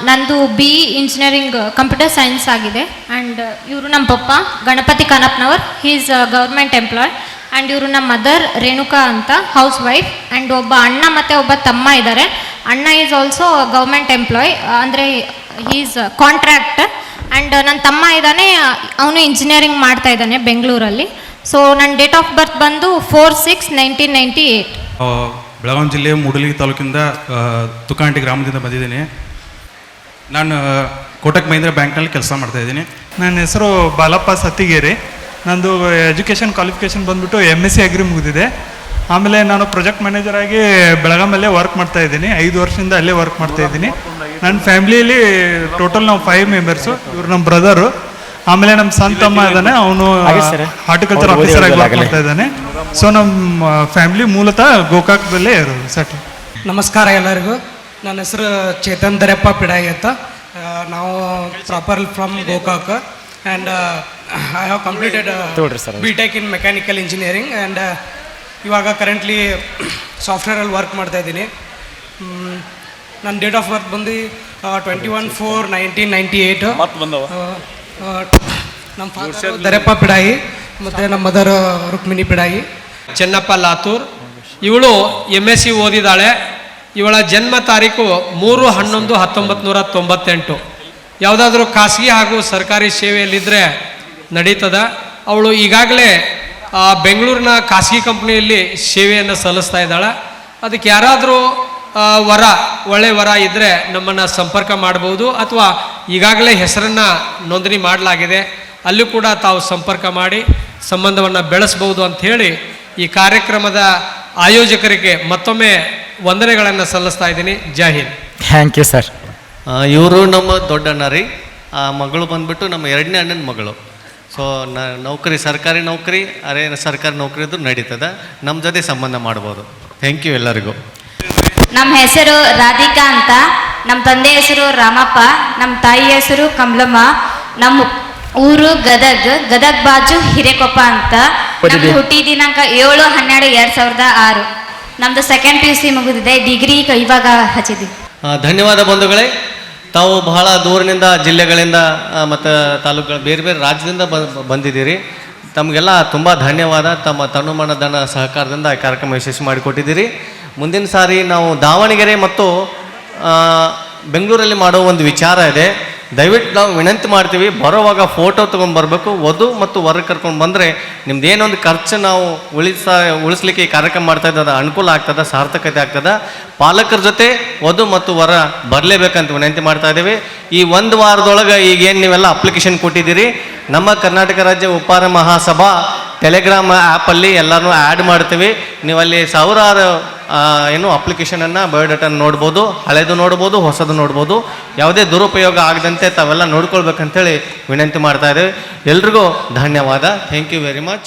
ನಂದು BE ಇಂಜಿನಿಯರಿಂಗ್ ಕಂಪ್ಯೂಟರ್ ಸೈನ್ಸ್ ಆಗಿದೆ. ಆ್ಯಂಡ್ ಇವರು ನಮ್ಮ ಪಪ್ಪ Ganapati Kanapnavar, he is government employee. And ಇವರು ನಮ್ಮ ಮದರ್ ರೇಣುಕಾ ಅಂತ, ಹೌಸ್ ವೈಫ್. ಆ್ಯಂಡ್ ಒಬ್ಬ ಅಣ್ಣ ಮತ್ತು ಒಬ್ಬ ತಮ್ಮ ಇದ್ದಾರೆ. ಅಣ್ಣ ಈಸ್ ಆಲ್ಸೋ ಗೌರ್ಮೆಂಟ್ ಎಂಪ್ಲಾಯ್, ಅಂದರೆ ಹೀ ಈಸ್ ಕಾಂಟ್ರಾಕ್ಟರ್. ಆ್ಯಂಡ್ ನನ್ನ ತಮ್ಮ ಇದ್ದಾನೆ, ಅವನು ಇಂಜಿನಿಯರಿಂಗ್ ಮಾಡ್ತಾ ಇದ್ದಾನೆ ಬೆಂಗಳೂರಲ್ಲಿ. ಸೊ ನನ್ನ ಡೇಟ್ ಆಫ್ ಬರ್ತ್ ಬಂದು 4/6/1998. ಬೆಳಗಾವಿ ಜಿಲ್ಲೆ ಮೂಡಲಗಿ ತಾಲೂಕಿಂದ ತುಕಾಂಟಿ ಗ್ರಾಮದಿಂದ ಬಂದಿದ್ದೀನಿ. ನಾನು ಕೋಟಕ್ ಮಹೀಂದ್ರ ಬ್ಯಾಂಕ್ನಲ್ಲಿ ಕೆಲಸ ಮಾಡ್ತಾ ಇದ್ದೀನಿ. ನನ್ನ ಹೆಸರು ಬಾಲಪ್ಪ ಸತ್ತಿಗೇರಿ. ನಂದು ಎಜುಕೇಷನ್ ಕ್ವಾಲಿಫಿಕೇಷನ್ ಬಂದುಬಿಟ್ಟು MSc ಅಗ್ರಿ ಮುಗಿದಿದೆ. ಆಮೇಲೆ ನಾನು ಪ್ರಾಜೆಕ್ಟ್ ಮ್ಯಾನೇಜರ್ ಆಗಿ ಬೆಳಗಾಮಲ್ಲೇ ವರ್ಕ್ ಮಾಡ್ತಾ ಇದ್ದೀನಿ. 5 ವರ್ಷದಿಂದ ಅಲ್ಲೇ ವರ್ಕ್ ಮಾಡ್ತಾ ಇದ್ದೀನಿ. ನನ್ನ ಫ್ಯಾಮಿಲಿಯಲ್ಲಿ ಟೋಟಲ್ ನಾವು 5 ಮೆಂಬರ್ಸು. ಇವರು ನಮ್ಮ ಬ್ರದರು. ಆಮೇಲೆ ನಮ್ಮ ಸಣ್ಣ ತಮ್ಮ ಇದ್ದಾನೆ, ಅವನು ಹಾರ್ಟಿಕಲ್ಚರ್ ಆಫೀಸರ್ ಆಗಿ ವರ್ಕ್ ಮಾಡ್ತಾ ಇದ್ದಾನೆ. ಸೊ ನಮ್ಮ ಫ್ಯಾಮಿಲಿ ಮೂಲತಃ ಗೋಕಾಕದಲ್ಲೇ ಇರೋದು ಸೆಟ್ಲ್. ನಮಸ್ಕಾರ ಎಲ್ಲರಿಗೂ. ನನ್ನ ಹೆಸರು ಚೇತನ್ ದರೆಪ್ಪ ಪಿಡಾಯಿ ಅಂತ. ನಾವು proper from Gokak. And I have completed BTech in mechanical engineering. And ಇವಾಗ ಕರೆಂಟ್ಲಿ ಸಾಫ್ಟ್ವೇರಲ್ಲಿ ವರ್ಕ್ ಮಾಡ್ತಾ ಇದ್ದೀನಿ. ನನ್ನ ಡೇಟ್ ಆಫ್ ಬರ್ತ್ ಬಂದು 21/4/1998. ನಮ್ಮ ಫಾದರ್ ದರೆಪ್ಪ ಪಿಡಾಯಿ ಮತ್ತು ನಮ್ಮ ಮದರ್ ರುಕ್ಮಿಣಿ ಪಿಡಾಯಿ. ಚೆನ್ನಪ್ಪ ಲಾತೂರ್. ಇವಳು MSc ಓದಿದ್ದಾಳೆ. ಇವಳ ಜನ್ಮ ತಾರೀಕು 3/11/1998. ಯಾವುದಾದ್ರೂ ಖಾಸಗಿ ಹಾಗೂ ಸರ್ಕಾರಿ ಸೇವೆಯಲ್ಲಿದ್ದರೆ ನಡೀತದ. ಅವಳು ಈಗಾಗಲೇ ಬೆಂಗಳೂರಿನ ಖಾಸಗಿ ಕಂಪ್ನಿಯಲ್ಲಿ ಸೇವೆಯನ್ನು ಸಲ್ಲಿಸ್ತಾ ಇದ್ದಾಳೆ. ಅದಕ್ಕೆ ಯಾರಾದರೂ ಒಳ್ಳೆಯ ವರ ಇದ್ದರೆ ನಮ್ಮನ್ನು ಸಂಪರ್ಕ ಮಾಡ್ಬೋದು, ಅಥವಾ ಈಗಾಗಲೇ ಹೆಸರನ್ನು ನೋಂದಣಿ ಮಾಡಲಾಗಿದೆ, ಅಲ್ಲೂ ಕೂಡ ತಾವು ಸಂಪರ್ಕ ಮಾಡಿ ಸಂಬಂಧವನ್ನು ಬೆಳೆಸ್ಬೋದು ಅಂಥೇಳಿ ಈ ಕಾರ್ಯಕ್ರಮದ ಆಯೋಜಕರಿಗೆ ಮತ್ತೊಮ್ಮೆ ವಂದನೆಗಳನ್ನು ಸಲ್ಲಿಸ್ತಾ ಇದ್ದೀನಿ. ಜೈ ಹಿಂದ್. Thank you sir. ಇವರು ನಮ್ಮ ದೊಡ್ಡಣ್ಣ ರೀ. ಆ ಮಗಳು ಬಂದುಬಿಟ್ಟು ನಮ್ಮ 2ನೇ ಅಣ್ಣನ ಮಗಳು. ಸೊ ನೌಕರಿ, ಸರ್ಕಾರಿ ನೌಕರಿ, ಸರ್ಕಾರಿ ನೌಕರಿ ಇದ್ದು ನಡೀತದೆ. ನಮ್ಮ ಜೊತೆ ಸಂಬಂಧ ಮಾಡ್ಬೋದು. ಥ್ಯಾಂಕ್ ಯು ಎಲ್ಲರಿಗೂ. ನಮ್ಮ ಹೆಸರು ರಾಧಿಕಾ ಅಂತ. ನಮ್ಮ ತಂದೆ ಹೆಸರು ರಾಮಪ್ಪ. ನಮ್ಮ ತಾಯಿ ಹೆಸರು ಕಮಲಮ್ಮ. ನಮ್ಮ ಊರು ಗದಗ್ ಬಾಜು ಹಿರೇಕೊಪ್ಪ ಅಂತ. ನಮ್ಮ ಹುಟ್ಟಿ ದಿನಾಂಕ 7/12/2006. ನಮ್ಮದು 2nd PUC ಮುಗಿದಿದೆ. ಡಿಗ್ರಿ ಇವಾಗ ಹಚ್ಚಿದ್ದೀವಿ. ಧನ್ಯವಾದ ಬಂಧುಗಳೇ. ತಾವು ಬಹಳ ದೂರಿನಿಂದ, ಜಿಲ್ಲೆಗಳಿಂದ ಮತ್ತು ತಾಲೂಕುಗಳ ಬೇರೆ ಬೇರೆ ರಾಜ್ಯದಿಂದ ಬಂದಿದ್ದೀರಿ. ತಮಗೆಲ್ಲ ತುಂಬ ಧನ್ಯವಾದ. ತಮ್ಮ ತನುಮನ ಧನ ಸಹಕಾರದಿಂದ ಈ ಕಾರ್ಯಕ್ರಮ ಯಶಸ್ವಿ ಮಾಡಿಕೊಟ್ಟಿದ್ದೀರಿ. ಮುಂದಿನ ಸಾರಿ ನಾವು ದಾವಣಗೆರೆ ಮತ್ತು ಬೆಂಗಳೂರಲ್ಲಿ ಮಾಡೋ ಒಂದು ವಿಚಾರ ಇದೆ. ದಯವಿಟ್ಟು ನಾವು ವಿನಂತಿ ಮಾಡ್ತೀವಿ, ಬರೋವಾಗ ಫೋಟೋ ತೊಗೊಂಡ್ಬರ್ಬೇಕು. ವಧು ಮತ್ತು ವರ ಕರ್ಕೊಂಡು ಬಂದರೆ ನಿಮ್ದು ಏನೊಂದು ಖರ್ಚು ನಾವು ಉಳಿಸ್ಲಿಕ್ಕೆ ಈ ಕಾರ್ಯಕ್ರಮ ಮಾಡ್ತಾ ಇದ್ದದ ಅನುಕೂಲ ಆಗ್ತದೆ, ಸಾರ್ಥಕತೆ ಆಗ್ತದೆ. ಪಾಲಕರ ಜೊತೆ ವಧು ಮತ್ತು ವರ ಬರಲೇಬೇಕಂತ ವಿನಂತಿ ಮಾಡ್ತಾ ಇದ್ದೀವಿ. ಈ 1 ವಾರದೊಳಗೆ ಈಗೇನು ನೀವೆಲ್ಲ ಅಪ್ಲಿಕೇಶನ್ ಕೊಟ್ಟಿದ್ದೀರಿ, ನಮ್ಮ ಕರ್ನಾಟಕ ರಾಜ್ಯ ಉಪ್ಪಾರ ಮಹಾಸಭಾ ಟೆಲಿಗ್ರಾಮ್ ಆ್ಯಪಲ್ಲಿ ಎಲ್ಲರೂ ಆ್ಯಡ್ ಮಾಡ್ತೀವಿ. ನೀವಲ್ಲಿ ಸಾವಿರಾರು ಅಪ್ಲಿಕೇಶನನ್ನು ಬಯೋಡಾಟನ ನೋಡ್ಬೋದು. ಹಳೆದು ನೋಡ್ಬೋದು, ಹೊಸದು ನೋಡ್ಬೋದು. ಯಾವುದೇ ದುರುಪಯೋಗ ಆಗದಂತೆ ತಾವೆಲ್ಲ ನೋಡ್ಕೊಳ್ಬೇಕಂತೇಳಿ ವಿನಂತಿ ಮಾಡ್ತಾ ಇದ್ದೇವೆ. ಎಲ್ರಿಗೂ ಧನ್ಯವಾದ. Thank you very much.